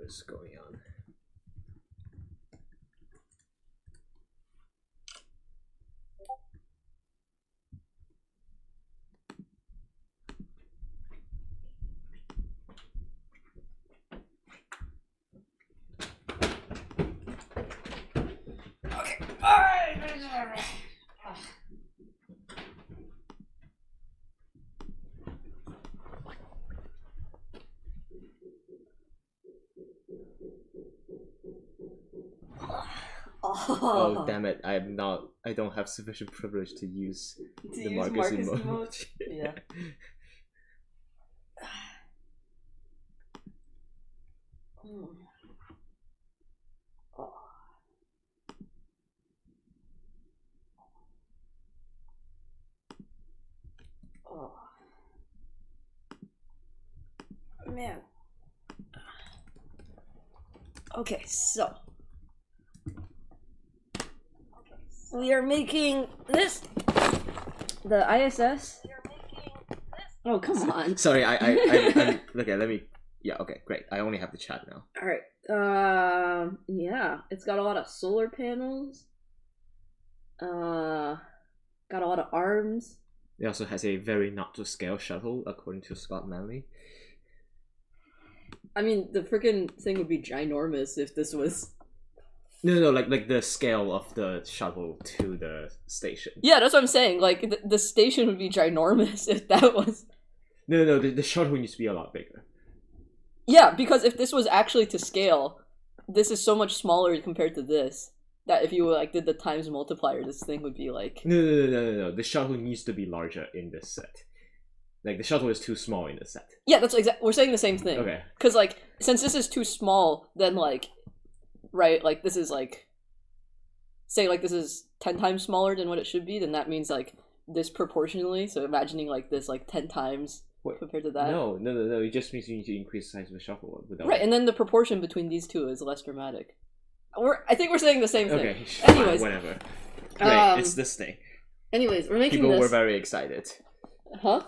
whatever's going on. Oh damn it! I don't have sufficient privilege to use the Marcus emoji. Yeah. Oh. Man. Okay, so we are making this the ISS. Oh, come on. Sorry, I'm okay. Let me. Yeah, okay, great. I only have the chat now. All right. Yeah, it's got a lot of solar panels. Got a lot of arms. It also has a very not to scale shuttle, according to Scott Manley. I mean, the freaking thing would be ginormous if this was. No, like the scale of the shuttle to the station. Yeah, that's what I'm saying. Like the station would be ginormous if that was. No, the shuttle needs to be a lot bigger. Yeah, because if this was actually to scale, this is so much smaller compared to this. That if you like did the times multiplier, this thing would be like. No. The shuttle needs to be larger in this set. Like the shuttle is too small in this set. Yeah, that's exactly. We're saying the same thing. Okay. Because like, since this is too small, then like, right? Like this is like, say like this is 10 times smaller than what it should be. Then that means like disproportionately. So imagining like this like 10 times compared to that. No. It just means you need to increase the size of the shuttle. Right, and then the proportion between these two is less dramatic. I think we're saying the same thing. Okay. Anyways, whatever. Great, it's this thing. Anyways, we're making People this. were very excited. Huh?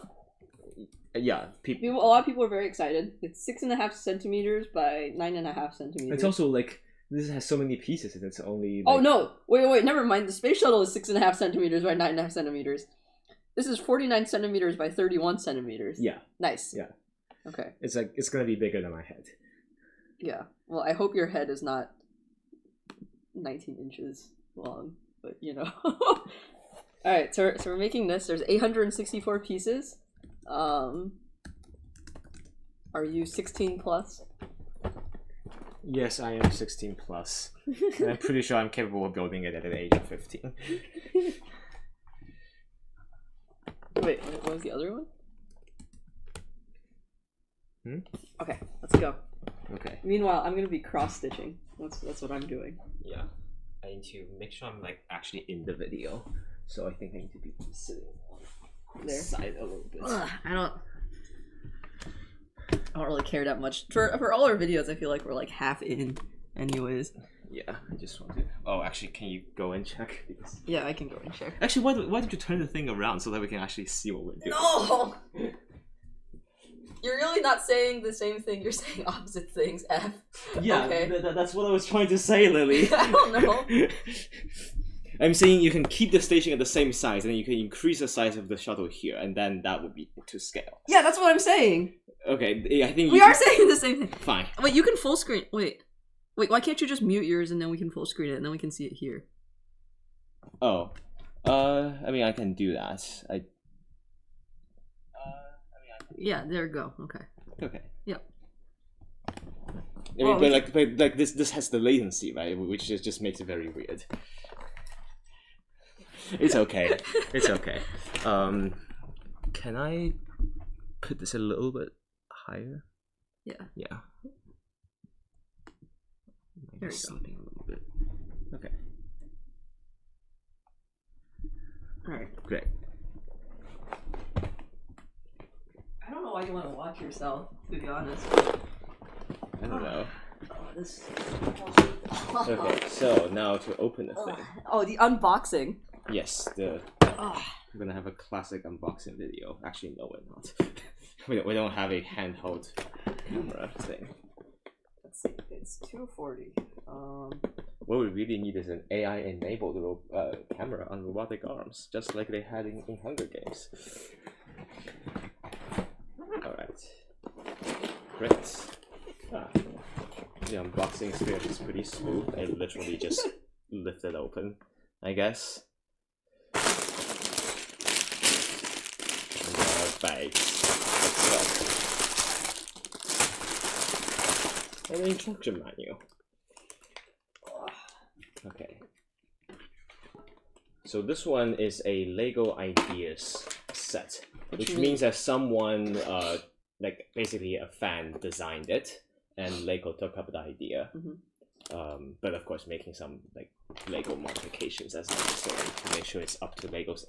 Yeah, a lot of people are very excited. It's 6.5 centimeters by 9.5 centimeters. It's also like this has so many pieces, and it's only. Like... Oh no! Wait! Never mind. The space shuttle is 6.5 centimeters by 9.5 centimeters. This is 49 centimeters by 31 centimeters. Yeah. Nice. Yeah. Okay. It's like it's gonna be bigger than my head. Yeah. Well, I hope your head is not 19 inches long, but you know. All right. So we're making this. There's 864 pieces. Are you 16 plus? Yes, I am 16 plus. And I'm pretty sure I'm capable of building it at the age of 15. Wait, what was the other one? Okay, let's go. Okay. Meanwhile, I'm gonna be cross-stitching. That's what I'm doing. Yeah. I need to make sure I'm like actually in the video. So I think I need to be sitting on the side a little bit. I don't really care that much. For all our videos, I feel like we're like half in anyways. Yeah, I just want to... Oh, actually, can you go and check? Because... Yeah, I can go and check. Actually, why don't you turn the thing around so that we can actually see what we're doing? No! You're really not saying the same thing. You're saying opposite things, F. Yeah, okay. That's what I was trying to say, Lily. I don't know. I'm saying you can keep the station at the same size, and then you can increase the size of the shuttle here, and then that would be to scale. Yeah, that's what I'm saying. Okay, I think we are saying the same thing. Fine. Wait, you can full screen. Wait, why can't you just mute yours and then we can full screen it and then we can see it here? Oh, I mean I can do that. Yeah, there we go. Okay. Okay. Yep. I mean, but like this has the latency, right? Which just makes it very weird. It's okay. It's okay. Can I put this a little bit higher? Yeah. Yeah. There we go. Something a little bit. Okay. All right. Great. I don't know why you want to watch yourself, to be honest. I don't know. Oh, this. Okay, so now to open the thing. Oh, the unboxing. Yes, we're gonna have a classic unboxing video. Actually, no, we're not. We don't have a handheld camera thing. Let's see. It's 2:40. What we really need is an AI-enabled camera on robotic arms, just like they had in Hunger Games. Alright. Great. The unboxing experience is pretty smooth. I literally just lift it open, I guess. And there are bags. And an instruction manual. Okay. So this one is a Lego Ideas set, which means that someone, like basically a fan, designed it, and Lego took up the idea. But of course, making some like Lego modifications as necessary to make sure it's up to Lego's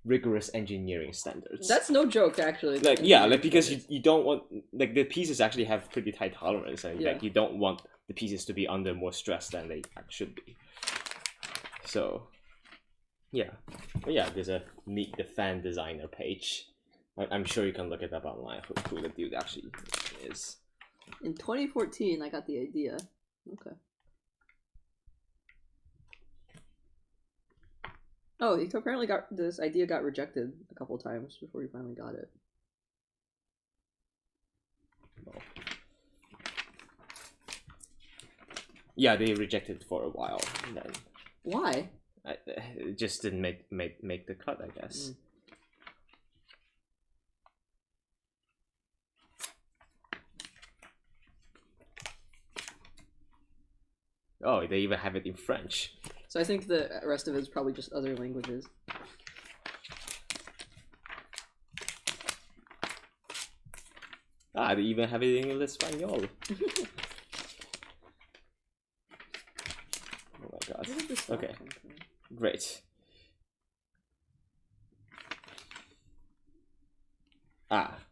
rigorous engineering standards. That's no joke, actually. Like yeah, like because you don't want like the pieces actually have pretty tight tolerance, and like you don't want the pieces to be under more stress than they should be. So, yeah, but yeah, there's a meet the fan designer page. I'm sure you can look it up online who the dude actually is. In 2014, I got the idea. Okay. Oh, he apparently this idea got rejected a couple times before he finally got it. Oh. Yeah, they rejected it for a while, and then. Why? It just didn't make the cut, I guess. Oh, they even have it in French. So I think the rest of it is probably just other languages. They even have it in Espanol. Oh my god. Okay. Great.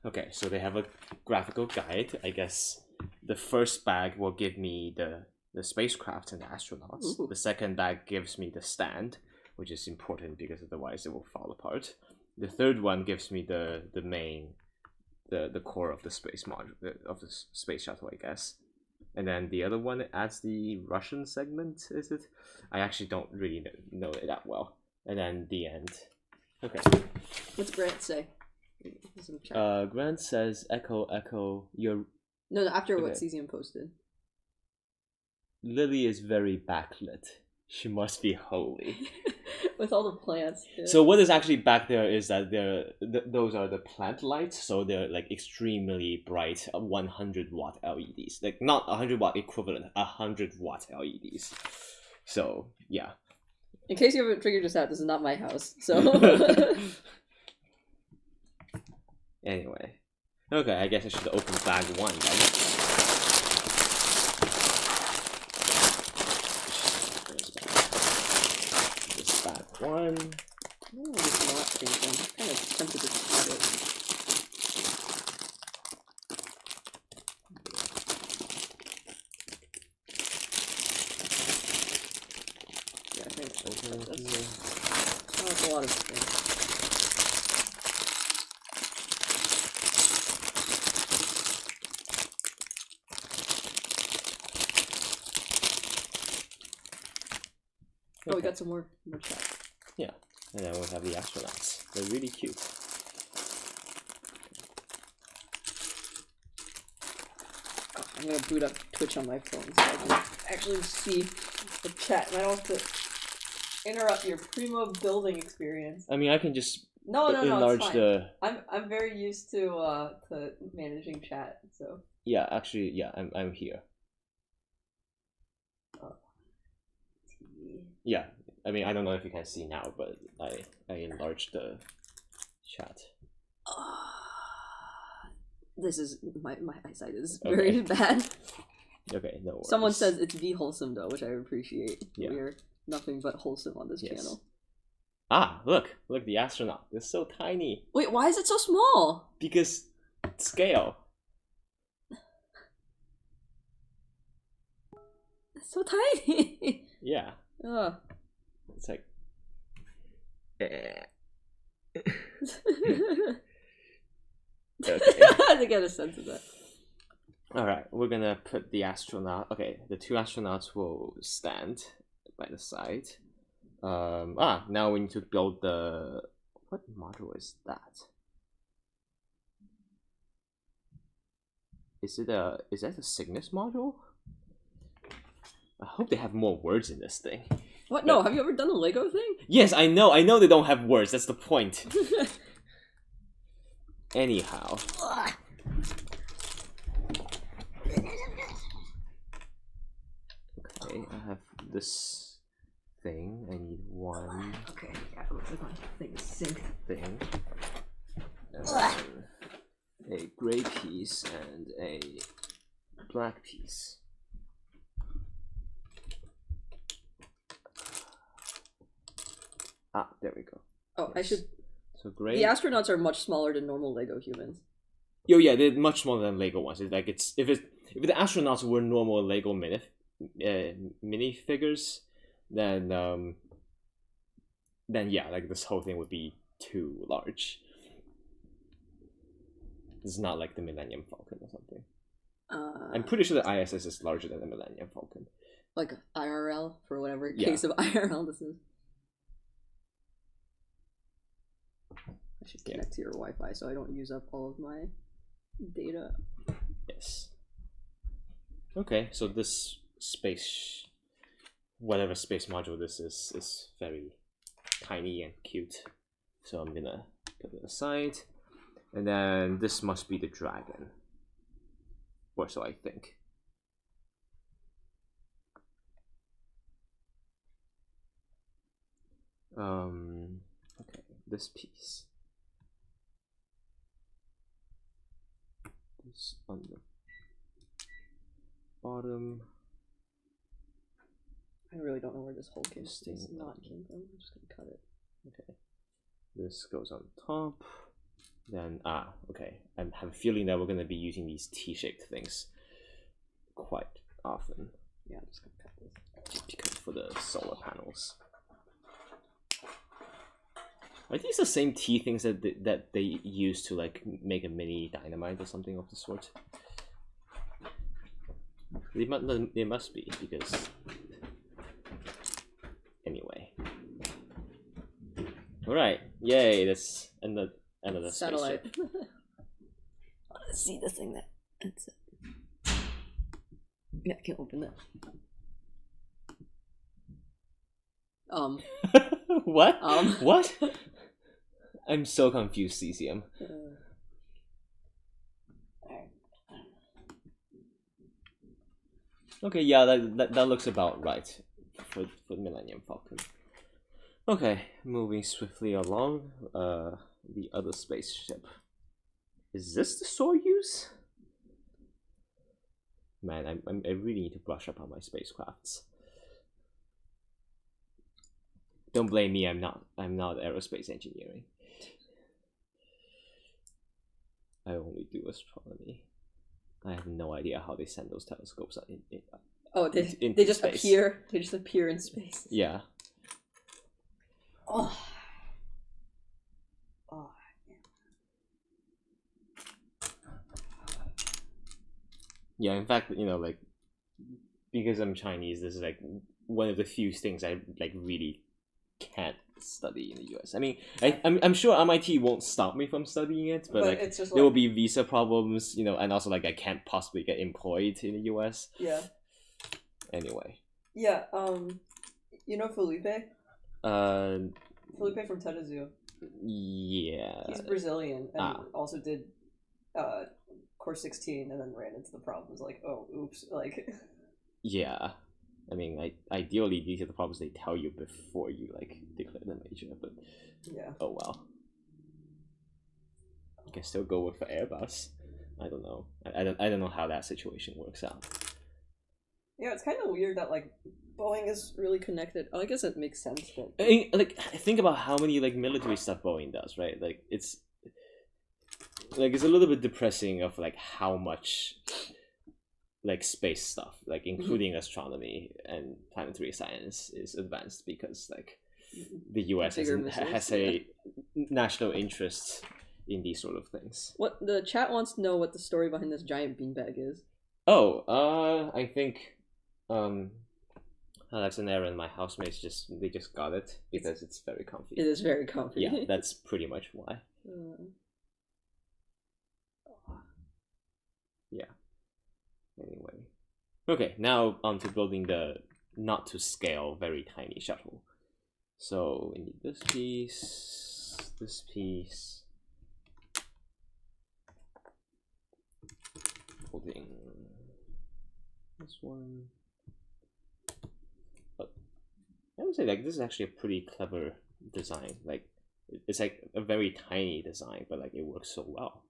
Okay, so they have a graphical guide. I guess the first bag will give me the spacecraft and the astronauts. Ooh. The second bag gives me the stand, which is important because otherwise it will fall apart. The third one gives me the main, the core of the space module, of the space shuttle, I guess. And then the other one adds the Russian segment, is it? I actually don't really know it that well. And then the end. Okay. What's Grant say? Grant says, echo, your... No, after what Cesium posted. Lily is very backlit. She must be holy. With all the plants. Yeah. So what is actually back there is that those are the plant lights, so they're like extremely bright 100-watt LEDs. Like not 100-watt equivalent, 100-watt LEDs. So yeah. In case you haven't figured this out, this is not my house. So anyway. Okay, I guess I should open bag 1 then. One. Oh, it's not thinking. I'm kind of tempted to try it. Yeah, I think that's a lot of things. Oh, we got some more chat. Yeah, and then we'll have the astronauts. They're really cute. Oh, I'm gonna boot up Twitch on my phone so I can actually see the chat. And I don't have to interrupt your primo building experience. I mean, I can just enlarge the. I'm very used to managing chat, so. Yeah, actually, yeah, I'm here. Oh. TV. Yeah. I mean, I don't know if you can see now, but I enlarged the chat. This is my eyesight is very bad. Okay, no worries. Someone says it's be wholesome though, which I appreciate. Yeah. We're nothing but wholesome on this channel. Look, the astronaut. It's so tiny. Wait, why is it so small? Because scale. It's so tiny. Yeah. Ugh. It's like. Okay. I had to get a sense of that. All right, we're gonna put the astronaut. Okay, the two astronauts will stand by the side. Now we need to build the. What module is that? Is that a Cygnus module? I hope they have more words in this thing. What? No, have you ever done the Lego thing? Yes, I know they don't have words. That's the point. Anyhow. Okay, I have this thing. I need one. Okay, yeah, it looks like my thing is synced. Thing. And then a gray piece and a black piece. Ah, there we go. Oh, yes. So gray. The astronauts are much smaller than normal Lego humans. Yo, yeah, they're much smaller than Lego ones. It's like if the astronauts were normal Lego minifigures, then yeah, like this whole thing would be too large. It's not like the Millennium Falcon or something. I'm pretty sure the ISS is larger than the Millennium Falcon. Like IRL, for whatever case of IRL this is. I should connect to your Wi-Fi so I don't use up all of my data. Yes. Okay, so this whatever space module this is very tiny and cute. So I'm gonna put it aside. And then this must be the dragon. Or so I think. Okay, this piece. This on the bottom. I really don't know where this whole came from. I'm just gonna cut it. Okay. This goes on top. Then okay. I have a feeling that we're gonna be using these T-shaped things quite often. Yeah, I'm just gonna cut this. Just because for the solar panels. Are these the same T things that they use to like make a mini dynamite or something of the sort? They must be, because anyway. All right, yay! That's another satellite. spaceship. Let's see the thing that's it. Yeah, I can open that. What? What? I'm so confused, Cesium. Okay, yeah, that looks about right for Millennium Falcon. Okay, moving swiftly along. The other spaceship. Is this the Soyuz? Man, I really need to brush up on my spacecrafts. Don't blame me. I'm not aerospace engineering. I only do astronomy. I have no idea how they send those telescopes in they just space. appear. They just appear in space. Yeah. Oh. Yeah, in fact, like, because I'm Chinese, this is like one of the few things I like really can't study in the US. I mean, I'm sure MIT won't stop me from studying it, but like, it's just there will be visa problems, and also like I can't possibly get employed in the US. Yeah. Anyway. Yeah. Felipe? Felipe from Tetezu. Yeah. He's Brazilian and also did course 16 and then ran into the problems like, oh, oops, like. Yeah. I mean, ideally, these are the problems they tell you before you like declare the major, but yeah. Oh well. You can still go with Airbus. I don't know. I don't know how that situation works out. Yeah, it's kind of weird that like Boeing is really connected. I guess it makes sense, but I mean, like, think about how many like military stuff Boeing does, right? Like it's a little bit depressing of like how much like space stuff, like including astronomy and planetary science, is advanced because like the US has a national interest in these sort of things. What the chat wants to know what the story behind this giant beanbag is. Oh, I think um Alex and Aaron, my housemates, just got it because it's very comfy. It is very comfy. Yeah, that's pretty much why. Yeah. Anyway. Okay, now on to building the not to scale very tiny shuttle. So we need this piece, building this one. But I would say like this is actually a pretty clever design. Like it's like a very tiny design, but like it works so well.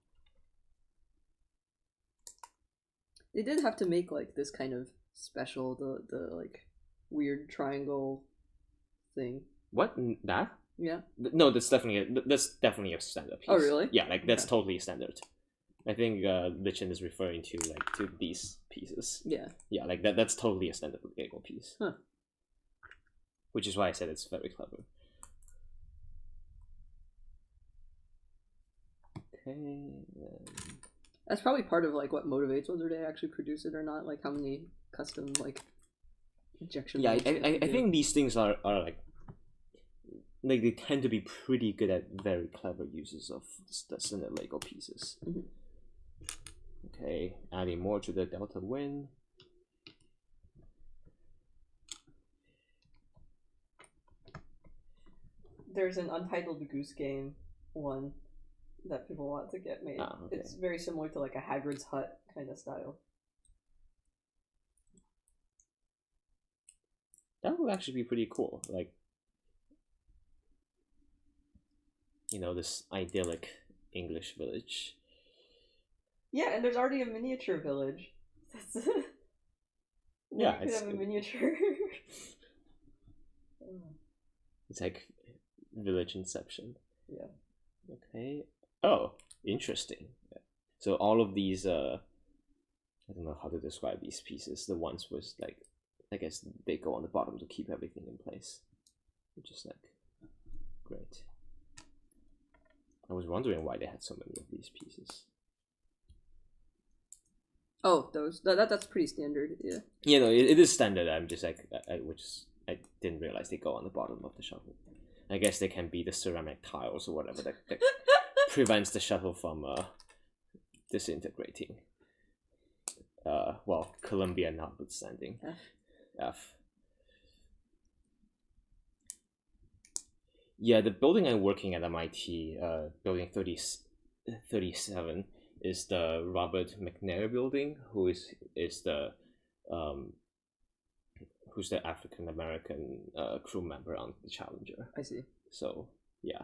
They did have to make like this kind of special, the like weird triangle thing. What that? Yeah. No, that's definitely a standard piece. Oh really? Yeah, like that's Okay. totally standard. I think Lichen is referring to like to these pieces. Yeah. Yeah, like that's totally a standard Lego piece. Huh. Which is why I said it's very clever. Okay. That's probably part of like what motivates whether they actually produce it or not. Like how many custom like injection. Yeah, molds they have to I do. think these things are like they tend to be pretty good at very clever uses of the standard Lego pieces. Mhm. Okay, adding more to the delta win. There's an Untitled Goose Game one that people want to get made. Ah, okay. It's very similar to like a Hagrid's Hut kind of style. That would actually be pretty cool. Like, you know, this idyllic English village. Yeah, and there's already a miniature village. That's Yeah, you could it's have a miniature. it's like village inception. Yeah. Okay. Oh, interesting. So all of these I don't know how to describe these pieces. The ones with like I guess they go on the bottom to keep everything in place. Which is like great. I was wondering why they had so many of these pieces. Oh, those that's pretty standard. Yeah. You know, it is standard. I'm just like I didn't realize they go on the bottom of the shuttle. I guess they can be the ceramic tiles or whatever that prevents the shuttle from disintegrating. Well, Columbia notwithstanding. F. Yeah, the building I'm working at MIT, building 37, is the Robert McNair building, who's the African American crew member on the Challenger. I see. So yeah.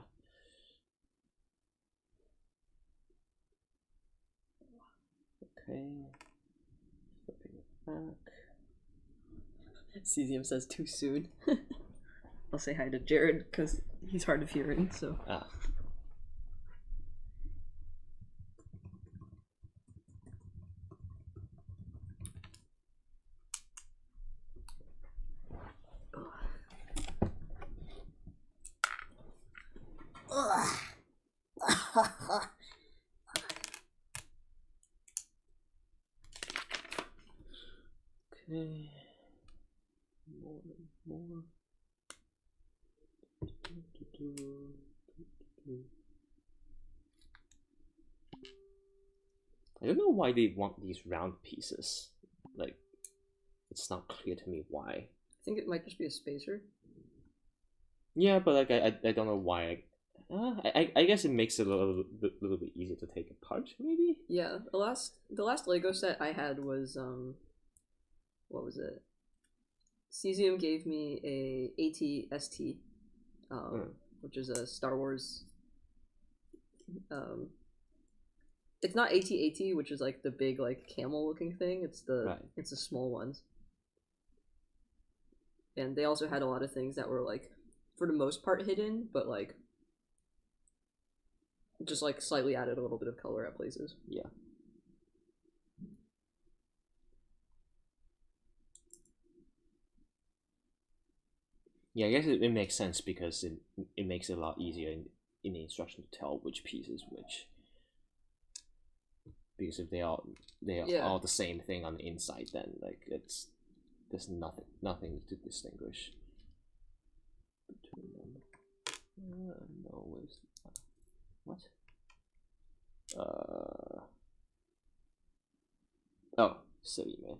Okay. Flipping it back. Cesium says too soon. I'll say hi to Jared because he's hard of hearing. So. Ah. Okay. More. I don't know why they want these round pieces. Like, it's not clear to me why. I think it might just be a spacer. Yeah, but like I don't know why. I guess it makes it a little bit easier to take apart, maybe. Yeah, the last Lego set I had was what was it? Cesium gave me a AT-ST, which is a Star Wars. It's not AT-AT, which is like the big like camel looking thing. It's the small ones. And they also had a lot of things that were like, for the most part, hidden, but like just like slightly added a little bit of color at places. Yeah. Yeah, I guess it makes sense because it makes it a lot easier in the instruction to tell which piece is which. because if they are Yeah. all the same thing on the inside, then like there's nothing to distinguish between them. No, where's what? Oh, silly man.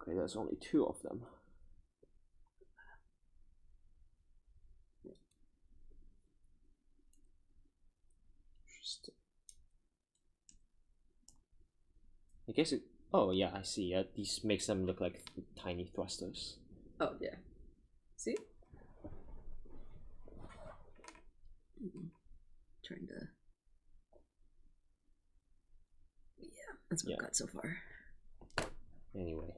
Okay, there's only 2 of them. Interesting. I guess it. Oh yeah, I see. These makes them look like tiny thrusters. Oh yeah. See? Trying to. Yeah, that's what I've got so far. Anyway.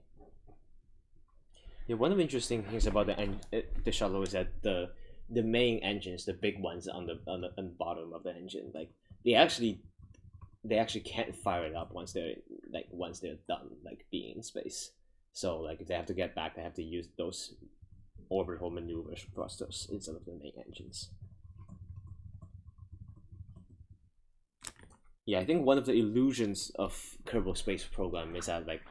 Yeah, one of the interesting things about the shuttle is that the main engines, the big ones on the bottom of the engine, like they actually can't fire it up once they're done like being in space. So like if they have to get back, they have to use those orbital maneuver thrusters instead of the main engines. Yeah, I think one of the illusions of Kerbal Space Program is that like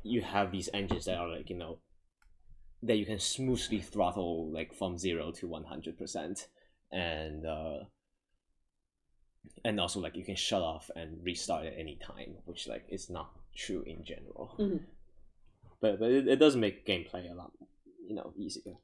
you have these engines that are like, you know, that you can smoothly throttle like from 0 to 100%, and also like you can shut off and restart at any time, which like is not true in general. Mm-hmm. But it does make gameplay a lot, you know, easier.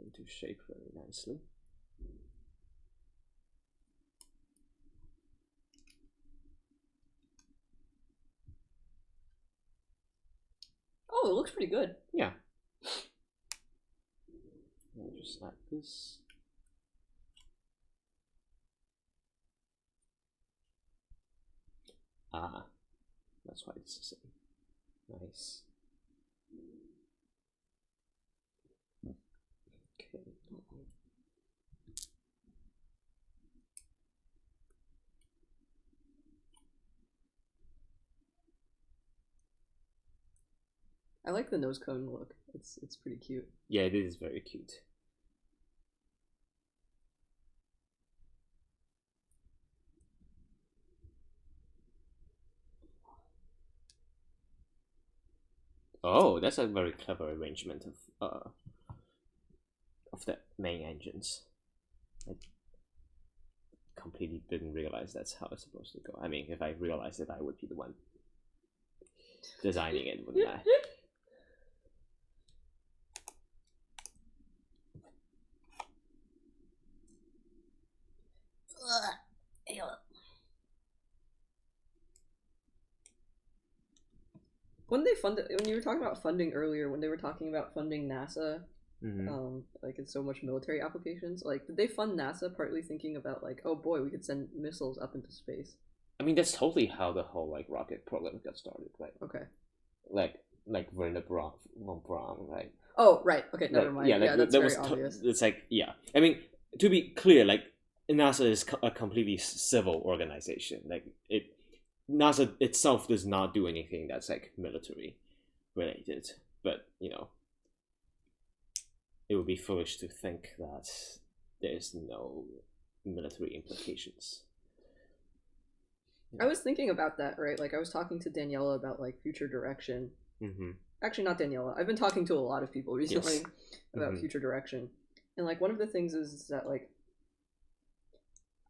Into shape very nicely. Oh, it looks pretty good. Yeah. I'll just add this. Ah, that's why it's the same. Nice. Okay. I like the nose cone look. It's pretty cute. Yeah, it is very cute. Oh, that's a very clever arrangement of the main engines. I completely didn't realize that's how it's supposed to go. I mean, if I realized it, I would be the one designing it, wouldn't I? When they funded, when you were talking about funding earlier, when they were talking about funding NASA, like it's so much military applications. Like, did they fund NASA partly thinking about like, oh boy, we could send missiles up into space? I mean, that's totally how the whole like rocket program got started, right? Okay. Like Werner von Braun, right? Oh, right. Okay, never mind. Yeah, like, that's that very was obvious. it's like, yeah. I mean, to be clear, like NASA is a completely civil organization. Like NASA itself does not do anything that's like military related. But you know, it would be foolish to think that there's no military implications. I was thinking about that, right? Like, I was talking to Daniela about like future direction. Mm-hmm. Actually, not Daniela. I've been talking to a lot of people recently about future direction, and like one of the things is that like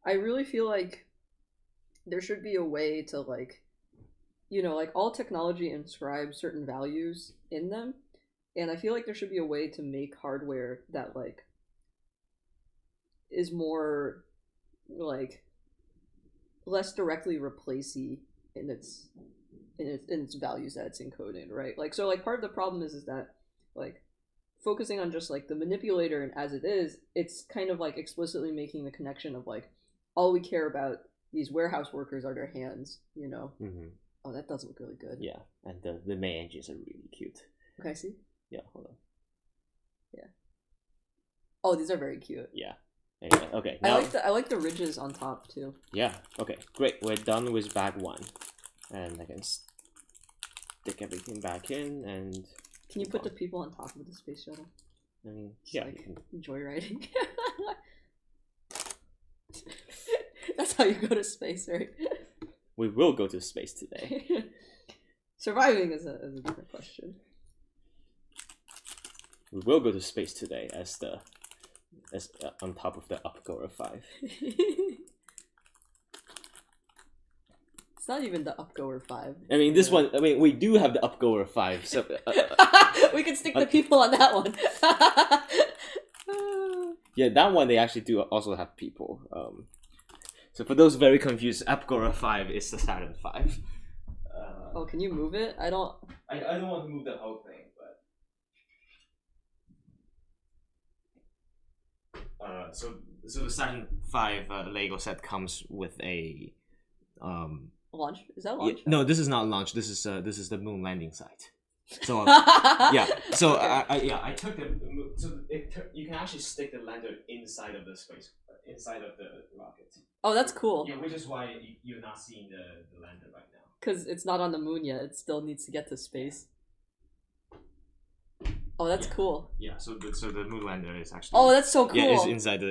I really feel like there should be a way to like, you know, like all technology inscribes certain values in them, and I feel like there should be a way to make hardware that like is more like less directly replacey in its values that it's encoded, right? Like, so like part of the problem is that like focusing on just like the manipulator and as it is, it's kind of like explicitly making the connection of like all we care about these warehouse workers are their hands, you know. Oh, that does look really good. Yeah, and the main engines are really cute. Okay, see. Yeah, hold on. Oh, these are very cute. Yeah. Anyway, okay. Now, I like the ridges on top too. yeah. Okay. Great. We're done with bag 1, and I can stick everything back in. And can you put the people on top of the space shuttle? I mean, Just yeah. like joyriding. That's how you go to space, right? We will go to space today. Surviving is a different question. We will go to space today as on top of the Upgoer 5. It's not even the Upgoer 5. I mean, this one. I mean, we do have the Upgoer 5. So we can stick the people on that one. yeah, that one they actually do also have people. So for those very confused, Upgoer 5 is the Saturn 5. Oh, can you move it? I don't want to move the whole thing, but so the Saturn 5 Lego set comes with a launch. Is that launch? Yeah, no, this is not launch. This is the moon landing site. So yeah, so okay. I took you can actually stick the lander inside of the rocket. Oh, that's cool. Yeah, which is why you're not seeing the lander right now. Because it's not on the moon yet. It still needs to get to space. Oh, that's cool. Yeah, so the moon lander is actually. Oh, that's so cool. Yeah, it's inside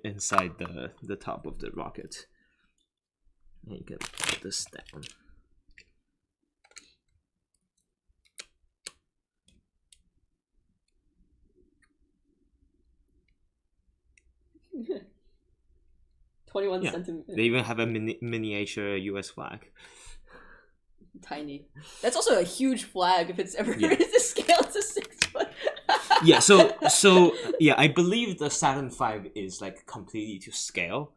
inside the top of the rocket. And you can put this down. Yeah. centimeters. They even have a miniature US flag. Tiny. That's also a huge flag if it's ever to scale to 6 foot. Yeah, so yeah, I believe the Saturn V is like completely to scale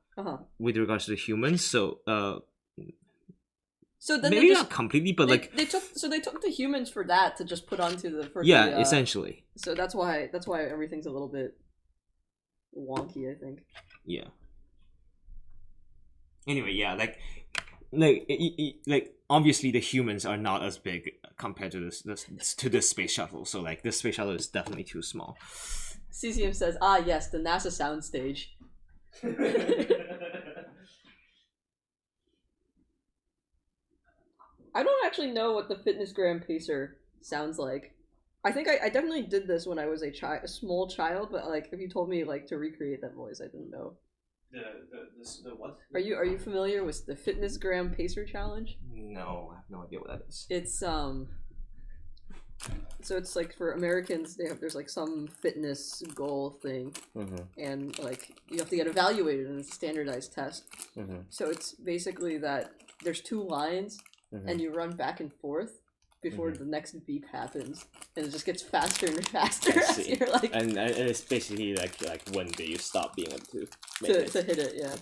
with regards to the humans. So then maybe not completely, but they took the humans for that to just put onto essentially. So that's why everything's a little bit wonky, I think. Yeah. Anyway, yeah, like obviously the humans are not as big compared to this space shuttle. So like this space shuttle is definitely too small. CCM says, "Ah, yes, the NASA soundstage." I don't actually know what the Fitness Gram Pacer sounds like. I think I definitely did this when I was a small child, but like if you told me like to recreate that voice, I didn't know. The what? Are you familiar with the Fitness Gram Pacer Challenge? No, I have no idea what that is. It's so it's like for Americans, there's like some fitness goal thing, and like you have to get evaluated in a standardized test. So it's basically that there's 2 lines, and you run back and forth before the next beep happens, and it just gets faster and faster as you're like. And it's basically like when do you stop being able to hit it? Yeah.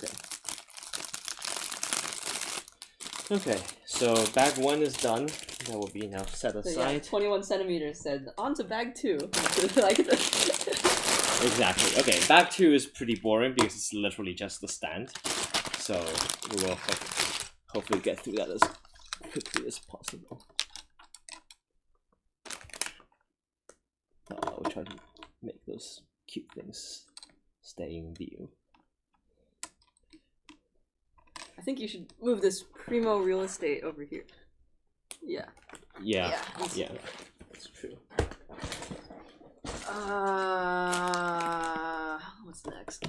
Okay, so bag 1 is done. That will be now set aside. So, yeah, 21 centimeters said on to bag 2. Like exactly. Okay, bag 2 is pretty boring because it's literally just the stand. So we will hopefully get through that as quickly as possible. We'll try to make those cute things stay in view. I think you should move this primo real estate over here. Yeah. Yeah. That's true. What's next?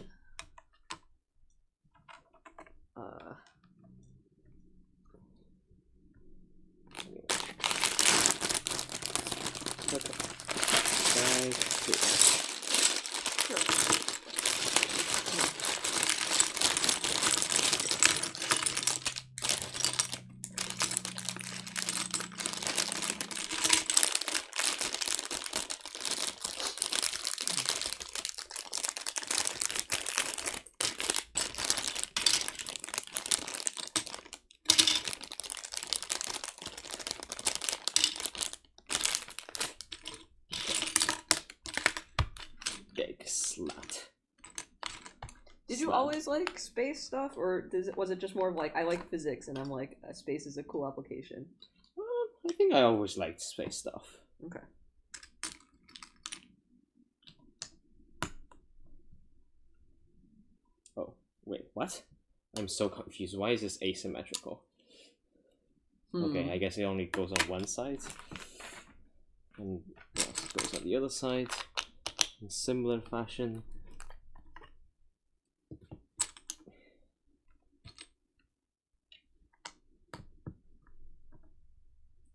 Okay. Bag 2. Slut. Did you always like space stuff, or was it just more of like I like physics and I'm like space is a cool application? I think I always liked space stuff. Okay. Wait, what? I'm so confused. Why is this asymmetrical? Okay, I guess it only goes on one side. And it also goes on the other side in similar fashion.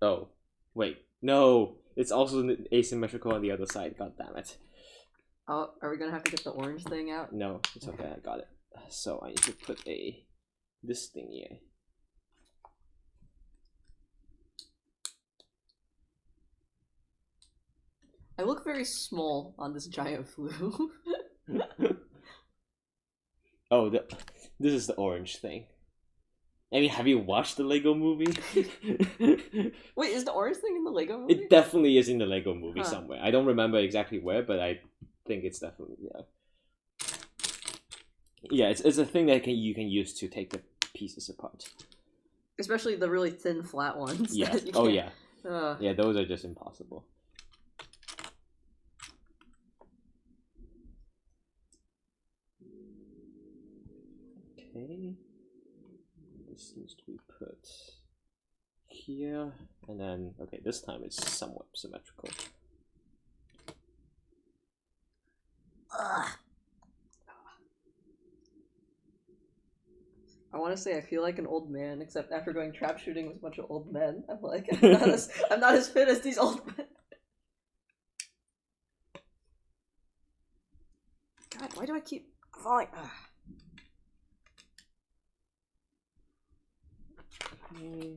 Oh, wait. No! It's also asymmetrical on the other side. God damn it. Oh, are we gonna have to get the orange thing out? No, it's okay. I got it. So I need to put this thing here. I look very small on this giant flue. Oh, this is the orange thing. I mean, have you watched the Lego movie? Wait, is the orange thing in the Lego movie? It definitely is in the Lego movie somewhere. I don't remember exactly where, but I think it's definitely yeah. It's a thing that you can use to take the pieces apart. Especially the really thin, flat ones. Yeah. Oh yeah. Yeah, those are just impossible. Okay. This needs to be put here, and then okay, this time it's somewhat symmetrical. I want to say I feel like an old man, except after going trap shooting with a bunch of old men, I'm like, I'm not as fit as these old men. God, why do I keep falling? Okay.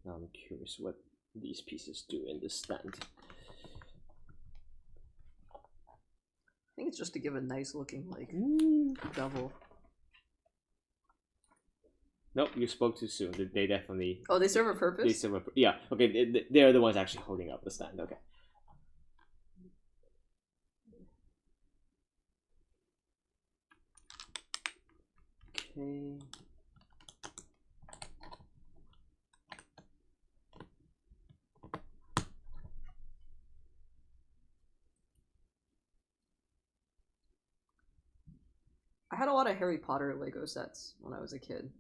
Now I'm curious what these pieces do in the stand. I think it's just to give a nice looking, like, bevel. Nope, you spoke too soon. They definitely... Oh, they serve a purpose? They serve a... Yeah, okay, they're the ones actually holding up the stand, okay. Okay... I had a lot of Harry Potter Lego sets when I was a kid.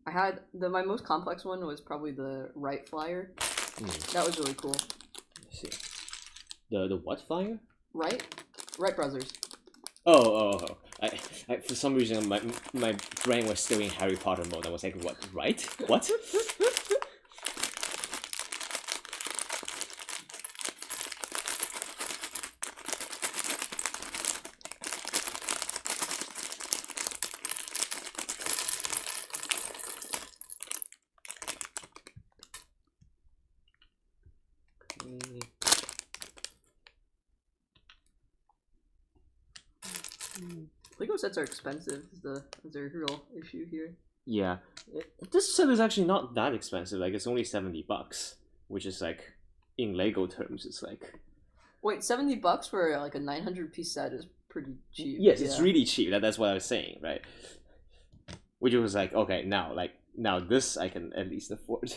I had my most complex one was probably the Wright Flyer. That was really cool. Let's see. The what flyer? Wright Brothers. Oh. I for some reason my brain was still in Harry Potter mode. I was like, what? Right? What? Lego sets are expensive. Is a real issue here. Yeah, this set is actually not that expensive. Like it's only $70, which is like, in Lego terms, it's like. Wait, $70 for like a 900-piece set is pretty cheap. Yes, it's really cheap. That's what I was saying, right? Which was like, okay, now this I can at least afford.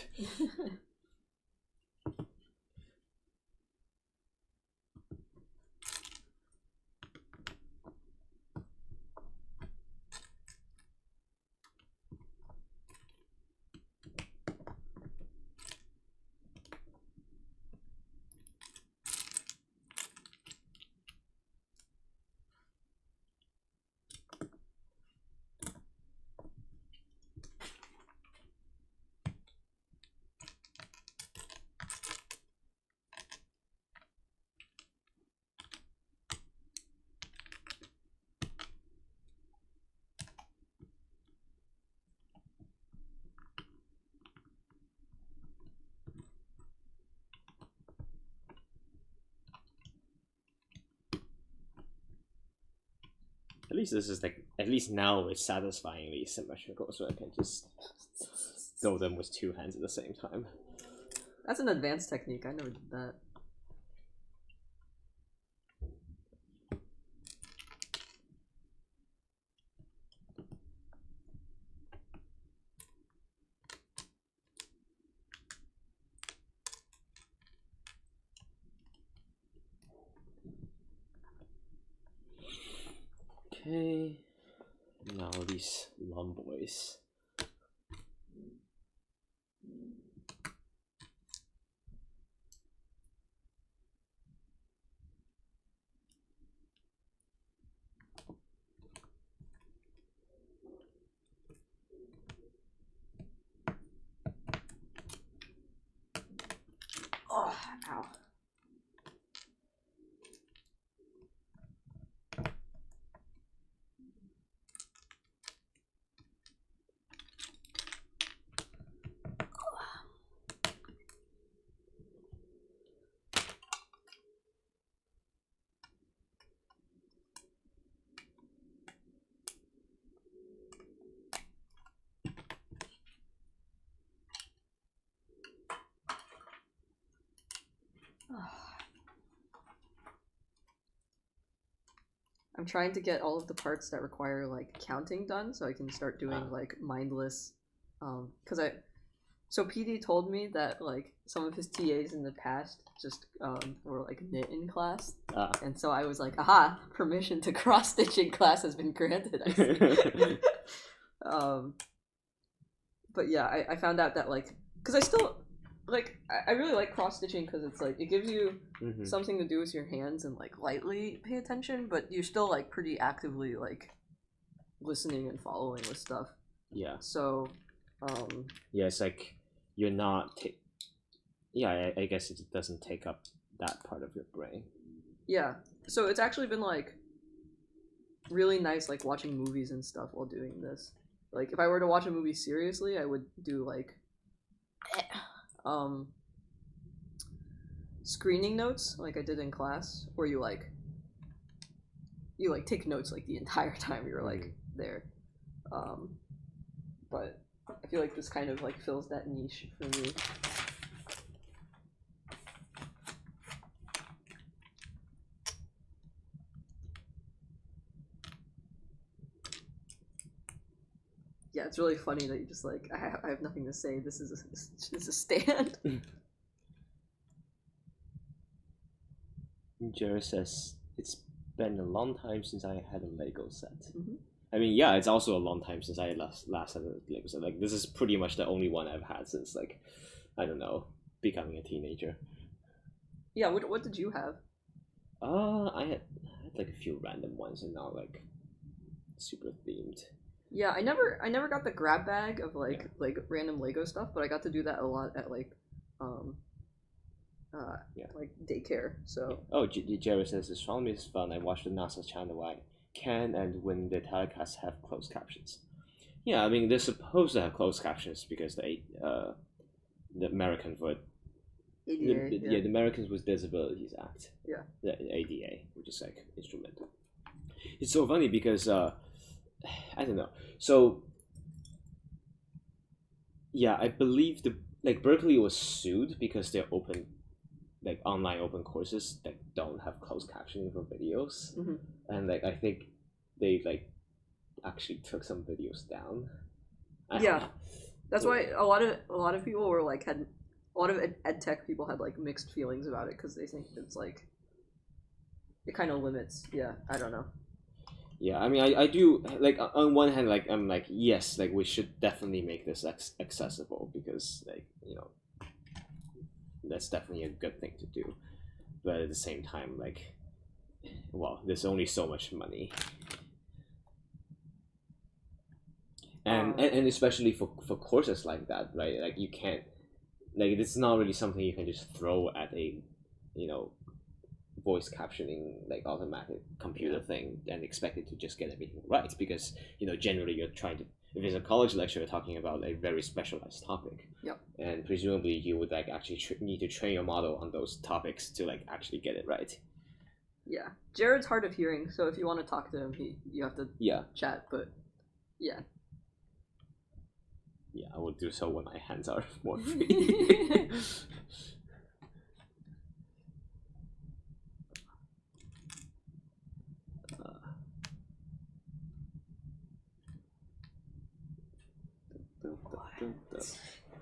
At least this is like, at least now it's satisfyingly symmetrical, so I can just throw them with two hands at the same time. That's an advanced technique. I never did that. Okay, now these long boys. Oh, ow. I'm trying to get all of the parts that require like counting done so I can start doing like mindless because so PD told me that like some of his TAs in the past just were like knit in class, and so I was like, aha, permission to cross stitch in class has been granted. I see. But yeah, I found out that like because I still like I really like cross stitching because it's like it gives you something to do with your hands and like lightly pay attention, but you're still like pretty actively like listening and following with stuff. Yeah. So yeah, it's like you're not I guess it doesn't take up that part of your brain. Yeah, so it's actually been like really nice like watching movies and stuff while doing this. Like if I were to watch a movie seriously, I would do like screening notes like I did in class, where you take notes like the entire time you're like there. But I feel like this kind of like fills that niche for me. Yeah, it's really funny that you just like I have nothing to say. This is a stand. Jared says it's been a long time since I had a Lego set. Mm-hmm. I mean, yeah, it's also a long time since I last had a Lego set. Like this is pretty much the only one I've had since like I don't know, becoming a teenager. Yeah, what did you have? I had like a few random ones and not like super themed. Yeah, I never got the grab bag of like random Lego stuff, but I got to do that a lot at like like daycare. So oh, Jerry says astronomy is fun. I watch the NASA channel I can, and when the telecasts have closed captions. Yeah, I mean they're supposed to have closed captions because the American for ADA, the Americans with Disabilities Act. Yeah. The ADA, which is like instrumental. It's so funny because I don't know. So yeah, I believe Berkeley was sued because they're open, like online open courses that don't have closed captioning for videos, and like I think they like actually took some videos down. Yeah, that's why a lot of people were like had a lot of ed tech people had like mixed feelings about it because they think it's like it kind of limits. Yeah, I don't know. Yeah, I mean, I do like on one hand, like I'm like yes, like we should definitely make this accessible because like that's definitely a good thing to do, but at the same time, like, well, there's only so much money, and especially for courses like that, right? Like you can't, like it's not really something you can just throw at a, voice captioning like automatic computer thing and expect it to just get everything right because generally you're trying to, if it's a college lecture, you're talking about a very specialized topic. Yep. And presumably you would like actually need to train your model on those topics to like actually get it right. Yeah, Jared's hard of hearing, so if you want to talk to him, you have to chat. But yeah. Yeah, I will do so when my hands are more free.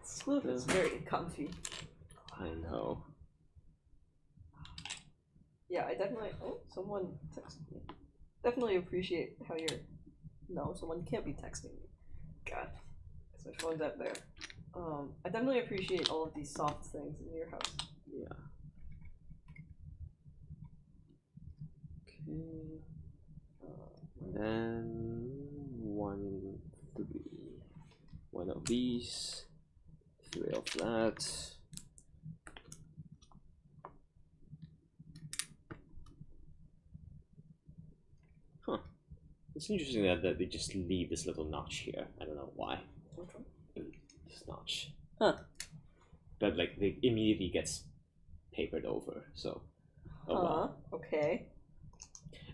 Smooth is very comfy. I know. Yeah, I definitely. Oh, someone texted me. Definitely appreciate how you're. No, someone can't be texting me. God, my phone's out there. I definitely appreciate all of these soft things in your house. Yeah. Okay. Then 1, 3. One of these. 3 of that. Huh. It's interesting that they just leave this little notch here. I don't know why. Which one? This notch. Huh. But like, they immediately gets papered over, so. Oh well. Okay.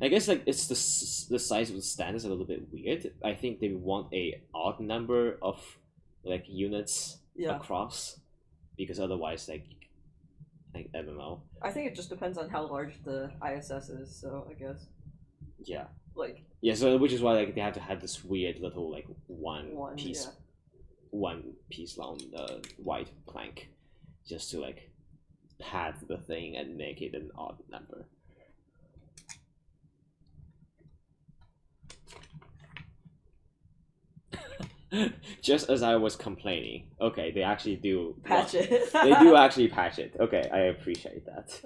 I guess like it's the size of the stand is a little bit weird. I think they want a odd number of like units across, because otherwise like I don't know. I think it just depends on how large the ISS is. So I guess. Yeah. Like. Yeah. So which is why like they have to have this weird little like one piece long white plank, just to like pad the thing and make it an odd number. Just as I was complaining. Okay, they actually do patch it. They do actually patch it. Okay, I appreciate that.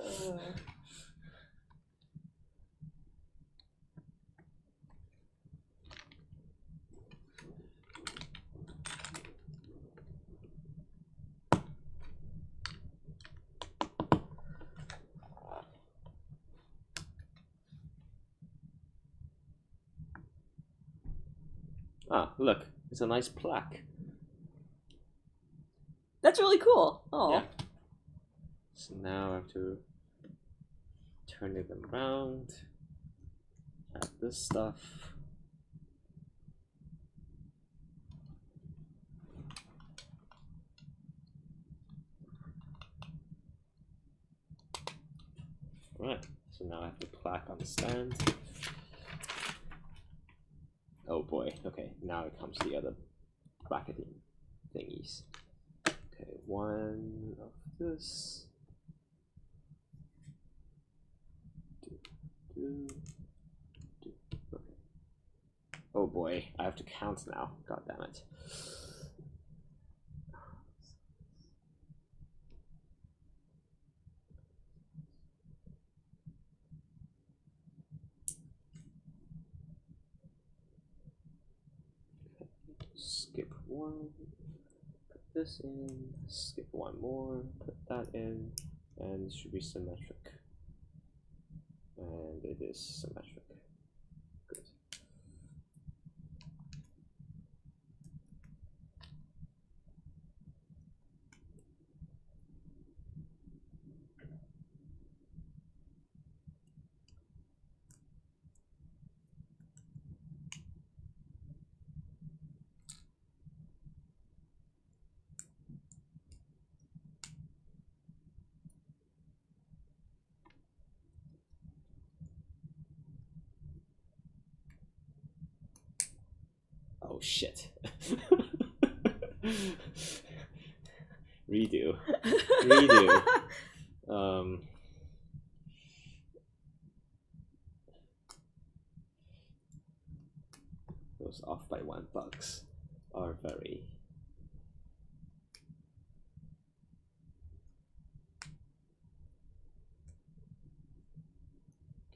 Ah, look, it's a nice plaque. That's really cool. Oh. Yeah. So now I have to turn it around. Add this stuff. Right. So now I have the plaque on the stand. Oh boy. Okay, now it comes to the other bracketing thingies. Okay, one of this. Okay. Oh boy, I have to count now. God damn it. Skip one, put this in, skip one more, put that in, and it should be symmetric. And it is symmetric. Good. Oh shit. Redo. Redo. Those off by $1 are very.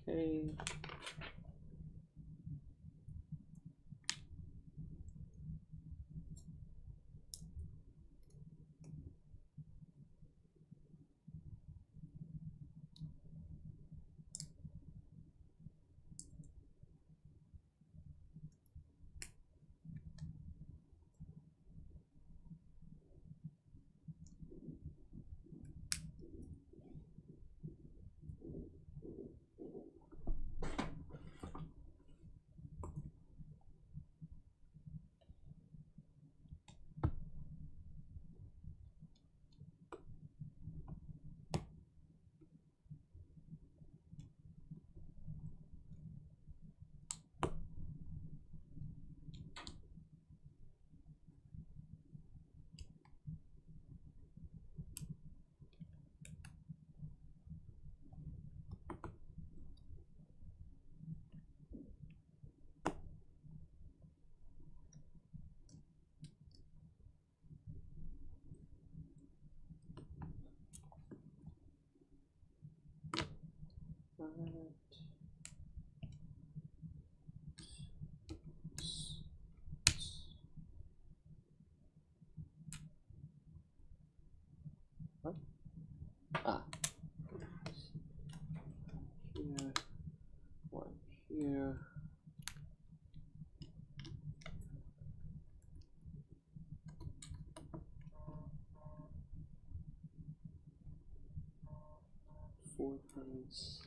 Okay. 4 times.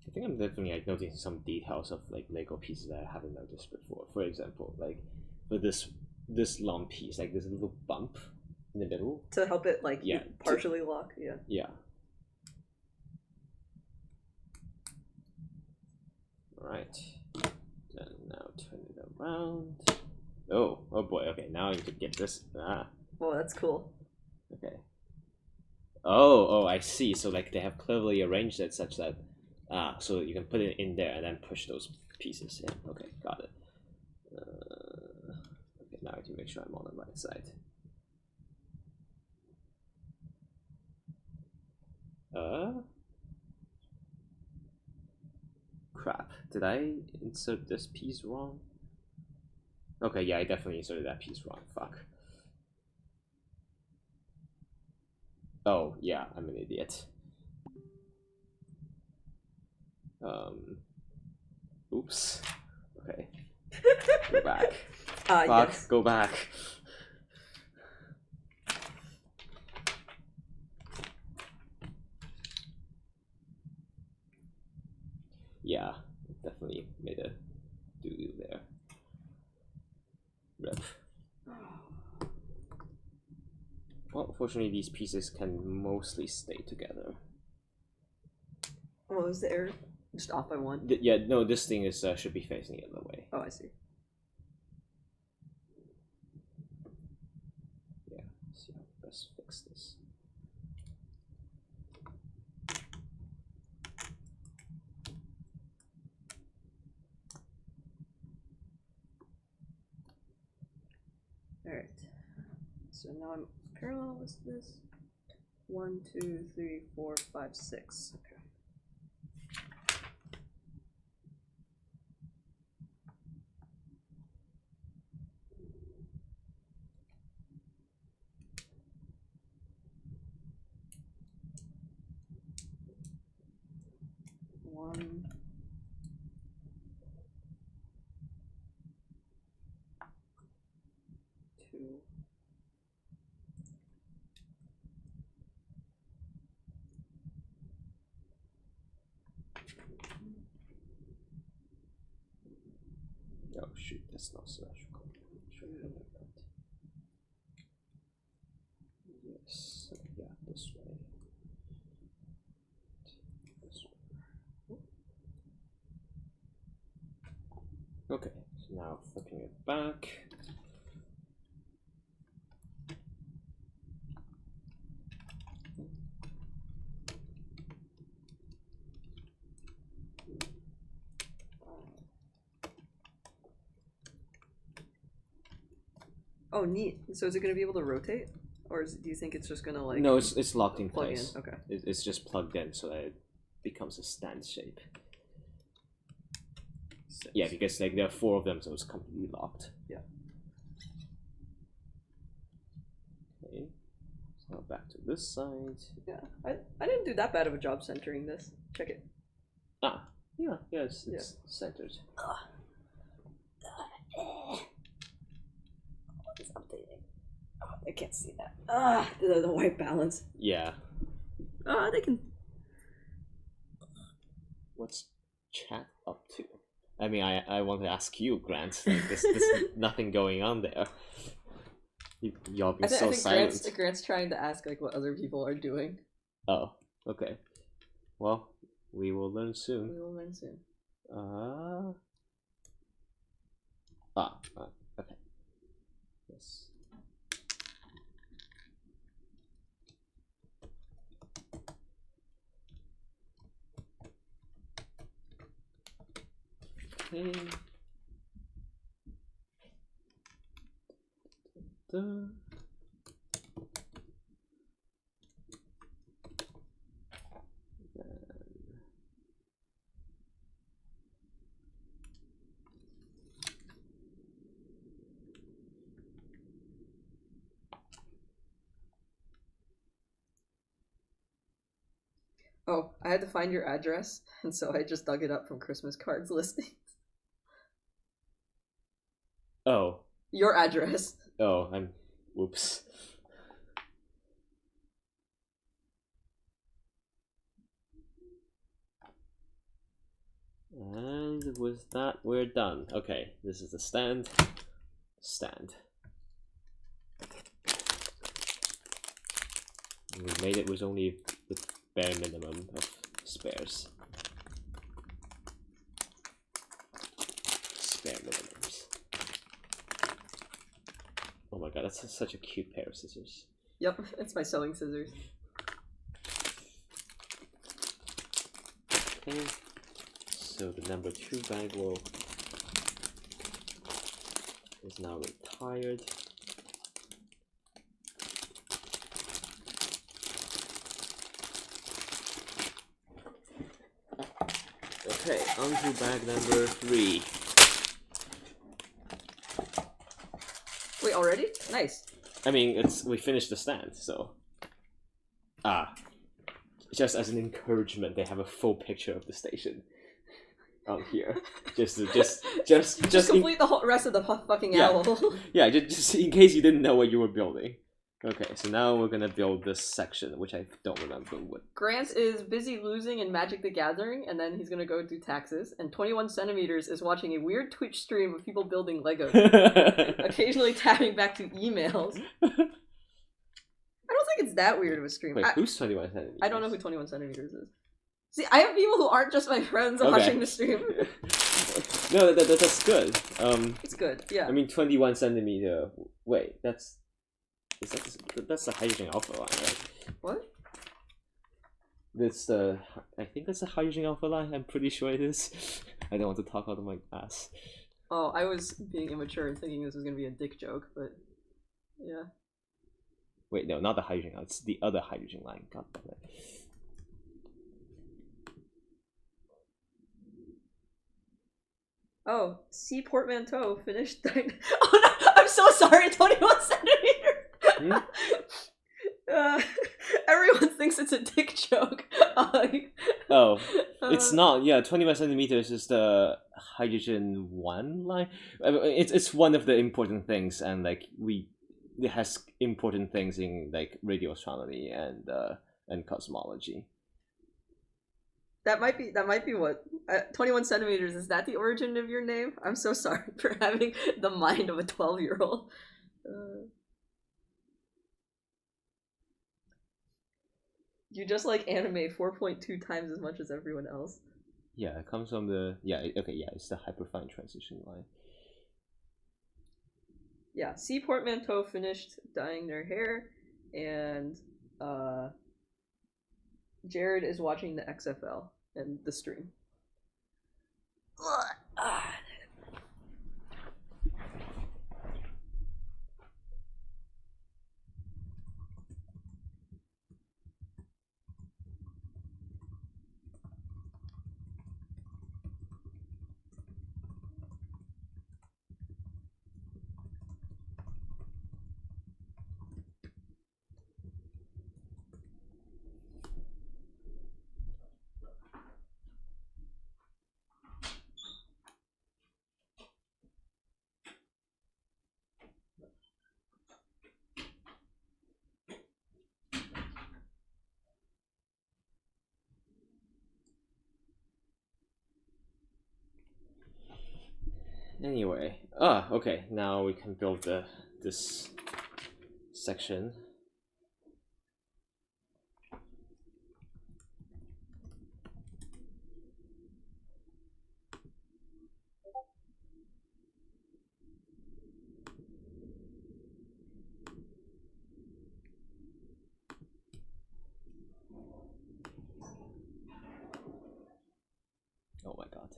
I think I'm definitely like noticing some details of like Lego pieces that I haven't noticed before. For example, like for this long piece, like there's a little bump in the middle to help it like Yeah, partially lock. Yeah. Yeah. All right. Then now turn it around. Oh boy. Okay, now I need to get this. Well, that's cool. Okay. Oh, I see. So like they have cleverly arranged it such that so you can put it in there and then push those pieces. Yeah. Okay, got it. Okay, now I have to make sure I'm on the right side. Crap. Did I insert this piece wrong? Okay, yeah, I definitely inserted that piece wrong. Fuck. Oh, yeah, I'm an idiot. Oops. Okay. Go back. Fuck, Yes. go back. Yeah, definitely made a doo-doo there. Rip. Well, fortunately, these pieces can mostly stay together. What was the error? Just off by one? Yeah, no, this thing is should be facing the other way. Oh, I see. Yeah, let's see how to best fix this. Alright. So now I'm parallel with this. 1, 2, 3, 4, 5, 6. Okay. One. Two. Oh shoot, that's not symmetrical. Yes, yeah, this way. This way. Okay, so now flipping it back. Oh, neat. So is it going to be able to rotate? Or do you think it's just going to like... No, it's locked in plug place. in? Okay. It's just plugged in so that it becomes a stand shape. 6. Yeah, because like there are 4 of them, so it's completely locked. Yeah. Okay, so now back to this side. Yeah, I didn't do that bad of a job centering this. Check it. Ah, yeah, it's centered. It's updating. Oh, I can't see that. The white balance. Yeah. They can... What's chat up to? I mean, I want to ask you, Grant. Like, there's nothing going on there. Y'all be so silent. Grant's trying to ask like what other people are doing. Oh, okay. Well, we will learn soon. We will learn soon. Okay. Yes. Okay. Oh, I had to find your address, and so I just dug it up from Christmas cards listings. Oh, Your address. oh, whoops. And with that, we're done. Okay, this is the stand. Stand. And we made it with only the bare minimum of spares. Spare minimums. Oh my god, that's such a cute pair of scissors. Yep, it's my sewing scissors. Okay, so the number 2 bag will is now retired. Okay, on to bag number 3. Wait, already? Nice. I mean, we finished the stand, so just as an encouragement, they have a full picture of the station on here, just complete the whole rest of the fucking owl. Yeah, just in case you didn't know what you were building. Okay, so now we're gonna build this section, which I don't remember what. Grant is busy losing in Magic the Gathering, and then he's gonna go do taxes. And 21 centimeters is watching a weird Twitch stream of people building Legos, occasionally tapping back to emails. I don't think it's that weird of a stream. Wait, who's 21 centimeters? I don't know who 21 centimeters is. See, I have people who aren't just my friends watching the stream. No, that's good. It's good, yeah. I mean, 21 centimeter. Wait, that's the hydrogen alpha line, right? What? I think that's the hydrogen alpha line. I'm pretty sure it is. I don't want to talk out of my ass. Oh, I was being immature and thinking this was gonna be a dick joke, but yeah. Wait, no, not the hydrogen line. It's the other hydrogen line. God damn it. Oh, C portmanteau finished. Oh no, I'm so sorry. 21 centimeters. Everyone thinks it's a dick joke. Oh, it's not. Yeah, 21 centimeters is the hydrogen 1 line. It's one of the important things, and like it has important things in like radio astronomy and cosmology. That might be what 21 centimeters. Is that the origin of your name? I'm so sorry for having the mind of a 12-year-old. You just like anime 4.2 times as much as everyone else. Yeah, it comes from it's the hyperfine transition line. Yeah, C portmanteau finished dyeing their hair, and Jared is watching the XFL and the stream. 'Anyway, okay, now we can build this section. Oh my god.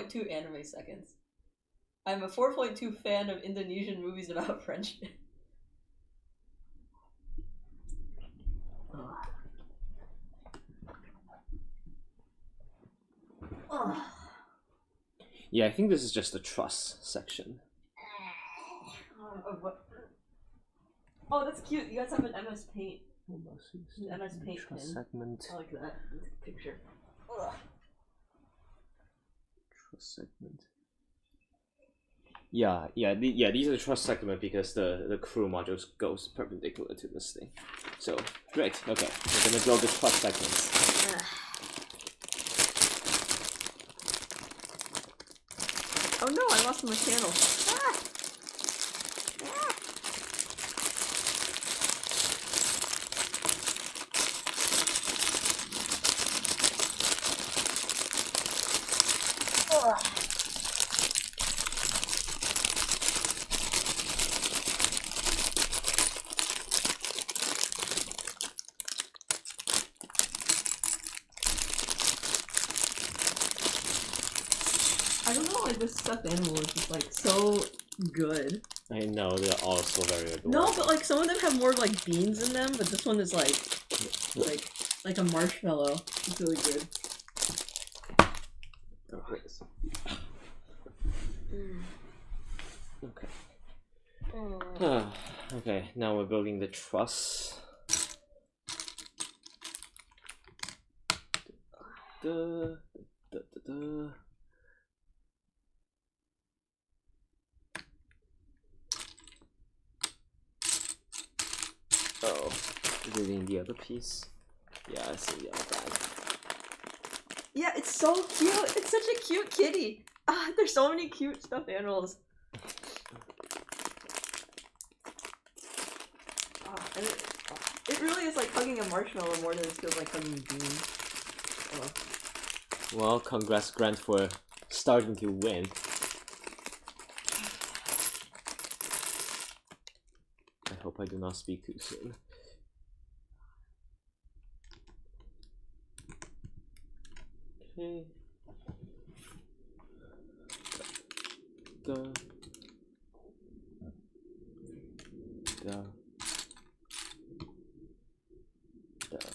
.2 anime seconds. I'm a 4.2 fan of Indonesian movies about friendship. Yeah, I think this is just the truss section. Oh, that's cute. You guys have an MS Paint. MS Paint truss pin. segment. I like that. That's a picture. Truss segment. Yeah, these are the truss segment because the crew module goes perpendicular to this thing. So, great, okay. We're gonna build the truss segments. Oh no, I lost my channel. I don't know, like this stuffed animal is just like so good. I know, they're all so very adorable. No, but like some of them have more like beans in them, but this one is like a marshmallow. It's really good. Oh, please. Okay. Okay, now we're building the truss. Oh, is it in the other piece? Yeah, it's in the other bag. Yeah, it's so cute. It's such a cute kitty. Ah, there's so many cute stuffed animals. And it really is like hugging a marshmallow more than it feels like hugging a bean. Oh. Well, congrats, Grant, for starting to win. I hope I do not speak too soon. Okay. Duh. Okay.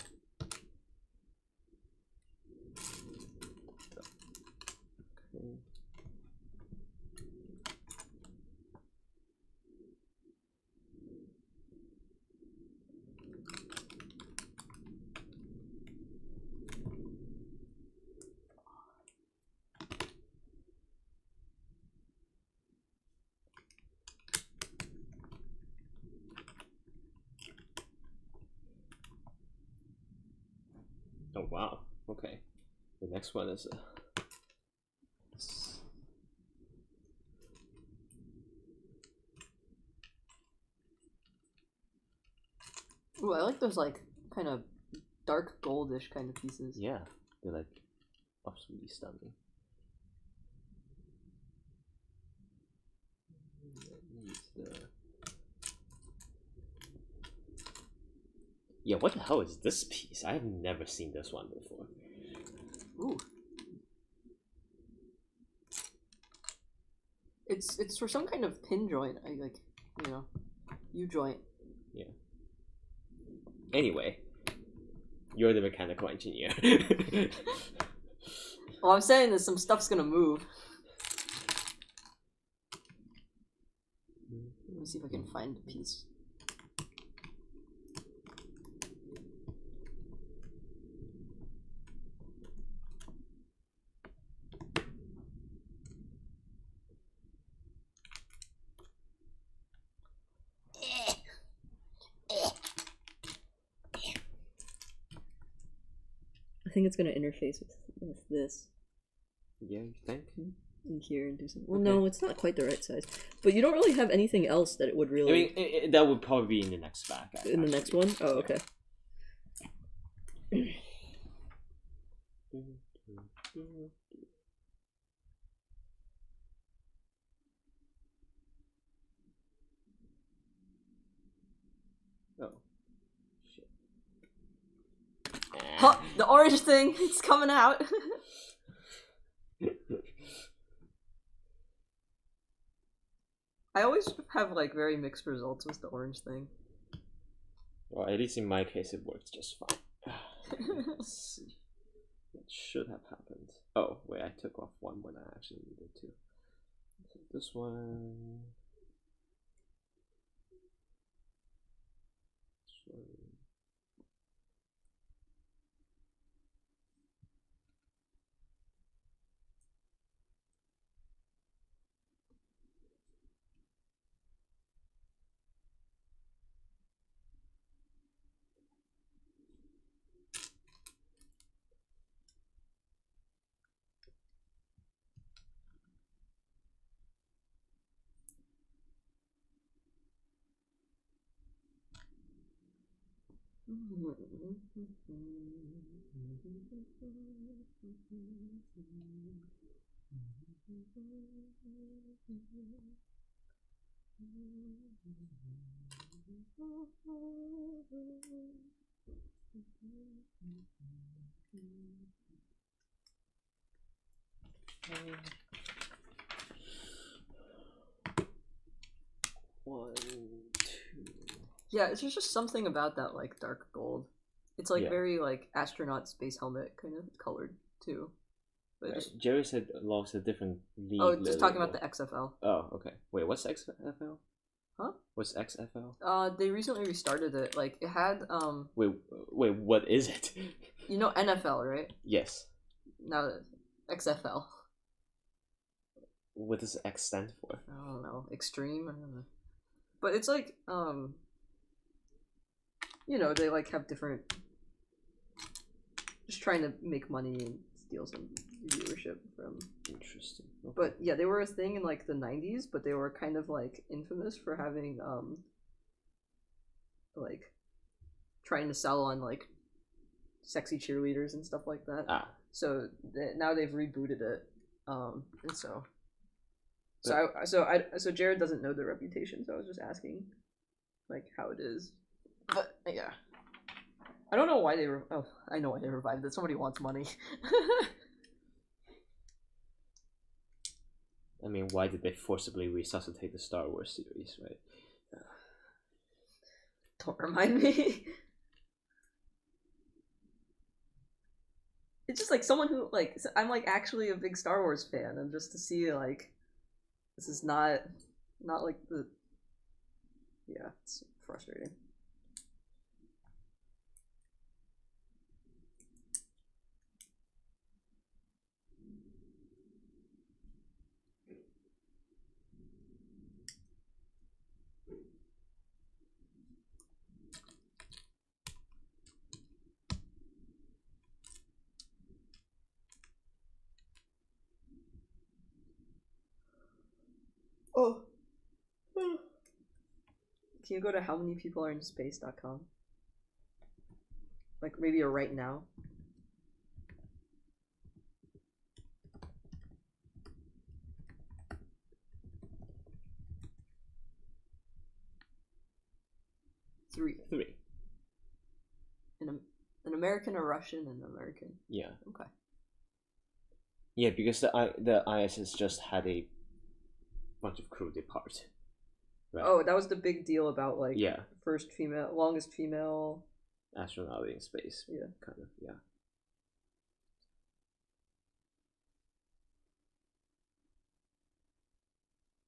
Oh wow, okay. The next one is Ooh, I like those like kind of dark goldish kind of pieces. yeah, they're like absolutely stunning. Yeah, what the hell is this piece? I have never seen this one before. Ooh. It's for some kind of pin joint. I like, you know, U-joint. Yeah. Anyway, you're the mechanical engineer. Well, I'm saying that some stuff's gonna move. Let me see if I can find a piece. I think it's gonna interface with this. Yeah, you think? In here and do something. Well, okay. No, it's not quite the right size. But you don't really have anything else that it would really. I mean, that would probably be in the next bag. In the next one? Oh, okay. Oh. Shit. Huh, the orange thing! It's coming out! I always have like very mixed results with the orange thing. Well, at least in my case, it works just fine. Let's see. What should have happened? Oh, wait, I took off one when I actually needed to. So this one. This one. One, two. Yeah, it's just something about that like dark gold. It's like very like astronaut space helmet kind of colored too. But just... Jerry said logs a different league. Oh, just talking about the XFL. Oh, okay. Wait, what's XFL? Huh? What's XFL? They recently restarted it. Like it had Wait, what is it? You know NFL, right? Yes. Now XFL. What does X stand for? I don't know. Extreme. I don't know. But it's like you know, they like have different, just trying to make money and steal some viewership from. Interesting. Okay. But yeah, they were a thing in like the 90s, but they were kind of like infamous for having like trying to sell on like sexy cheerleaders and stuff like that. So now they've rebooted it, and so Jared doesn't know the reputation, so I was just asking like how it is. But yeah, I don't know why they were. Oh, I know why they revived it. Somebody wants money. I mean, why did they forcibly resuscitate the Star Wars series, right? Don't remind me. It's just like someone who like I'm like actually a big Star Wars fan, and just to see like this is not like the, yeah, it's frustrating. Oh. Can you go to howmanypeopleareinspace.com? Like maybe a right now. Three. An American, a Russian, and an American. Yeah. Okay. Yeah, because the ISS just had a bunch of crew depart. Right. Oh, that was the big deal about like yeah, longest female astronaut in space. Yeah, kind of. Yeah.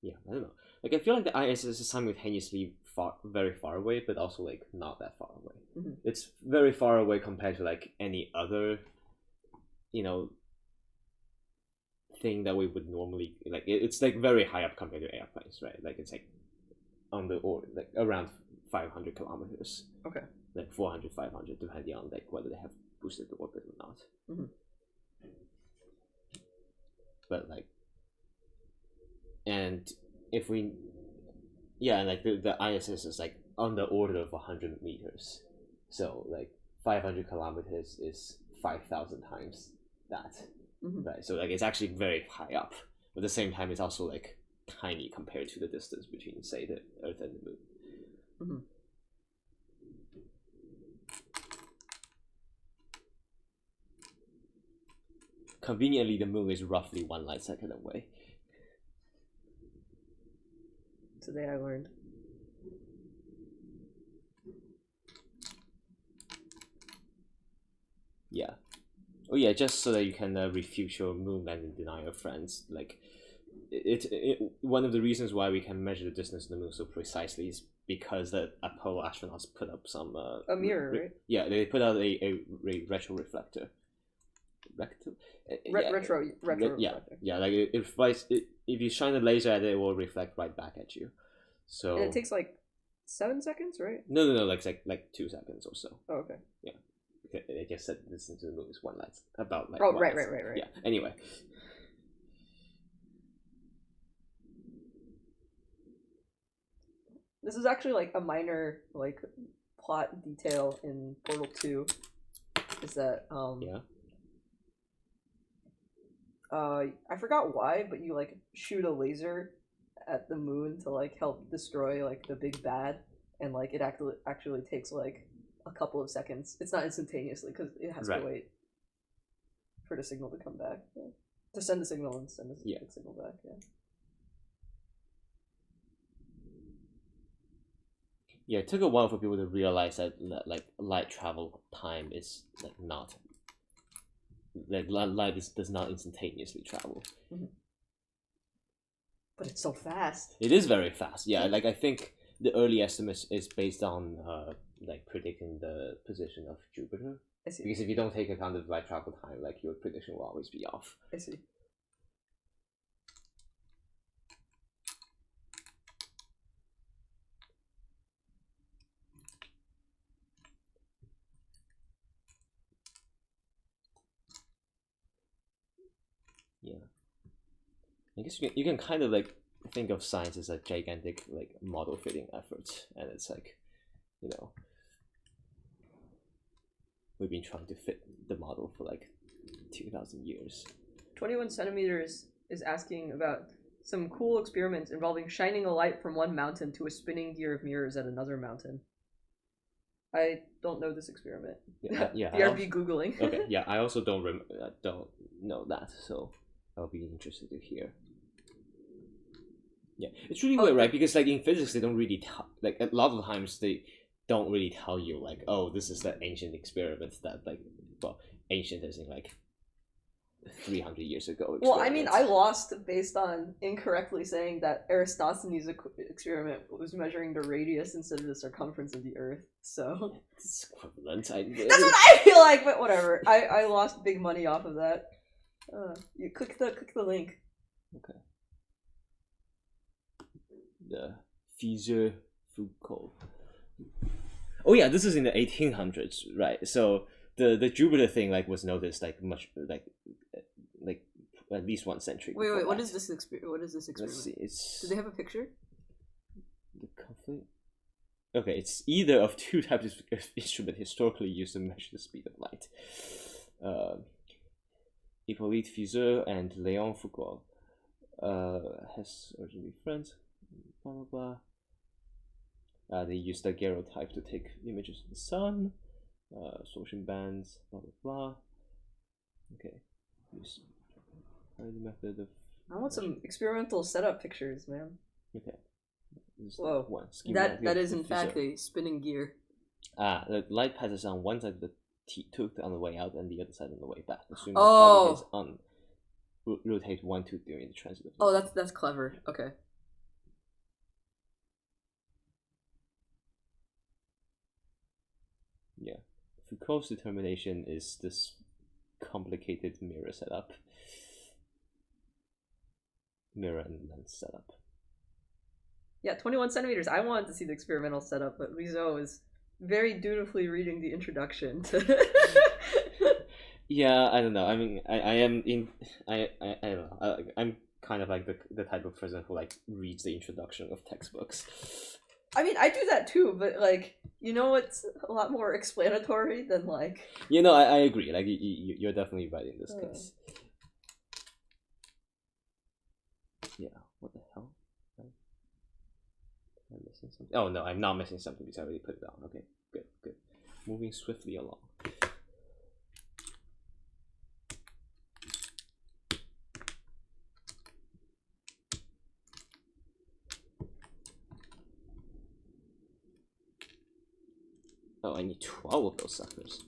Yeah, I don't know. Like, I feel like the ISS is simultaneously very far away, but also like not that far away. Mm-hmm. It's very far away compared to like any other, thing that we would normally like. It's like very high up compared to airplanes, right? Like it's like on the order like around 500 kilometers. Okay. Like 400, 500, depending on like whether they have boosted the orbit or not. Mm-hmm. But like, and if we, and like the ISS is like on the order of 100 meters, so like 500 kilometers is 5,000 times that. Mm-hmm. Right, so like it's actually very high up, but at the same time it's also like tiny compared to the distance between, say, the Earth and the Moon. Mm-hmm. Conveniently, the Moon is roughly 1 light second away. today I learned. Yeah. Oh yeah, just so that you can refute your moon landing denier friends. Like, one of the reasons why we can measure the distance to the moon so precisely is because the Apollo astronauts put up some a mirror, right? Yeah, they put out a retro reflector. Retro yeah, reflector. yeah, like if you shine a laser at it, it will reflect right back at you. So And it takes like 7 seconds, right? no, like 2 seconds or so. Oh, okay. Yeah, I just said this into the moon is one light about like. Oh, one right. Yeah. Anyway. This is actually like a minor like plot detail in Portal 2. Is that Yeah. I forgot why, but you like shoot a laser at the moon to like help destroy like the big bad, and like it actually takes like a couple of seconds. It's not instantaneously because it has to wait for the signal to come back. Yeah. To send the signal and send the signal back. Yeah. Yeah, it took a while for people to realize that like light travel time is like not like light does not instantaneously travel. Mm-hmm. But it's so fast. It is very fast. Yeah, like I think the early estimate is based on like predicting the position of Jupiter. I see. Because if you don't take account of light travel time, like your prediction will always be off. I see. Yeah, I guess you can kind of like think of science as a gigantic like model fitting effort, and it's like, you know, we've been trying to fit the model for like 2,000 years. 21 centimeters is asking about some cool experiments involving shining a light from one mountain to a spinning gear of mirrors at another mountain. I don't know this experiment. Yeah. BRB Googling. Okay, yeah, I also don't know that, so I'll be interested to hear. Yeah, it's really weird, right? Because like in physics, they don't really like a lot of times they don't really tell you like, oh, this is the ancient experiment that like, well, ancient as in like 300 years ago. Well, I mean, I lost based on incorrectly saying that Eratosthenes' experiment was measuring the radius instead of the circumference of the Earth. So it's equivalent. That's what I feel like, but whatever. I lost big money off of that. You click the link. Okay. The Foucault. Oh yeah, this is in the 1800s, right? So the Jupiter thing like was noticed like much like at least 1 century. Wait, what is this experiment? What is this experiment? Let's see, it's. Do they have a picture? The conflict. Okay, it's either of two types of instrument historically used to measure the speed of light. Hippolyte Fizeau and Léon Foucault has originally friends. Blah blah blah. They used the daguerreotype to take images of the sun, sorption bands, blah blah blah. Okay. Use the method of. I want some experimental setup pictures, man. Okay. Whoa. That is in fact a spinning gear. The light passes on one side of the tooth on the way out and the other side on the way back. Assuming the is on. Rotate 1 tooth during the transit. Oh, that's clever. Okay. Yeah. Foucault's determination is this complicated mirror setup. Mirror and lens setup. Yeah, 21 centimeters. I wanted to see the experimental setup, but Rizzo is very dutifully reading the introduction to. Yeah, I don't know. I mean, I don't know. I'm kind of like the type of person who like reads the introduction of textbooks. I mean, I do that too, but like, it's a lot more explanatory than like. I agree. Like, you're definitely right in this case. Yeah. What the hell? Am I missing something? Oh no, I'm not missing something because I already put it down. Okay, good. Moving swiftly along. Oh, I need 12 of those suckers.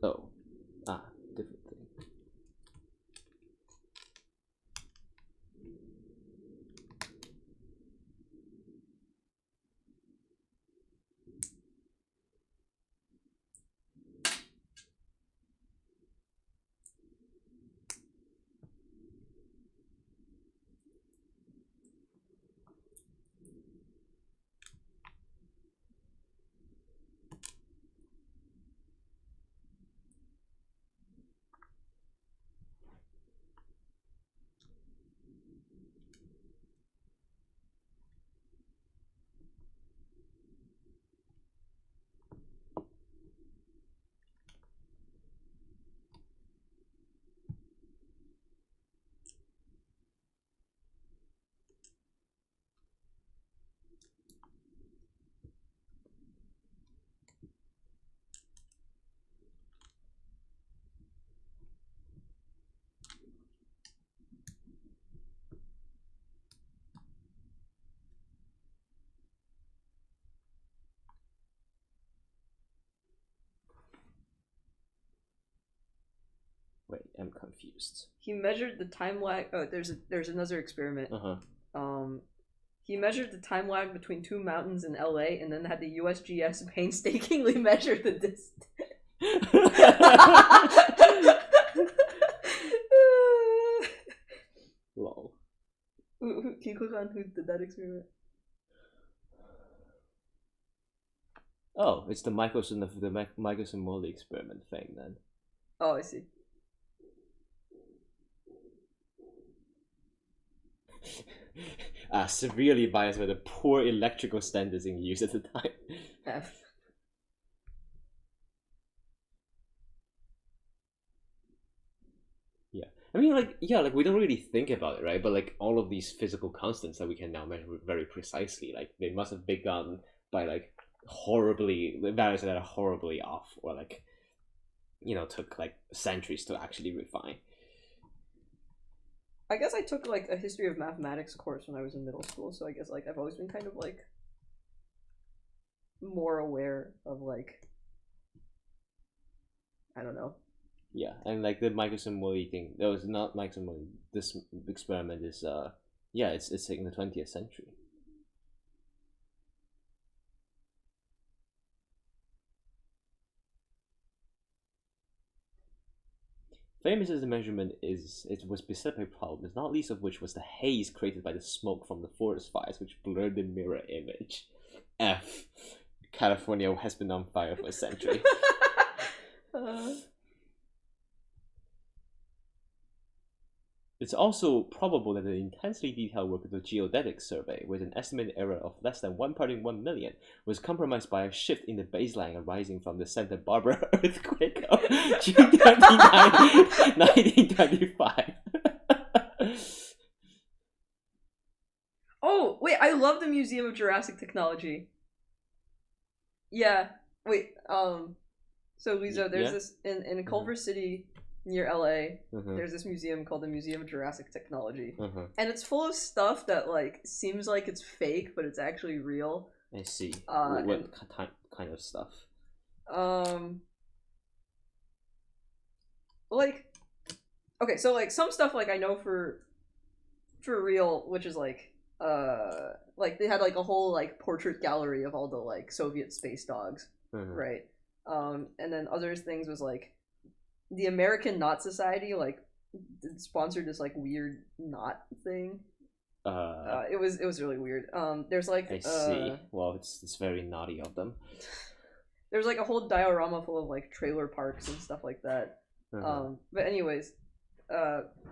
Oh. Different thing. Wait, I'm confused. He measured the time lag. Oh, there's another experiment. He measured the time lag between two mountains in LA, and then had the USGS painstakingly measure the distance. Lol. Can you click on who did that experiment? Oh, it's the Michelson-Morley experiment thing then. Oh, I see. Severely biased by the poor electrical standards in use at the time. F. Yeah, I mean, like, yeah, like we don't really think about it, right? But like all of these physical constants that we can now measure very precisely, like they must have begun by like values that are horribly off, or like, took like centuries to actually refine. I guess I took like a history of mathematics course when I was in middle school, so I guess like I've always been kind of like more aware of like, I don't know. Yeah, and like the Michelson-Morley thing, that was not Michelson-Morley. This experiment is it's in the 20th century. Famous as the measurement is, it was specific problems, not least of which was the haze created by the smoke from the forest fires, which blurred the mirror image. F. California has been on fire for a century. It's also probable that the intensely detailed work of the geodetic survey, with an estimated error of less than 1 part in 1 million, was compromised by a shift in the baseline arising from the Santa Barbara earthquake of June 29, 1925. Oh, wait, I love the Museum of Jurassic Technology. Yeah, wait, so Lisa, there's this, in Culver City, near LA, there's this museum called the Museum of Jurassic Technology. And it's full of stuff that, like, seems like it's fake, but it's actually real. I see. What kind of stuff? Like, okay, so, like, some stuff, like, I know for real, which is, like they had, like, a whole, like, portrait gallery of all the, like, Soviet space dogs, right? And then other things was, like, the American Knot Society, like, sponsored this, like, weird knot thing. It was really weird. There's, like, I see. Well, it's very naughty of them. There's, like, a whole diorama full of, like, trailer parks and stuff like that. But anyways,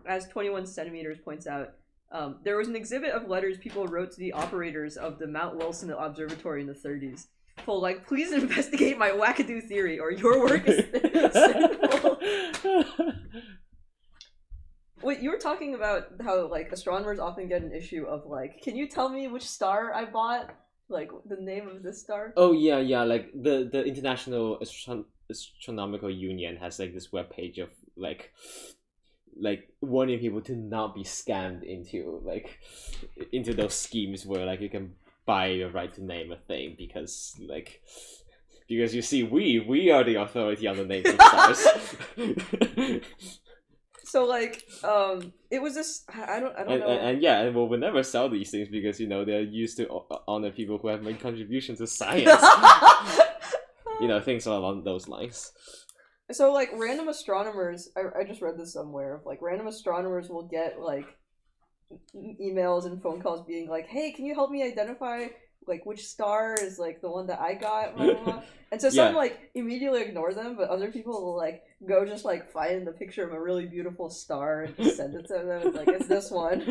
as 21 centimeters points out, there was an exhibit of letters people wrote to the operators of the Mount Wilson Observatory in the 30s. Full, like, please investigate my wackadoo theory, or your work is sinful. Wait, you were talking about how, like, astronomers often get an issue of, like, can you tell me which star I bought? Like, the name of this star? Oh, yeah, like, the International Astronomical Union has like this webpage of like warning people to not be scammed into those schemes where like you can buy the right to name a thing because you see we are the authority on the names of stars. So like it was this I don't know. And yeah, and we'll never sell these things because they're used to honor people who have made contributions to science. Things along those lines. So like random astronomers, I just read this somewhere of like random astronomers will get like emails and phone calls being like, hey, can you help me identify like which star is like the one that I got, blah, blah, blah. And so some like immediately ignore them, but other people will like go just like find the picture of a really beautiful star and just send it to them. It's like, it's this one.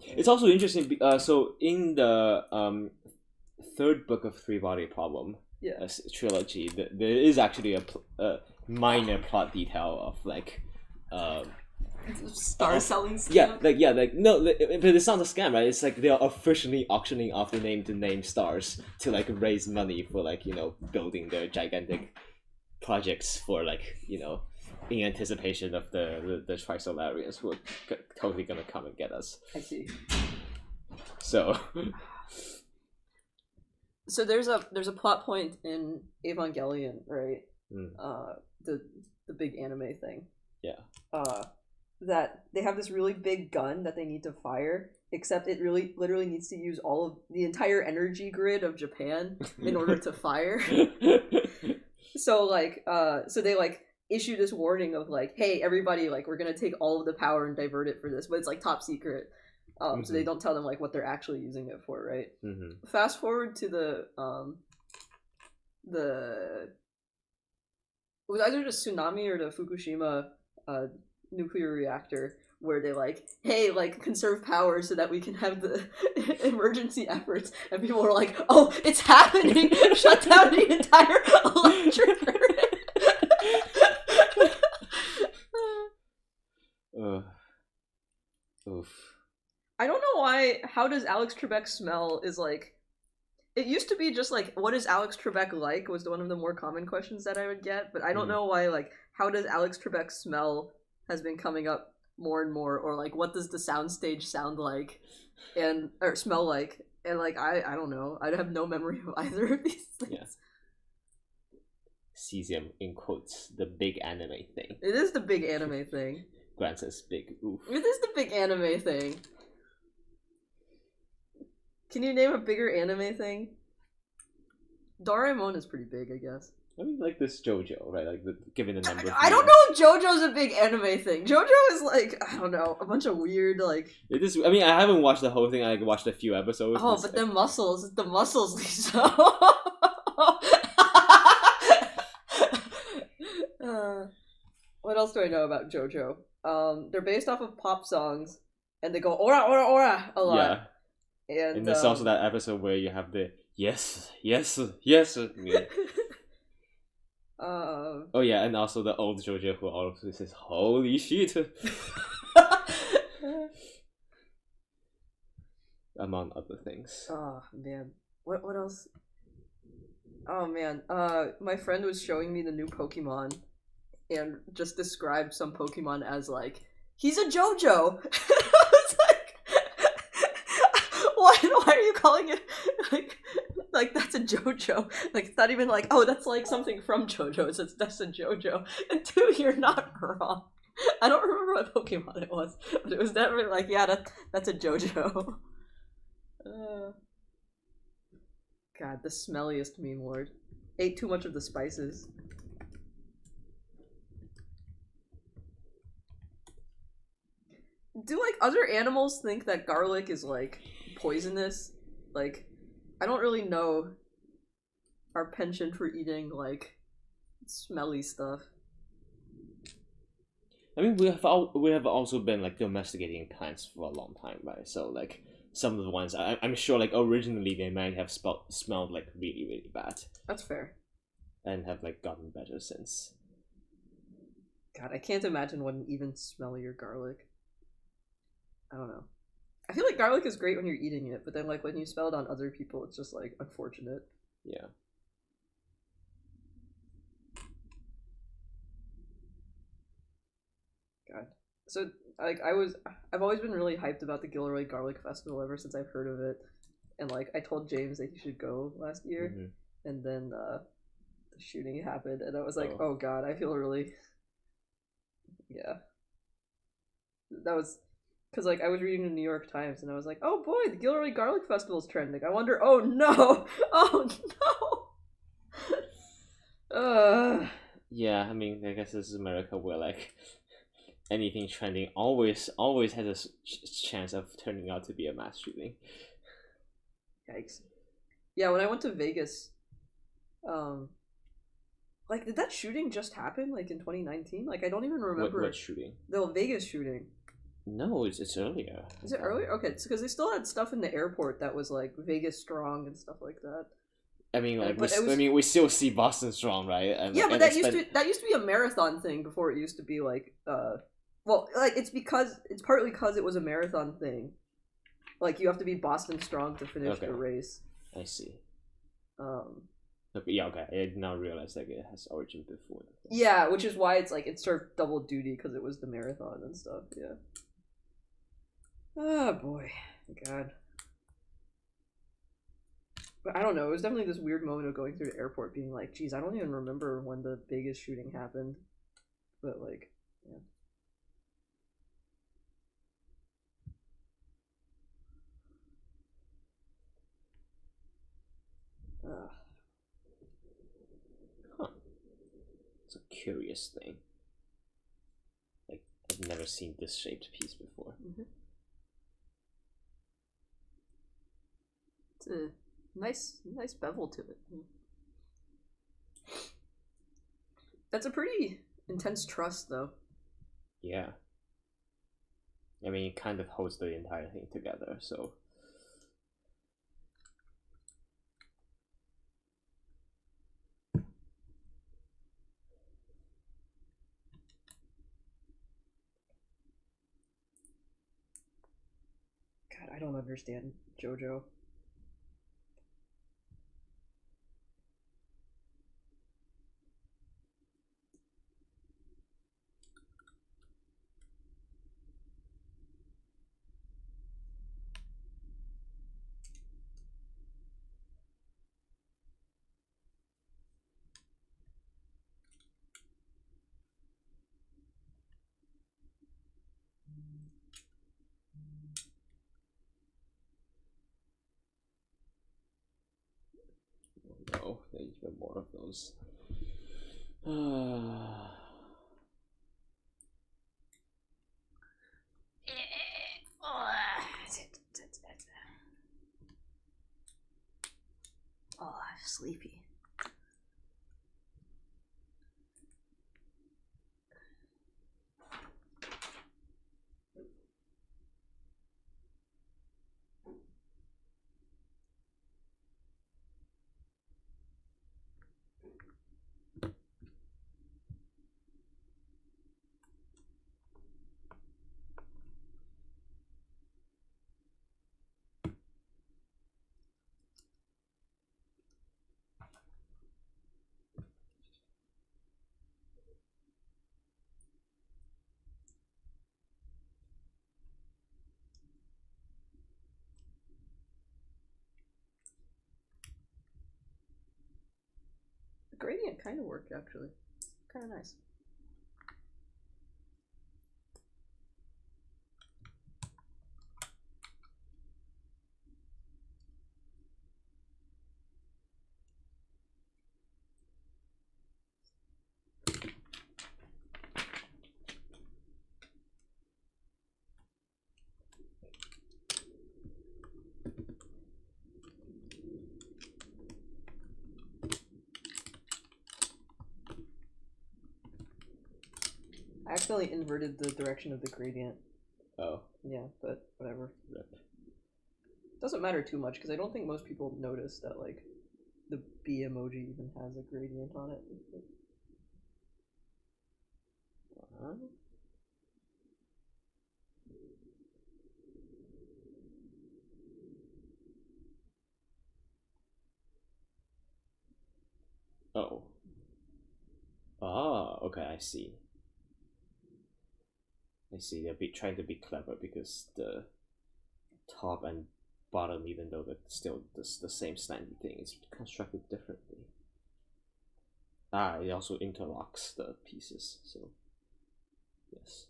It's also interesting. So in the third book of Three Body Problem trilogy, there is actually a minor plot detail of like star selling scam. No, but it's not a scam, right? It's like they are officially auctioning off the name stars to like raise money for like building their gigantic projects for like in anticipation of the Trisolarians who are totally gonna come and get us. I see. So there's a plot point in Evangelion, right? The big anime thing. Yeah. That they have this really big gun that they need to fire, except it really literally needs to use all of the entire energy grid of Japan in order to fire. So like so they like issue this warning of like, hey everybody, like we're gonna take all of the power and divert it for this, but it's like top secret. So they don't tell them like what they're actually using it for, right? Fast forward to the it was either the tsunami or the Fukushima nuclear reactor, where they like, hey, like conserve power so that we can have the emergency efforts, and people are like, oh, it's happening, shut down the entire electric grid. Oof. I don't know why. How does Alex Trebek smell? Is like, it used to be just like, what is Alex Trebek like? Was one of the more common questions that I would get. But I don't know why. Like, how does Alex Trebek smell has been coming up more and more, or like, what does the soundstage sound like, or smell like? And like, I don't know. I have no memory of either of these things. Yeah. Cesium in quotes, the big anime thing. It is the big anime thing. Grant says big. Oof. It is the big anime thing. Can you name a bigger anime thing? Doraemon is pretty big, I guess. I mean, like this JoJo, right? Like given the number. I don't know if JoJo's a big anime thing. JoJo is like, I don't know, a bunch of weird like. It is. I mean, I haven't watched the whole thing. I watched a few episodes. Oh, but the muscles, Lisa. What else do I know about JoJo? They're based off of pop songs, and they go ora ora ora a lot. Yeah. And there's also that episode where you have the yes. Yeah. Oh yeah, and also the old JoJo who also says "Holy shit," among other things. Oh man, what else? Oh man, my friend was showing me the new Pokemon, and just described some Pokemon as like, he's a JoJo. Why are you calling it like that's a JoJo? Like, it's not even like, oh, that's like something from JoJo. It's that's a JoJo. And two, you're not wrong. I don't remember what Pokemon it was, but it was definitely like, yeah, that's a JoJo. God, the smelliest meme lord. Ate too much of the spices. Do like other animals think that garlic is like poisonous? Like, I don't really know our penchant for eating like smelly stuff. I mean, we have also been like domesticating plants for a long time, right? So like some of the ones I'm sure like originally they might have smelled like really, really bad. That's fair. And have like gotten better since. God, I can't imagine what an even smellier garlic. I don't know. I feel like garlic is great when you're eating it, but then like when you smell it on other people, it's just like unfortunate. Yeah. God. So like I've always been really hyped about the Gilroy Garlic Festival ever since I've heard of it, and like I told James that he should go last year, and then the shooting happened, and I was like, oh God, I feel really, yeah. That was because like I was reading the New York Times, and I was like, oh boy, the Gilroy Garlic Festival's trending. I wonder. Oh no! Oh no! Yeah, I mean, I guess this is America where like anything trending always has a chance of turning out to be a mass shooting. Yikes! Yeah, when I went to Vegas, like did that shooting just happen like in 2019? Like I don't even remember What shooting? the Vegas shooting. No, it's earlier. Is it earlier? Okay, it's because they still had stuff in the airport that was like Vegas strong and stuff like that. I mean, like we still see Boston strong, right? And, yeah, like, but that used to be a marathon thing before it used to be like well, like it's partly because it was a marathon thing. Like you have to be Boston strong to finish the race. I see. Okay, yeah, okay. I did not realize like it has origin before. Yeah, which is why it's like it served double duty because it was the marathon and stuff. Yeah. Oh boy, God. But I don't know. It was definitely this weird moment of going through the airport, being like, "Geez, I don't even remember when the biggest shooting happened." But like, yeah. Huh. It's a curious thing. Like I've never seen this shaped piece before. It's a nice bevel to it. That's a pretty intense truss, though. Yeah. I mean, it kind of holds the entire thing together, so. God, I don't understand JoJo. No, there's even more of those. Oh, I'm sleepy. The gradient kind of worked, actually. Kind of nice. I accidentally inverted the direction of the gradient. Oh. Yeah, but whatever. Rip. Doesn't matter too much because I don't think most people notice that like the B emoji even has a gradient on it. Oh. Ah, okay, I see. I see. They're trying to be clever because the top and bottom, even though they're still the same standing thing, is constructed differently. It also interlocks the pieces, so yes.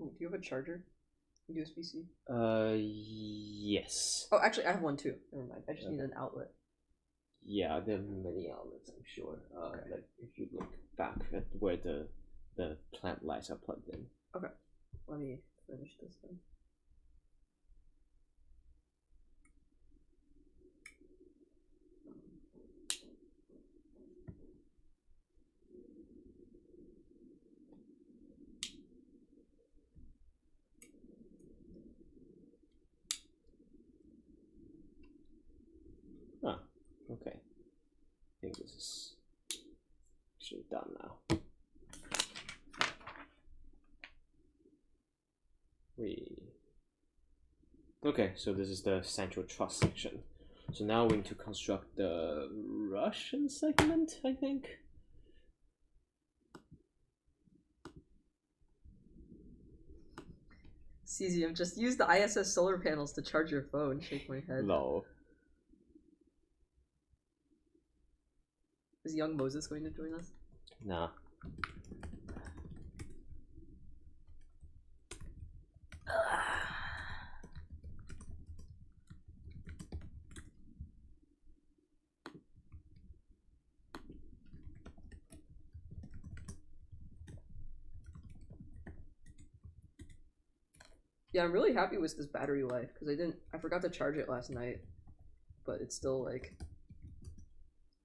Ooh, do you have a charger? USB-C? Yes. Oh, actually, I have one too. Never mind. I just need an outlet. Yeah, there are many outlets, I'm sure. Okay. Like if you look back at where the plant lights are plugged in. Okay. Let me finish this then. Ah, okay. I think this is actually done now. Okay, so this is the central truss section. So now we need to construct the Russian segment, I think. Cesium, just use the ISS solar panels to charge your phone. Shake my head. No. Is young Moses going to join us? Nah. Yeah, I'm really happy with this battery life because I forgot to charge it last night, but it's still like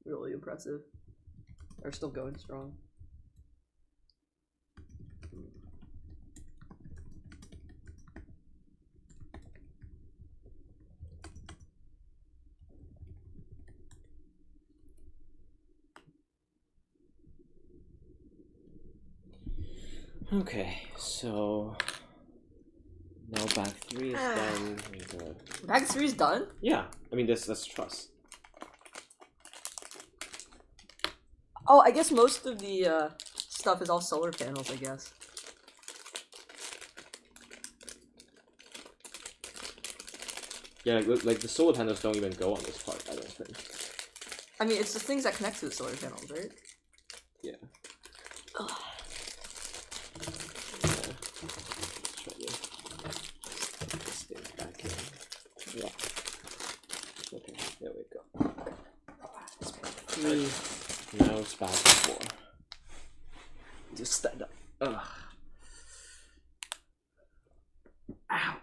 really impressive. They're still going strong. Okay, so now bag 3 is done. Bag 3 is done? Yeah, I mean that's truss. Oh, I guess most of the stuff is all solar panels, I guess. Yeah, like the solar panels don't even go on this part, I don't think. I mean, it's the things that connect to the solar panels, right? Yeah. Ugh. Yeah. Okay, there we go. Now it's back to 4. Just stand up. Ugh. Ow.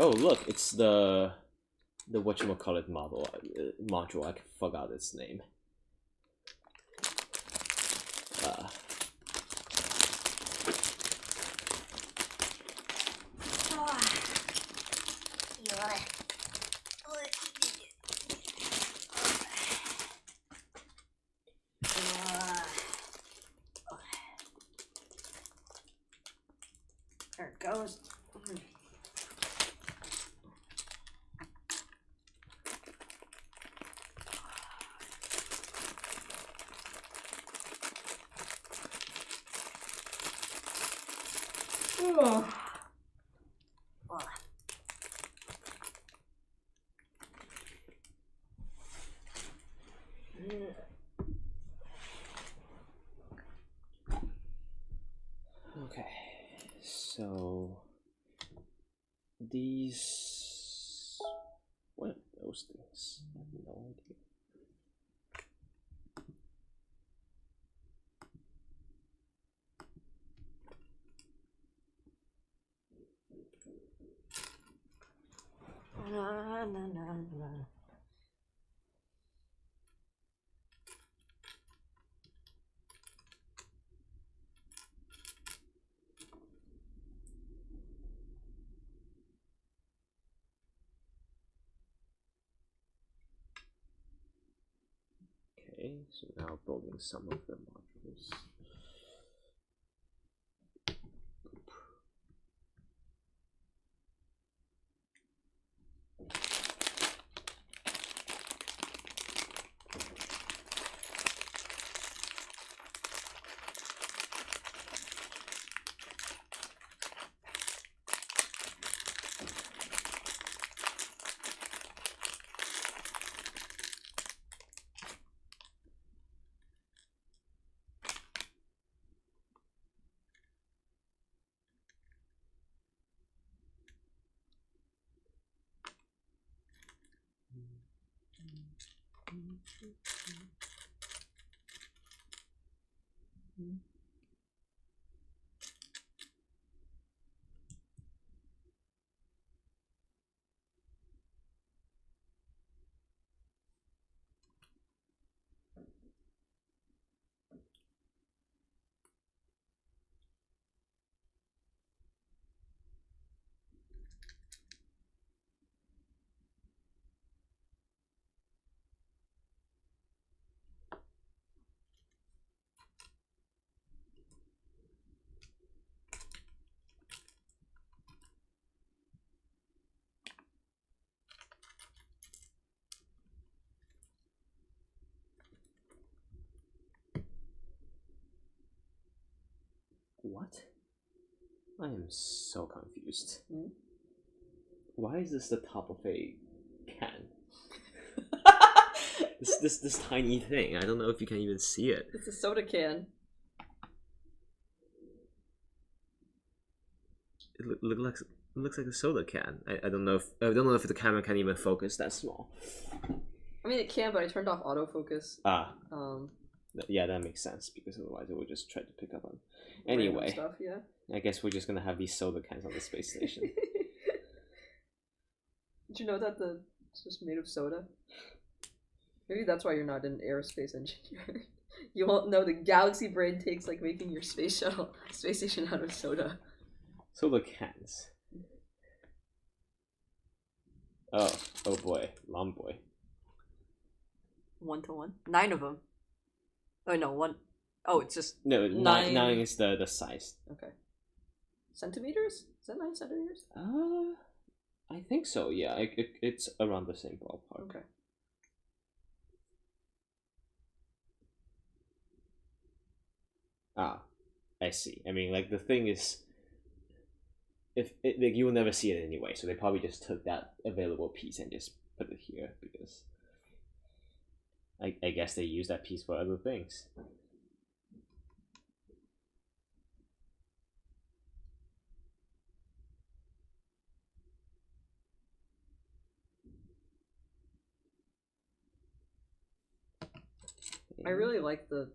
Oh look, it's the whatchamacallit module. I forgot its name. There it goes. Okay, so these, what are those things? I have no idea. Okay, so now building some of the modules. What? I am so confused. Hmm? Why is this the top of a can? This tiny thing. I don't know if you can even see it. It's a soda can. It looks like a soda can. I don't know if the camera can even focus that small. I mean, it can, but I turned off autofocus. Yeah, that makes sense because otherwise it would just try to pick up on. Random Anyway, stuff, yeah. I guess we're just gonna have these soda cans on the space station. Did you know that it's just made of soda? Maybe that's why you're not an aerospace engineer. You won't know the galaxy brain takes like making your space station out of soda. Soda cans. Oh boy, long boy. 1-to-1. 9 of them. Oh no, one. Oh, it's just No, nine. nine is the size. Okay. Centimeters? Is that 9 centimeters? I think so. Yeah, it's around the same ballpark. Okay. I see. I mean, like the thing is, like you will never see it anyway, so they probably just took that available piece and just put it here because I guess they use that piece for other things. I really like the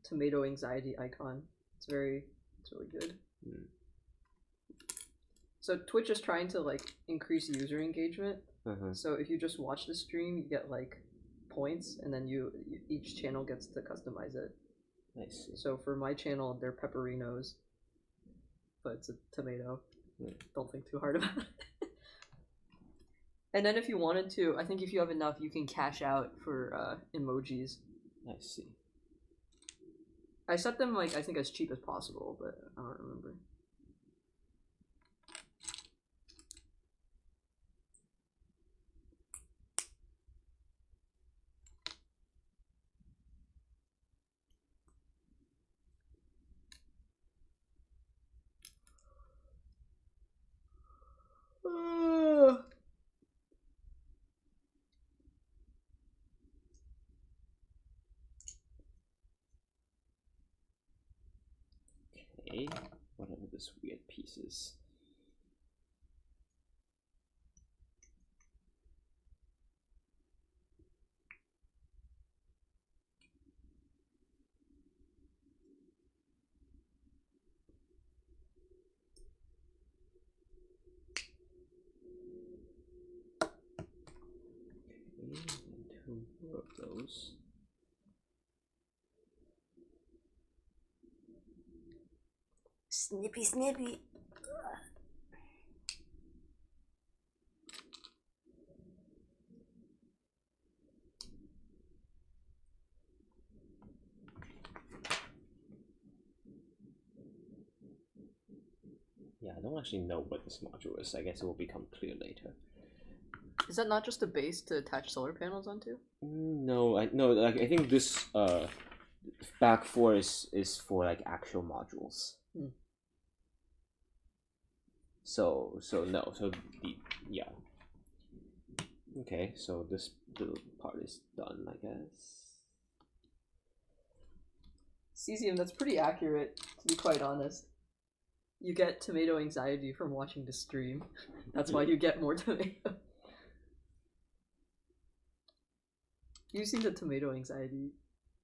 tomato anxiety icon. It's really good. Mm. So Twitch is trying to like increase user engagement. Uh-huh. So if you just watch the stream, you get like points, and then each channel gets to customize it. I see. So for my channel, they're pepperinos, but it's a tomato. Don't think too hard about it. And then if you wanted to, I think if you have enough, you can cash out for emojis. I see. I set them like I think as cheap as possible, but I don't remember. Okay. whatever this weird piece is. Okay, and two more of those. Snippy, snippy. Yeah, I don't actually know what this module is. I guess it will become clear later. Is that not just a base to attach solar panels onto? No, I think this back 4 is for like actual modules. So no, so yeah. Okay, so this little part is done, I guess. Cesium, that's pretty accurate, to be quite honest. You get tomato anxiety from watching the stream. That's why you get more tomato. You've seen the tomato anxiety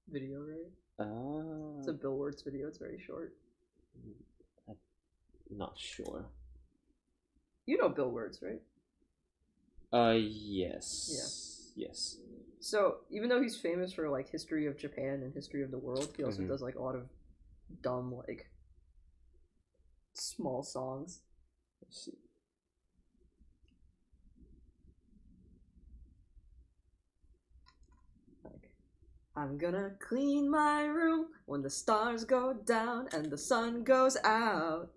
video, right? It's a Bill Wirtz video, it's very short. I'm not sure. You know Bill Wirtz, right? Yes. Yeah. Yes. So, even though he's famous for, like, history of Japan and history of the world, he also does, like, a lot of dumb, like, small songs. Let's see. Like, I'm gonna clean my room when the stars go down and the sun goes out.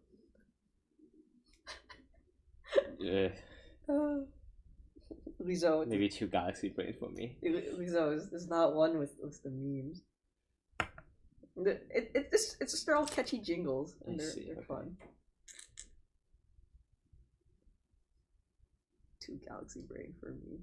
Yeah. Lizzo. Maybe too galaxy brain for me. Lizzo is not one with the memes. It's just they're all catchy jingles and they're fun. Too galaxy brain for me.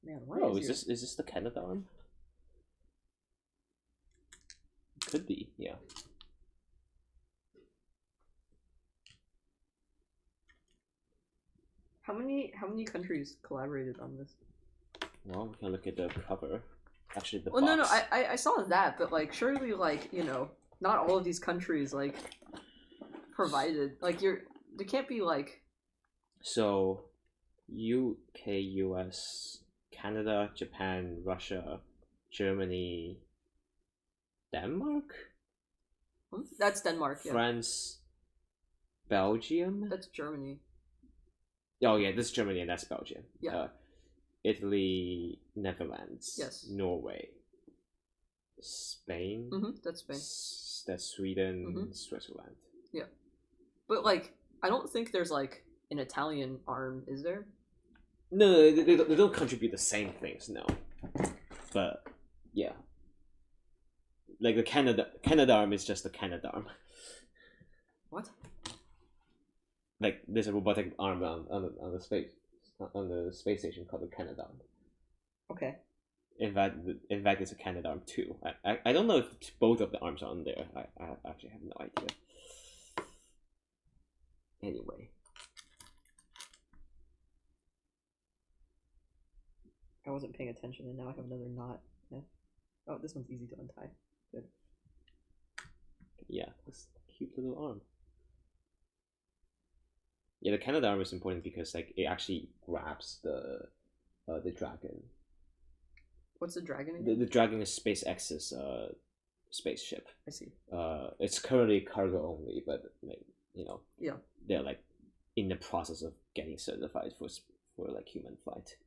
Man, why is this the Canada arm? Could be, yeah. How many countries collaborated on this? Well, we can look at the cover. Actually, the well, box. no, I saw that, but like, surely, like, you know, not all of these countries like provided. Like, there can't be like. So, UK, US, Canada, Japan, Russia, Germany, Denmark. That's Denmark. Yeah. France, Belgium. That's Germany. Oh yeah, this is Germany and that's Belgium. Yeah. Italy, Netherlands. Yes. Norway, Spain. That's Spain. That's Sweden, Switzerland. Yeah, but like, I don't think there's like an Italian arm, is there? No, they don't contribute the same things. No, but yeah, like the Canada arm is just the Canada arm. What? Like there's a robotic arm on the space station called the Canada arm. Okay. In fact, it's a Canada arm too. I don't know if both of the arms are on there. I actually have no idea. Anyway. I wasn't paying attention and now I have another knot. Yeah. Oh, this one's easy to untie. Good. Yeah, this cute little arm. Yeah, the Canada arm is important because like it actually grabs the dragon. What's the dragon again? The dragon is SpaceX's spaceship. I see. It's currently cargo only, but like, you know, yeah, they're like in the process of getting certified for like human flight.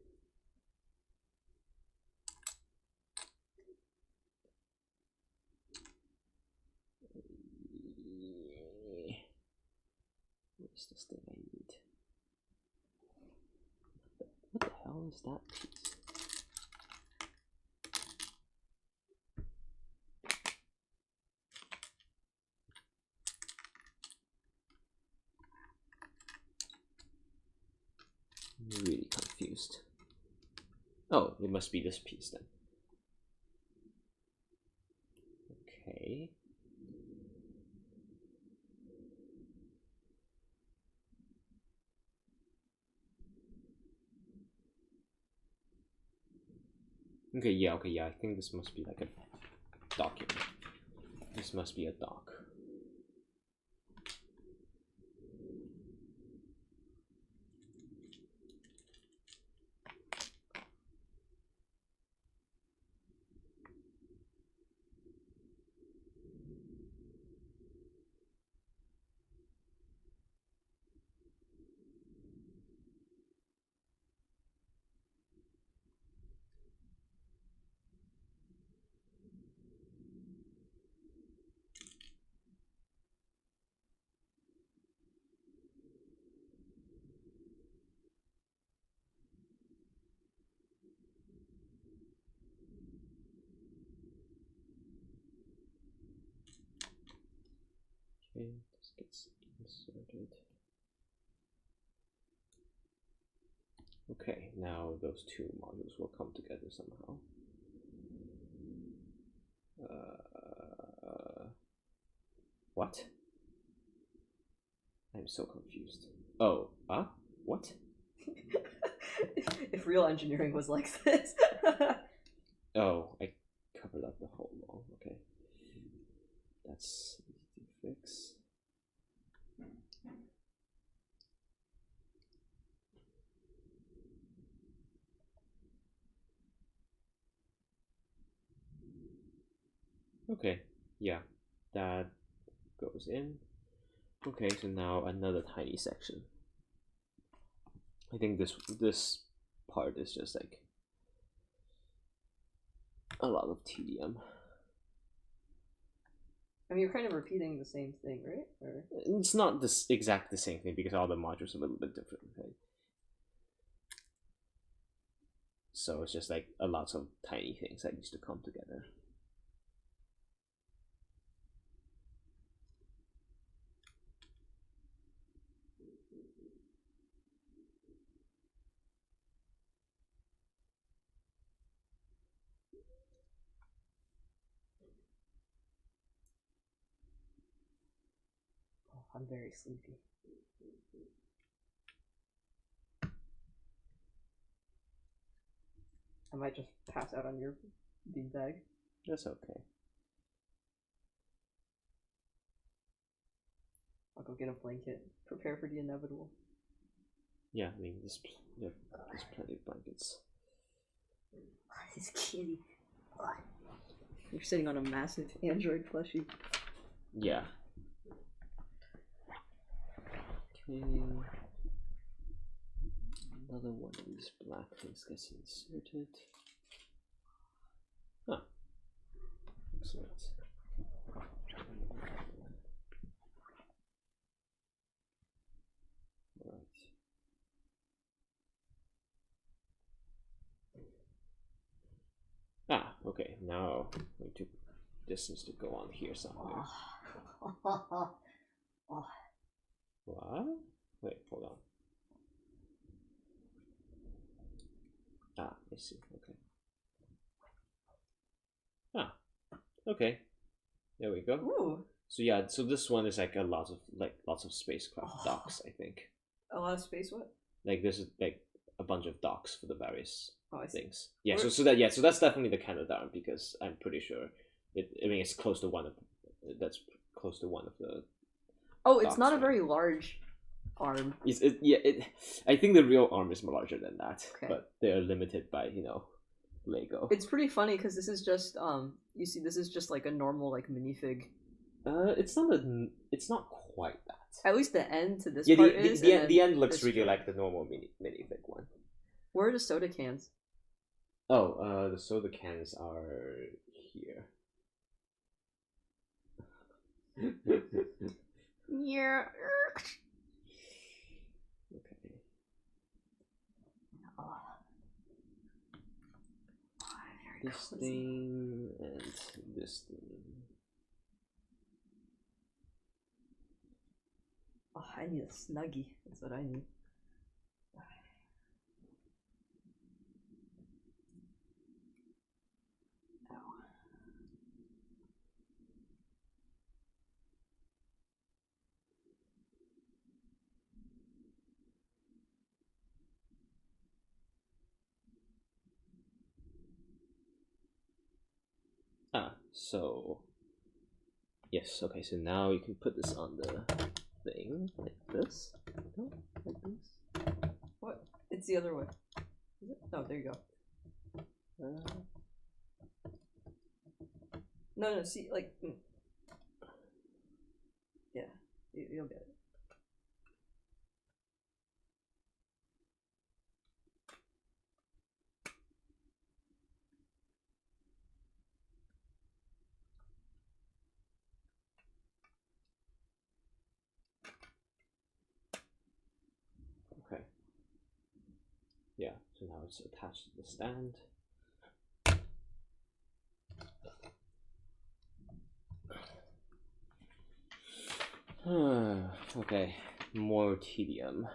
Where's this thing I need? hell is that piece? I'm really confused. Oh, it must be this piece then. Okay. Okay, yeah, I think this must be like a document. This must be a doc. Okay, this gets inserted. Okay, now those two modules will come together somehow. What? I'm so confused. Oh, what? If real engineering was like this. Oh, I covered up the whole wall. Okay. That's easy to fix. Okay, yeah, that goes in. Okay, so now another tiny section. I think this part is just like a lot of tedium. I mean, you're kind of repeating the same thing, right? Or... It's not this exact the same thing because all the modules are a little bit different, right? So it's just like a lot of tiny things that used to come together. Oh, I'm very sleepy. I might just pass out on your beanbag. That's okay. I'll go get a blanket. Prepare for the inevitable. Yeah, I mean, there's plenty of blankets. This kitty. You're sitting on a massive Android plushie. Yeah. Okay. Another one of these black things gets inserted. Huh. Excellent. Alright. Ah, okay. Now this needs to go on here somewhere. What? Wait, hold on. Ah, I see. Okay. Ah, okay. There we go. Ooh. So yeah, so this one is like lots of spacecraft docks, I think. A lot of space what? Like there's like a bunch of docks for the various things. Yeah, Where... so that's definitely the Canadarm because I'm pretty sure it's close to one of the. Oh, it's not a very large arm. I think the real arm is larger than that, okay. But they are limited by Lego. It's pretty funny because this is just you see this is just like a normal like minifig. It's not quite that. At least the end to this part is. The end looks really like the normal minifig one. Where are the soda cans? Oh, the soda cans are here. Yeah. Okay. this thing and this thing. Oh, I need a Snuggie. That's what I need. Ow. So yes, okay, so now you can put this on the thing like this. No, like this. What? It's the other way. Is it? No, there you go. No, see, like, yeah, you'll get it. Okay. Yeah, so now it's attached to the stand. Okay, more tedium.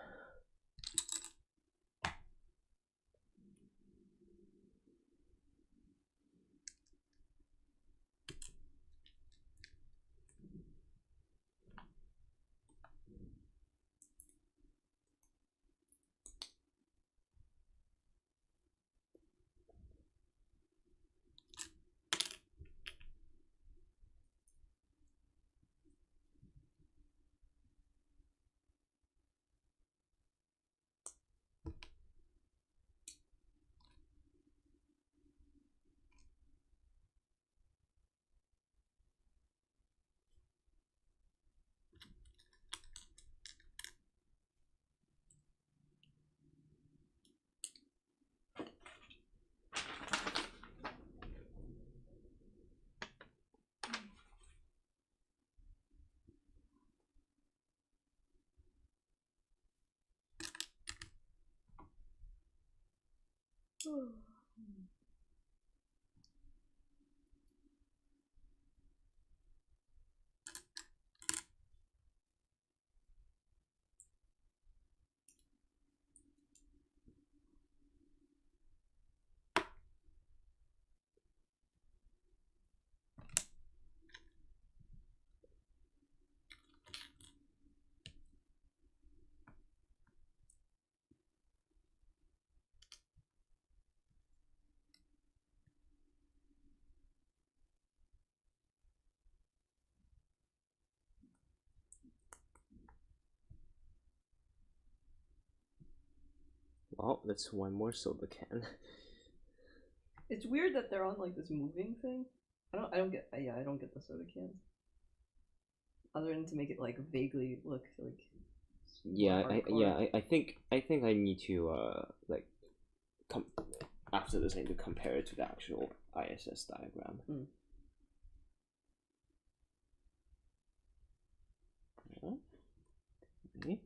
Well, that's one more soda can. It's weird that they're on like this moving thing. I don't get. Yeah, I don't get the soda cans. Other than to make it like vaguely look like. I think I need to like come after this. I need to compare it to the actual ISS diagram. Okay.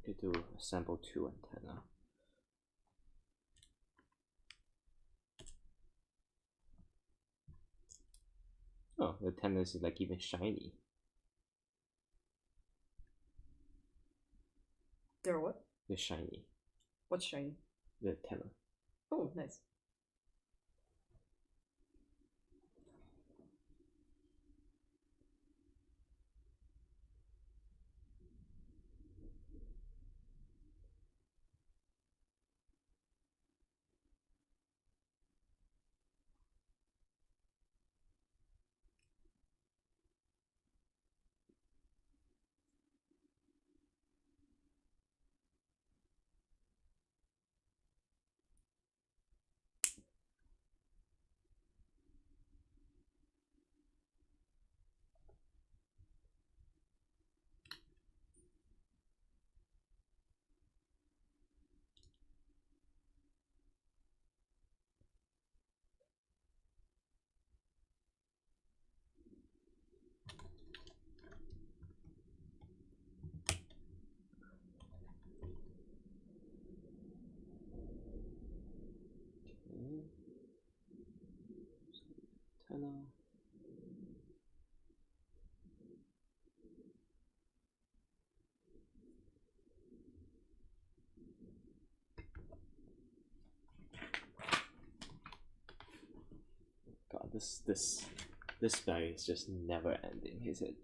Okay, do assemble 2 antenna. Oh, the antenna is like even shiny. They're what? They're shiny. What's shiny? The antenna. Oh, nice. Antenna. God, this bag is just never ending, is it?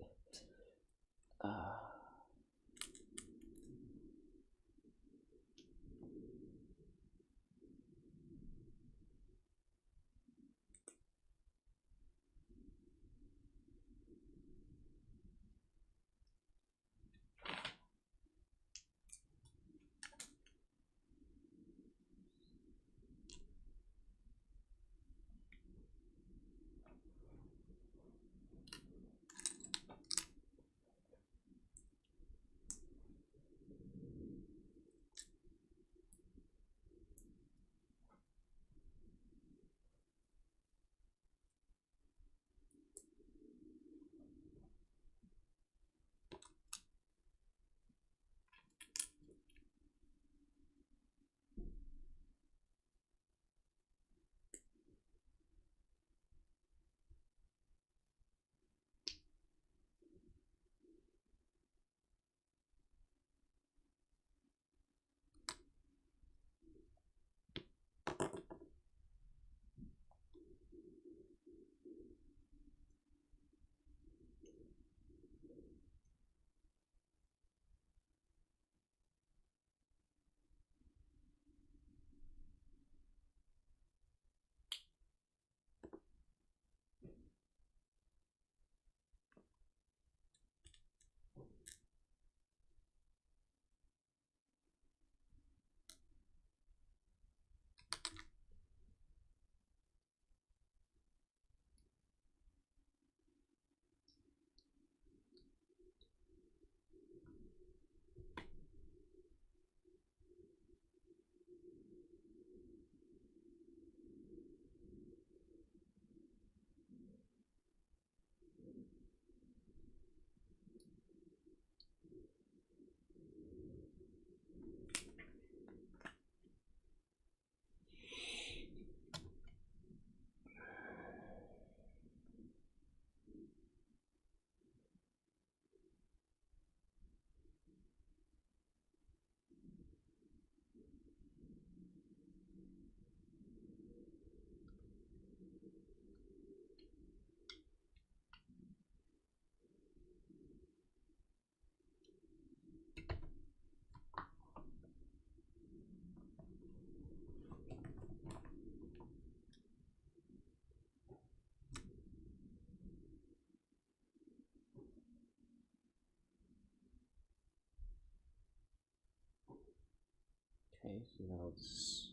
Okay, so now it's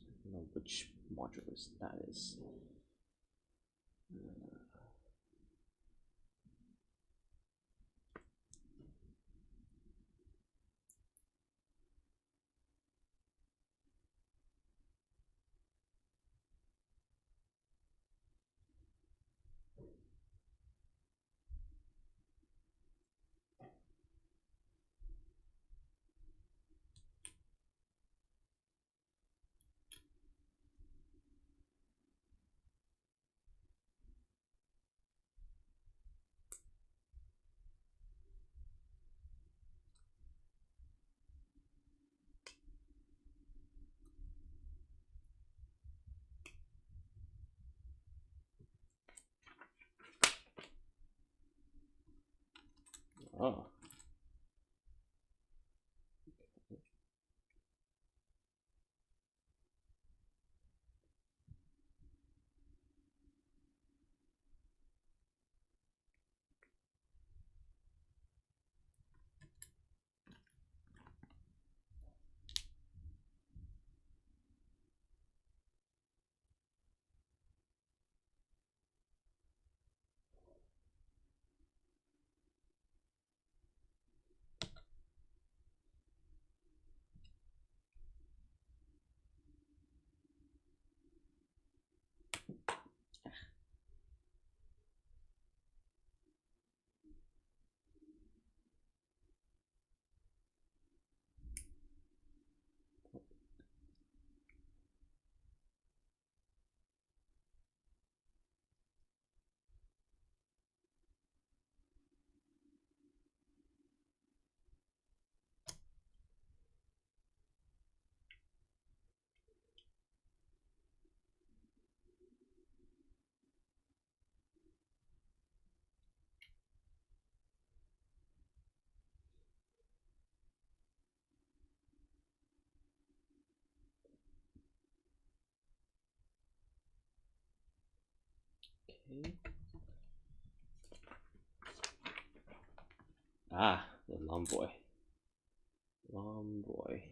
which module is that is. Oh. Okay. Ah, the long boy. Long boy.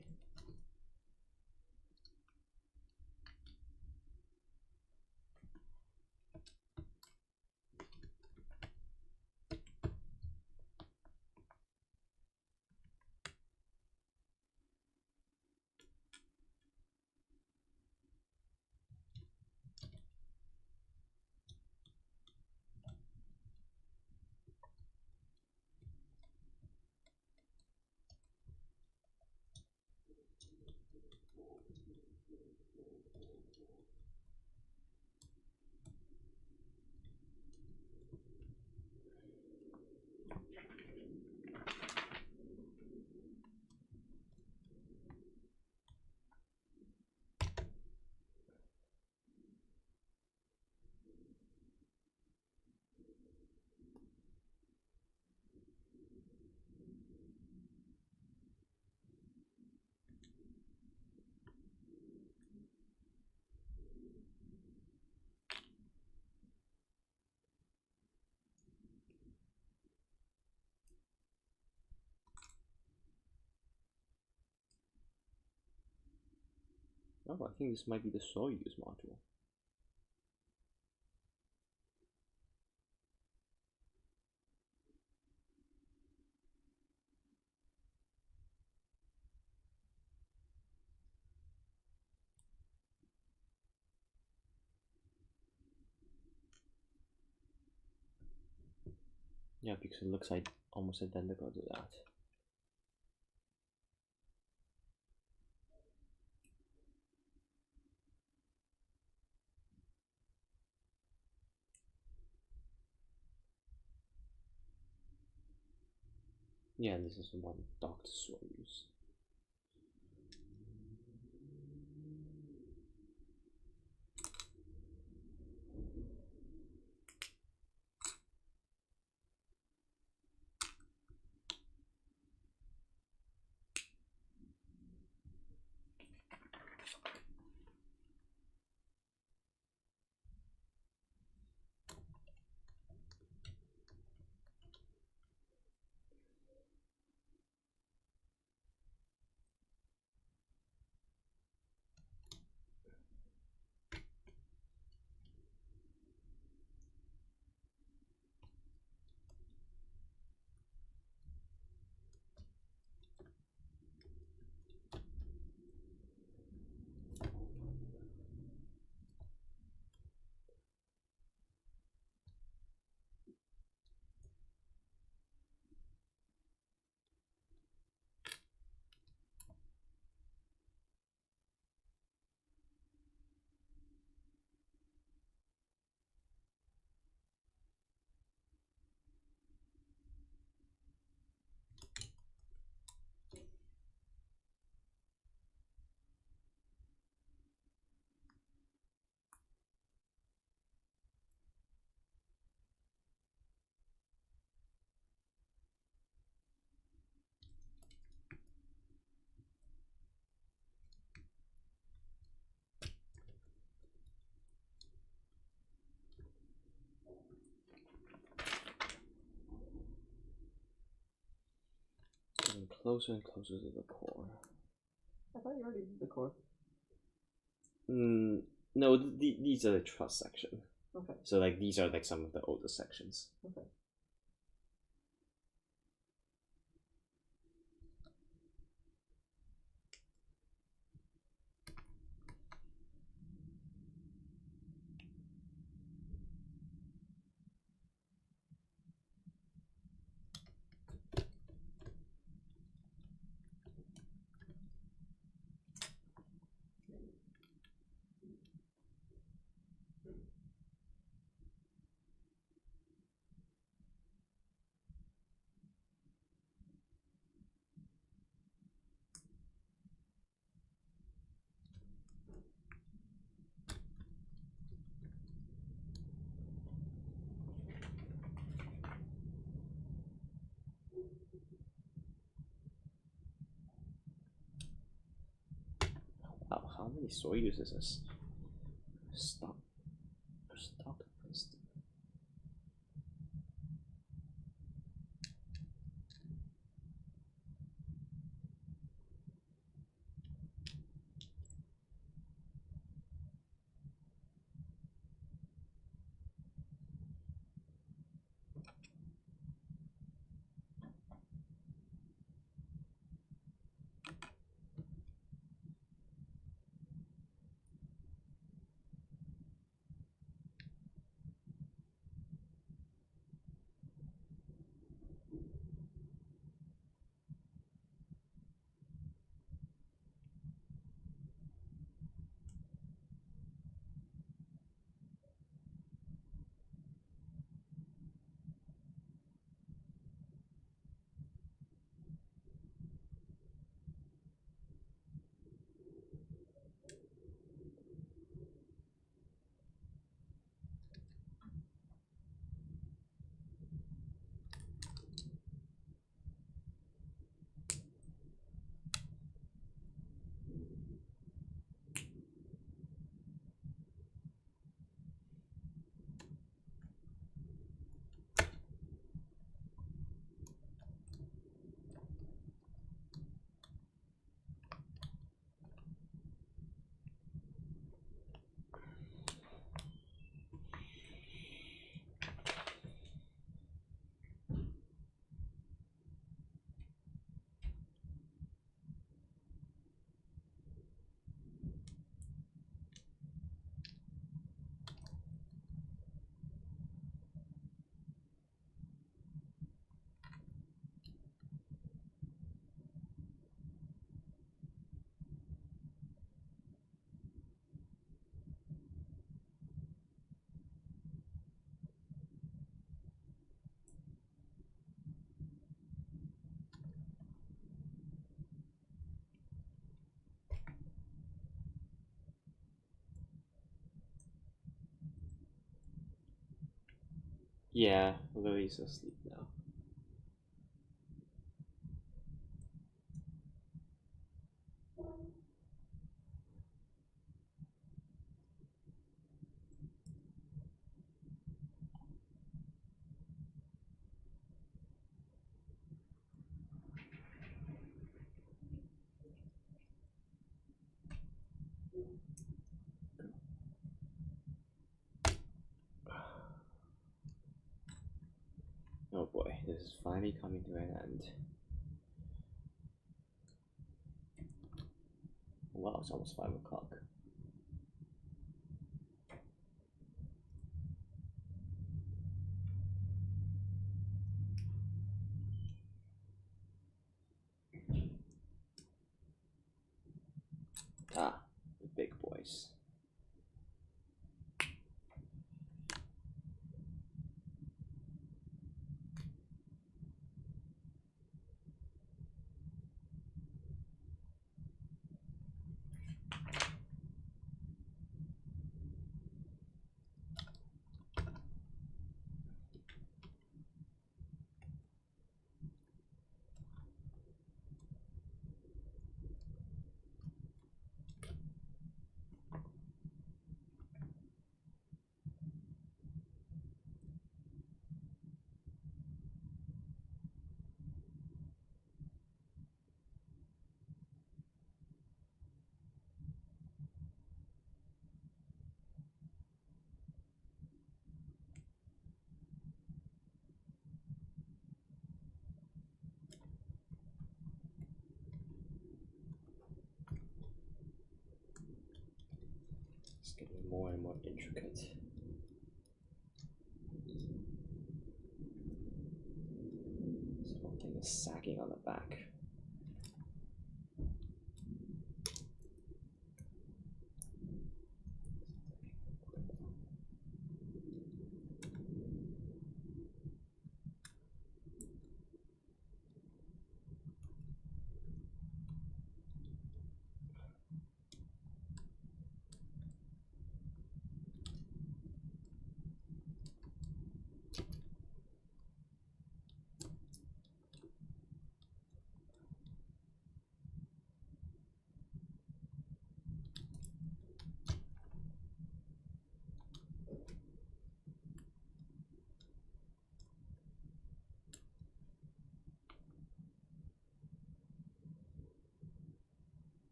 Oh, I think this might be the Soyuz module. Yeah, because it looks like almost identical to that. Yeah, and this is one docked Soyuz. closer and closer to the core. I thought you already did the core. No, these are the truss section. Okay. So like these are like some of the older sections. Okay. Wow, how many Soyuz is this? Stop. Yeah, Lily's asleep now. Oh boy, this is finally coming to an end. Wow, it's almost 5 o'clock. Ah, the big boys. getting more and more intricate. Something is sagging on the back.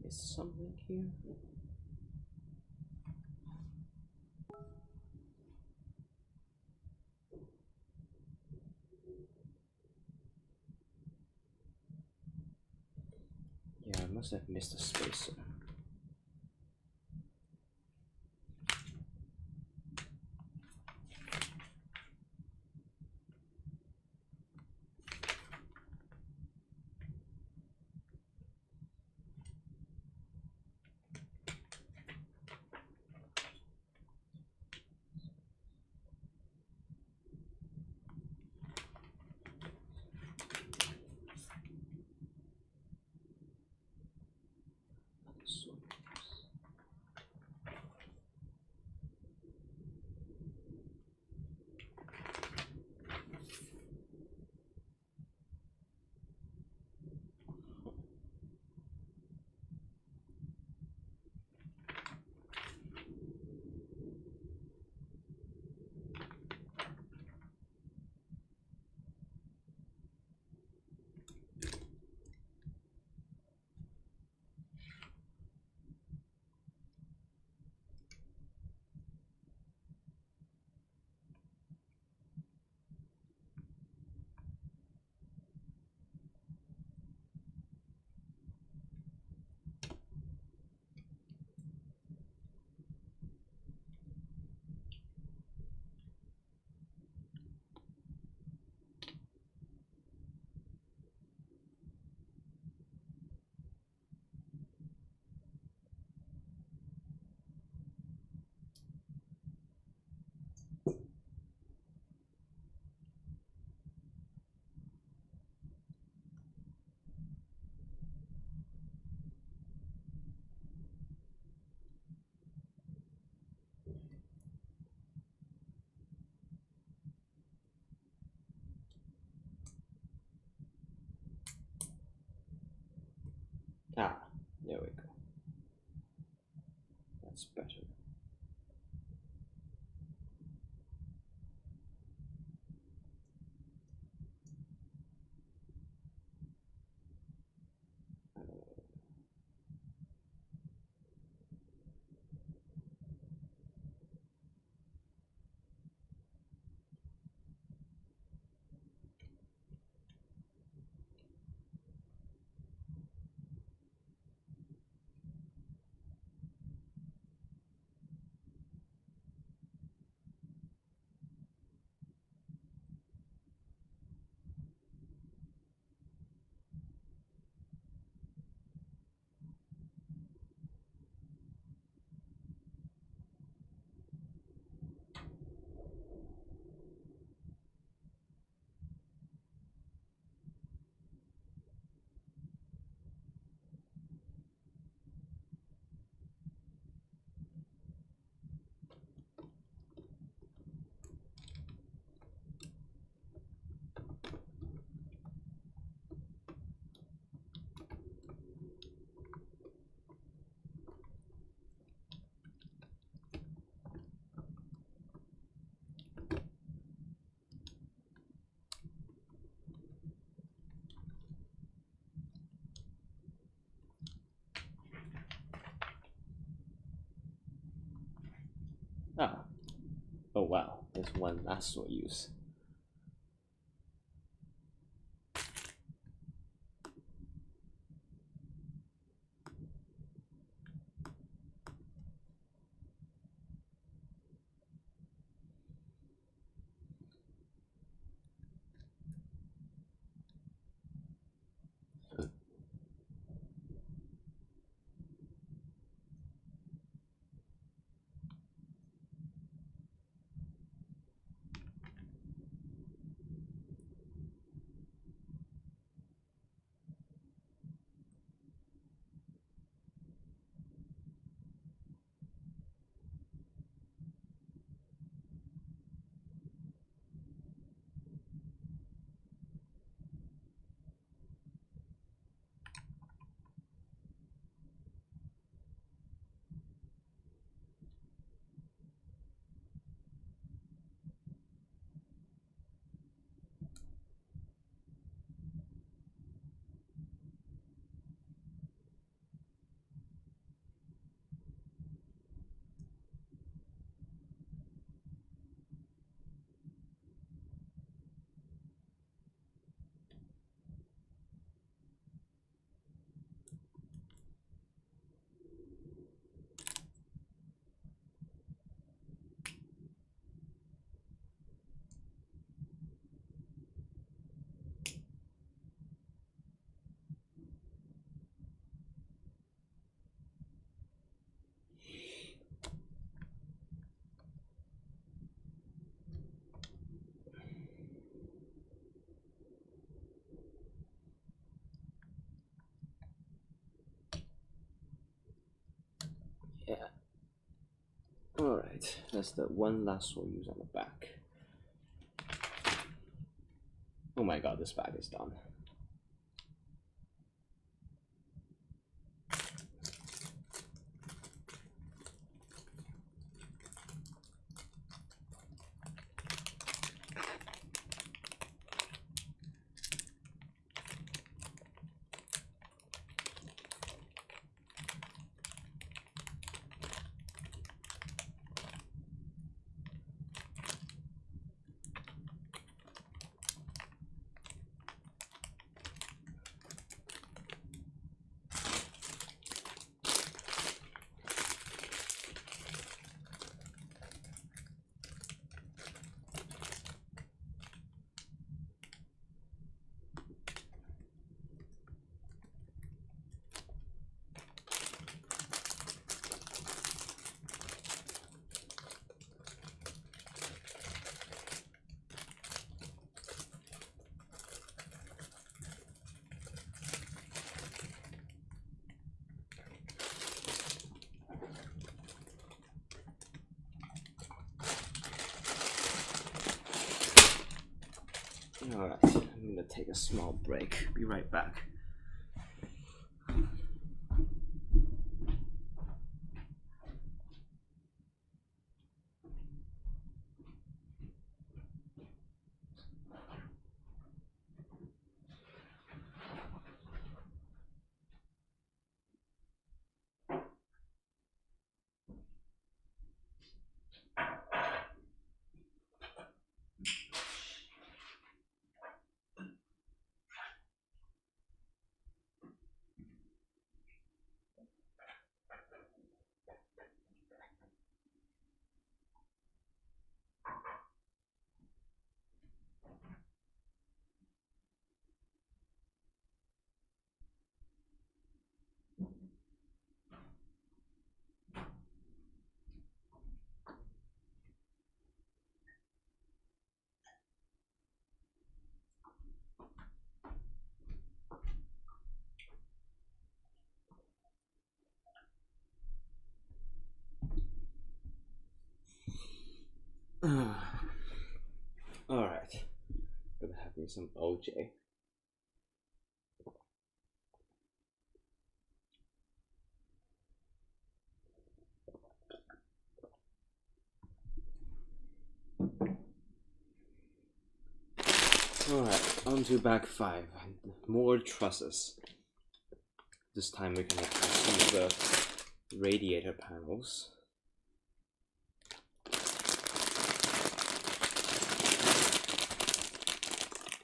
Is something here? Yeah, I must have missed a spacer. Ah, there we go. That's better. wow, there's one last Soyuz. Yeah. Alright, that's the one last Soyuz on the back. Oh my god, this bag is done. Alright, I'm gonna take a small break. Be right back. Alright, gonna have me some OJ. Alright, on to bag 5. More trusses. This time we can see the radiator panels.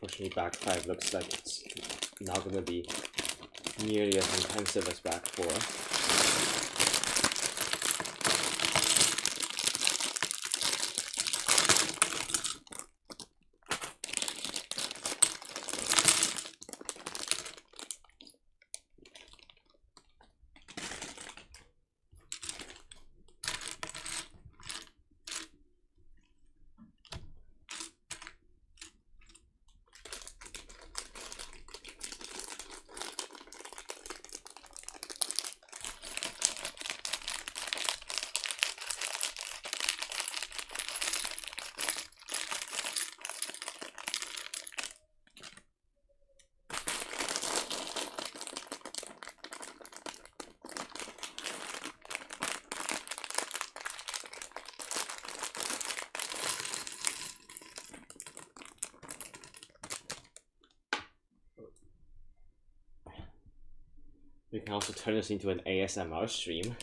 Unfortunately, back 5 looks like it's not going to be nearly as intensive as back 4. We can also turn this into an ASMR stream.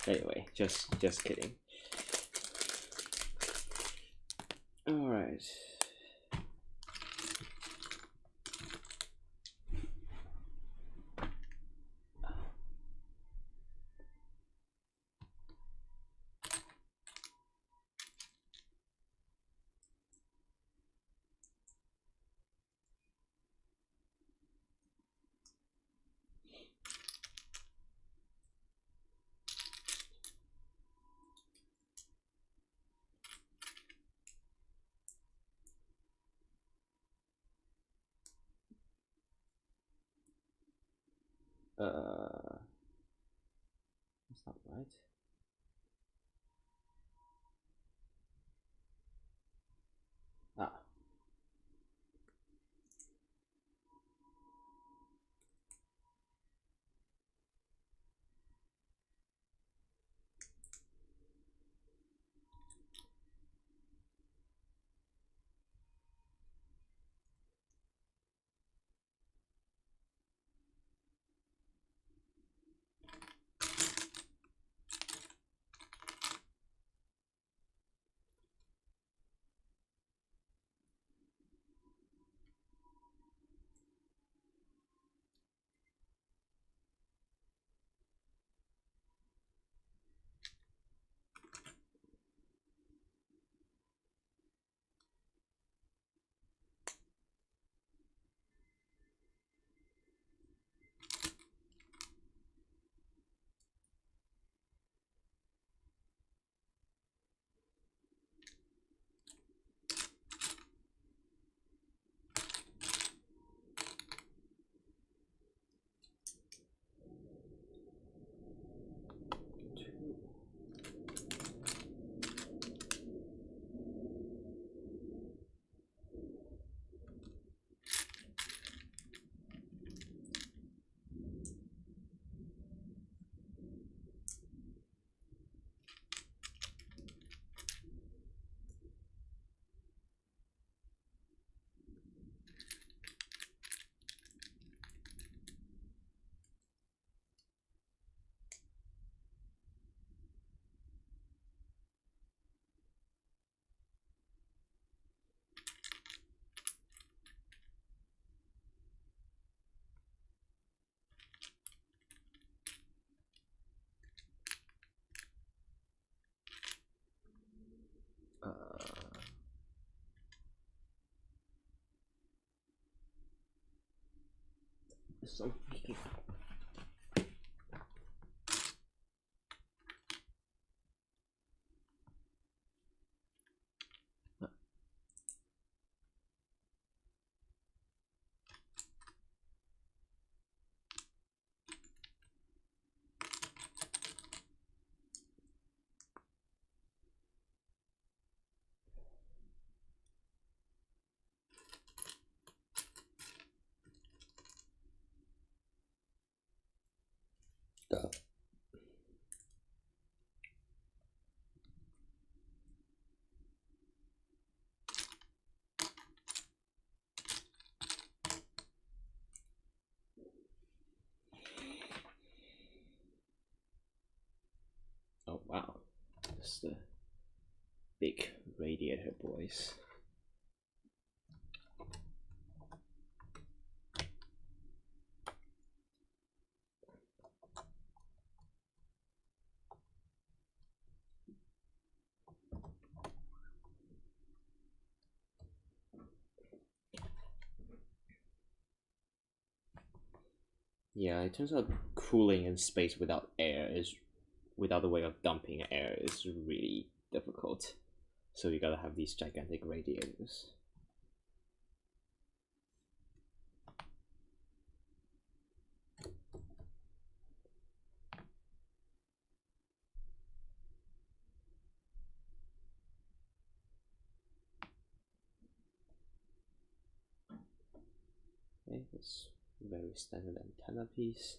Anyway, just kidding. All right. That's not right. Ah. So freaking. Oh wow, that's the big radiator, boys. Yeah, it turns out cooling in space without air is, without a way of dumping air, is really difficult. So you gotta have these gigantic radiators. Okay, this very standard antenna piece.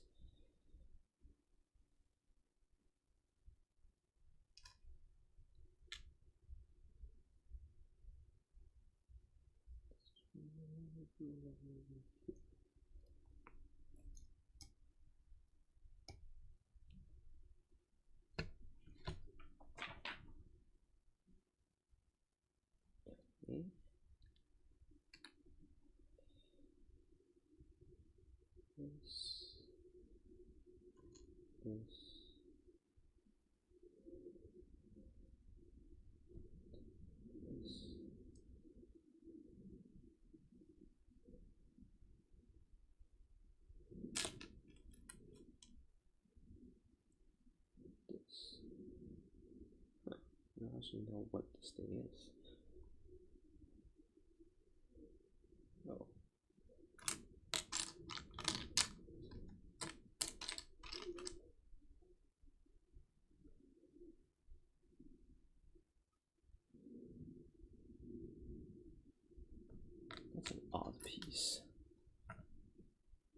Okay. This. Huh. I don't actually know what this thing is. Oh. That's an odd piece.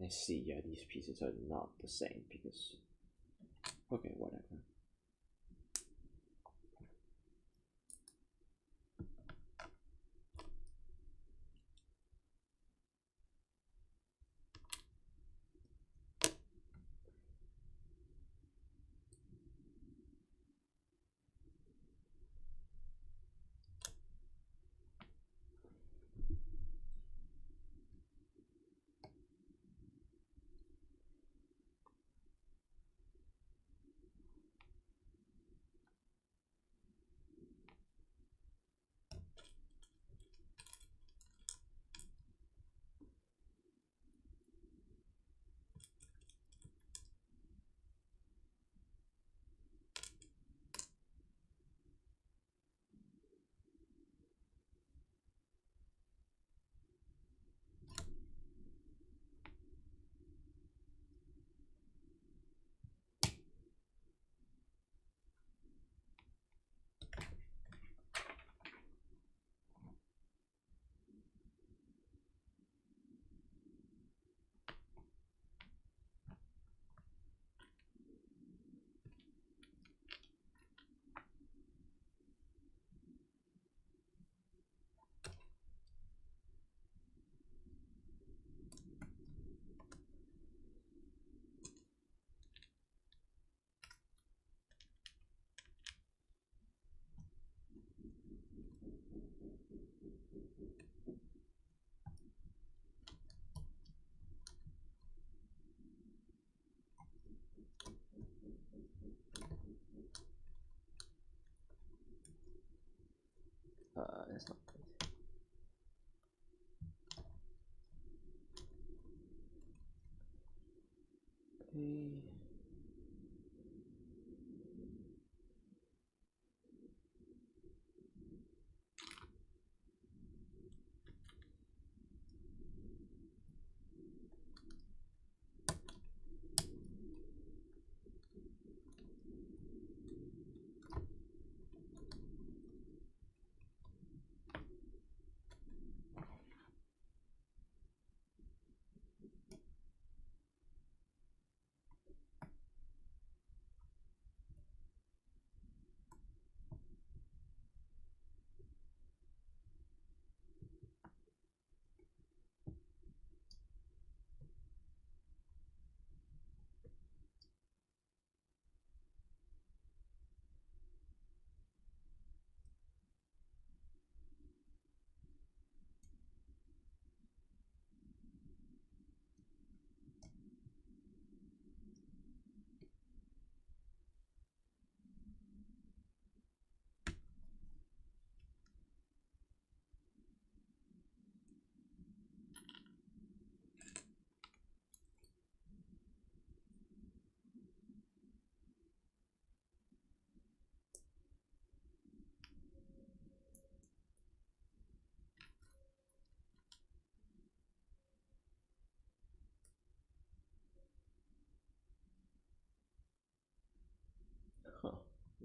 I see, yeah, these pieces are not the same because... Okay, whatever. That's not good. Okay.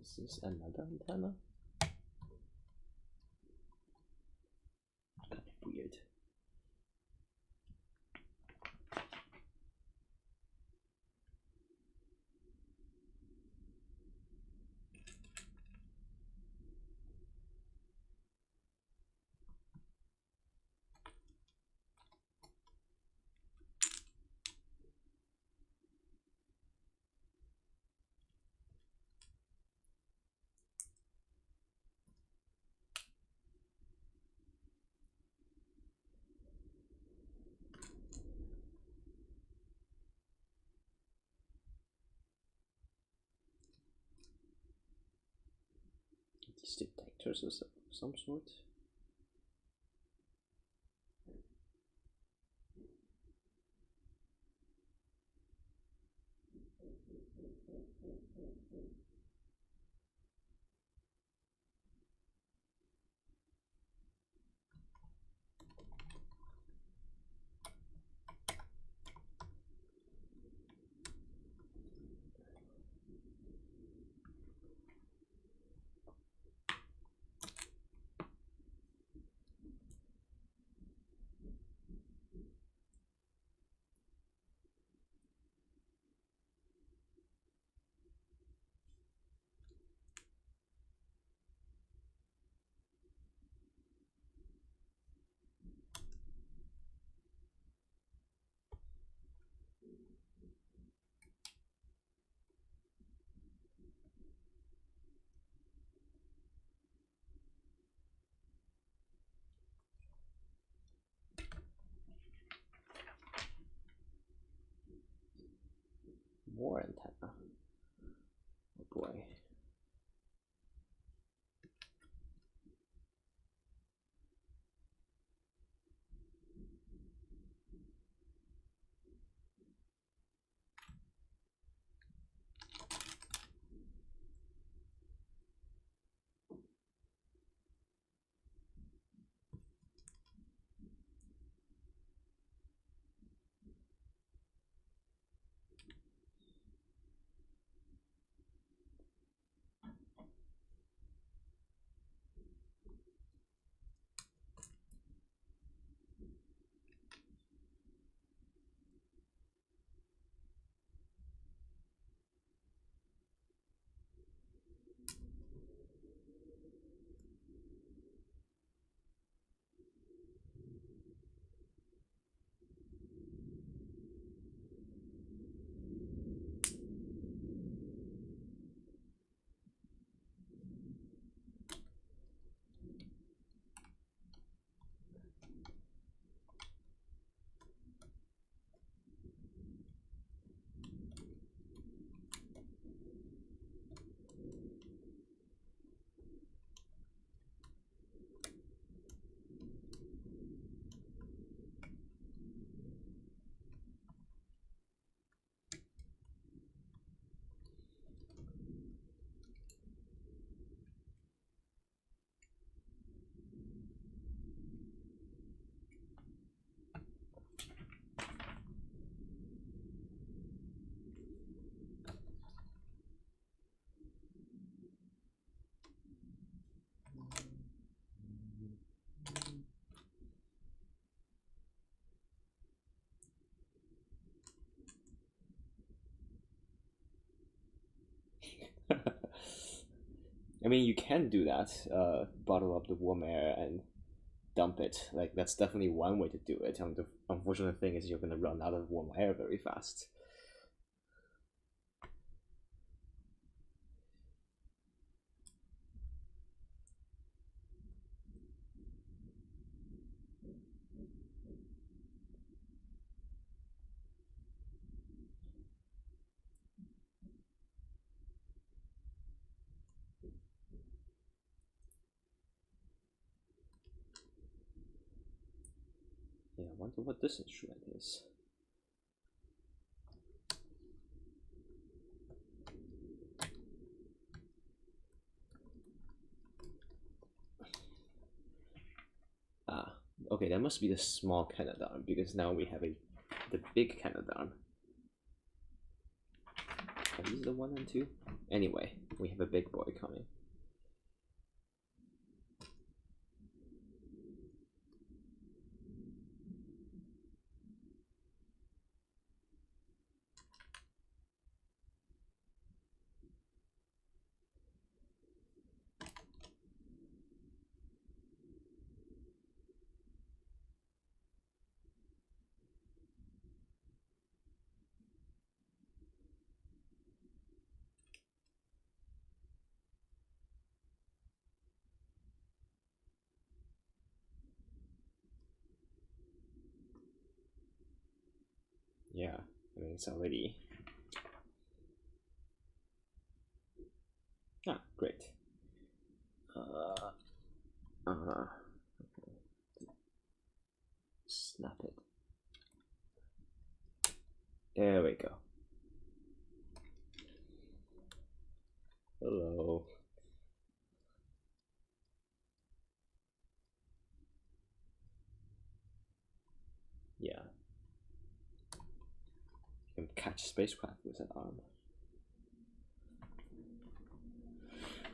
Is this another antenna? Kind of weird. These detectors of some sort. More antenna. Oh boy. I mean, you can do that. Bottle up the warm air and dump it. Like that's definitely one way to do it. The unfortunate thing is you're gonna run out of warm air very fast. Yeah, I wonder what this instrument is. Ah, okay, that must be the small Canadarm because now we have the big Canadarm. Are these the 1 and 2? Anyway, we have a big boy coming. Yeah, I mean, it's already... Ah, great. Snap it. There we go. Hello. Yeah. You can catch spacecraft with that arm.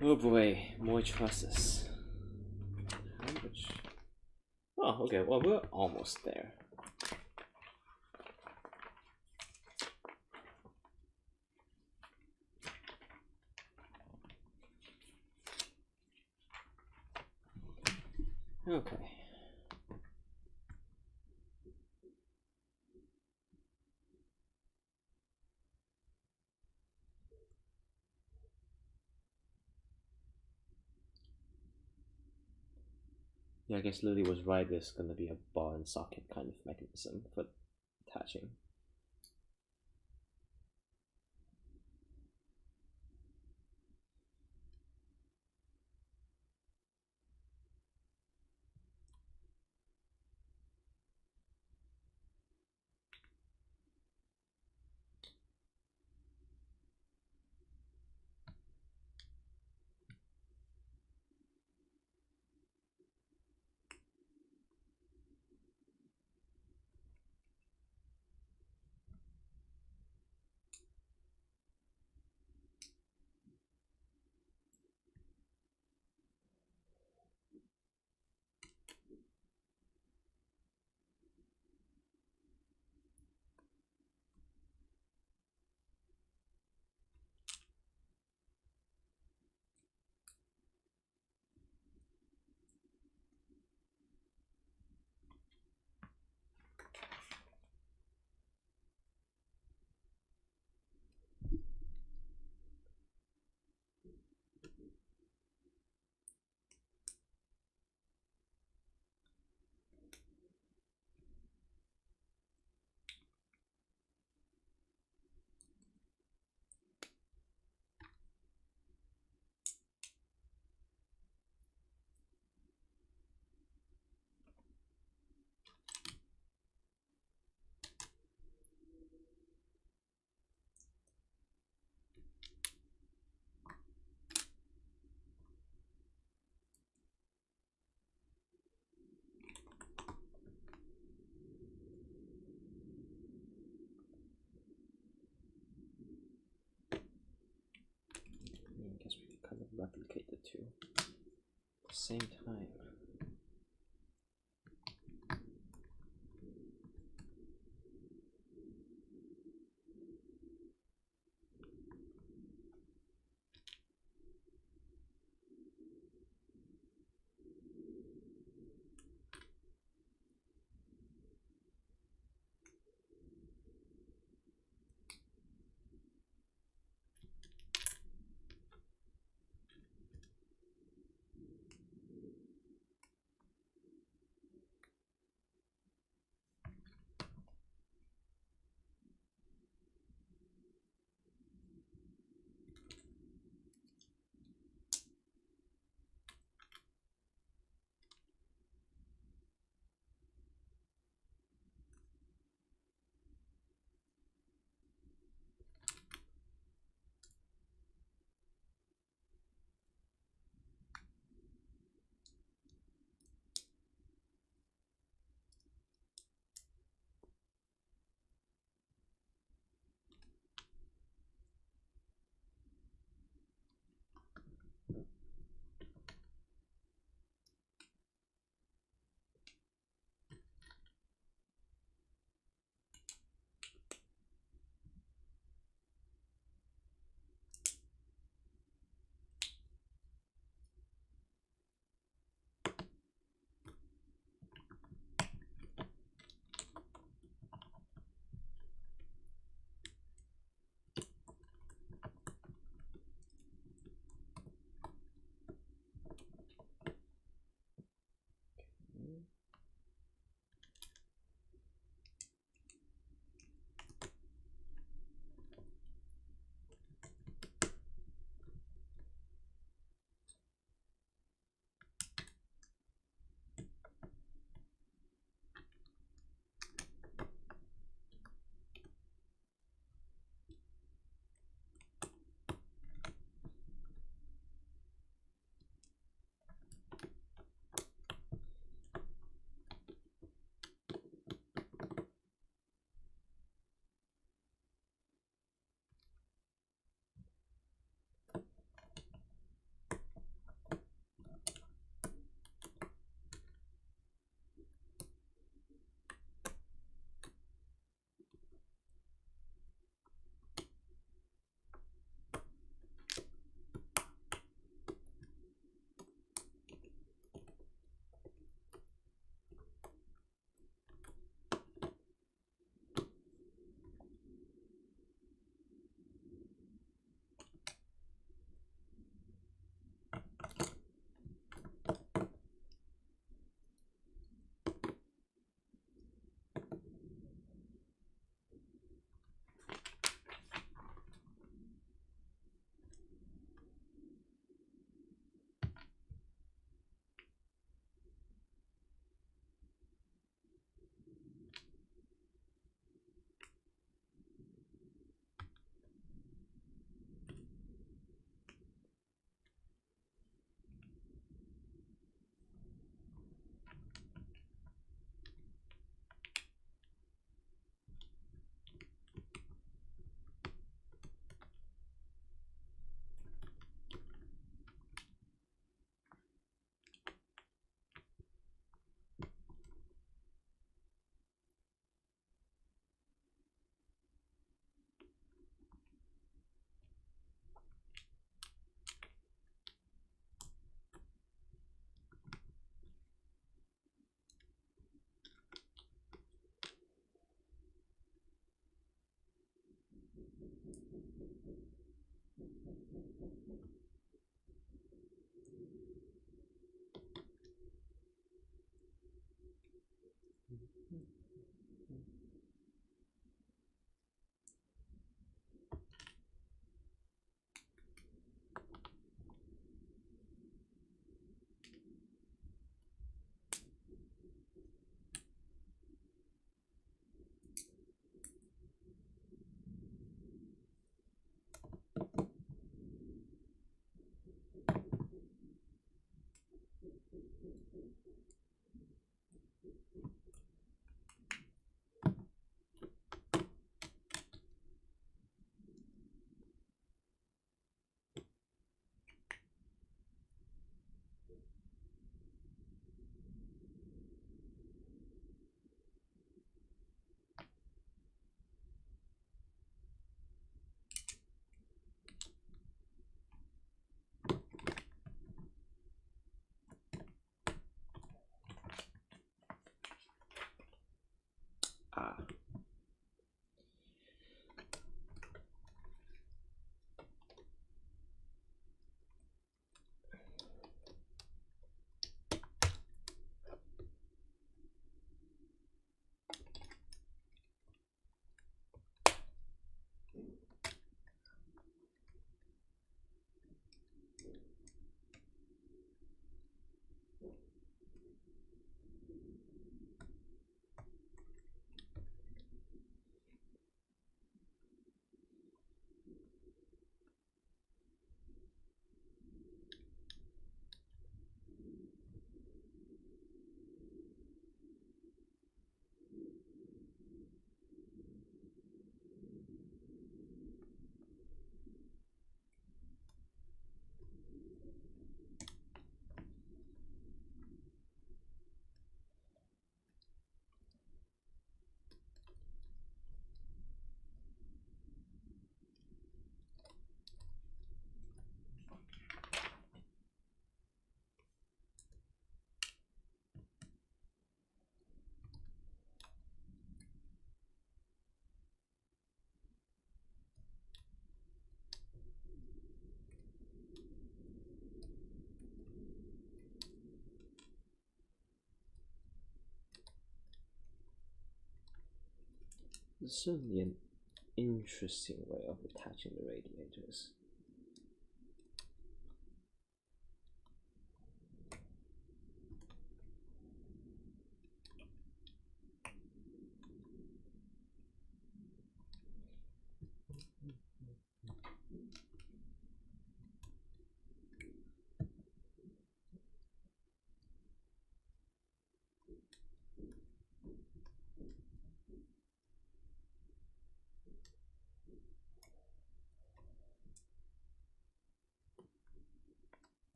Oh boy, more trusses. How much? Oh, okay, well, we're almost there. Okay. Yeah, I guess Lily was right, there's gonna be a ball and socket kind of mechanism for attaching. I guess we can kind of replicate the two at the same time. Ah. It's certainly an interesting way of attaching the radiators.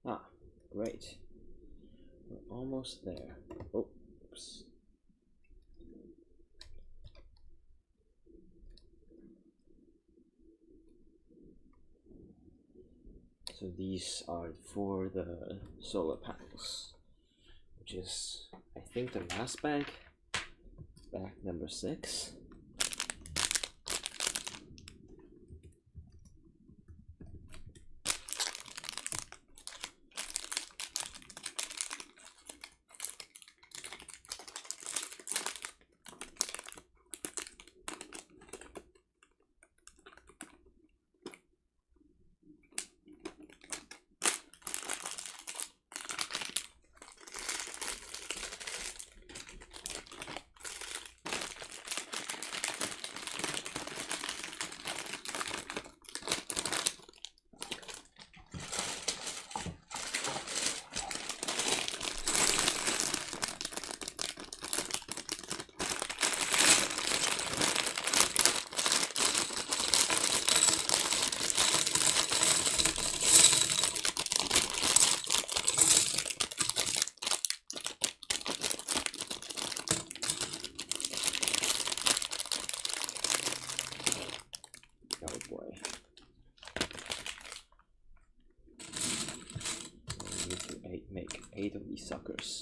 Ah, great. We're almost there. Oh, oops. So these are for the solar panels, which is, I think, the last bag number 6. These suckers.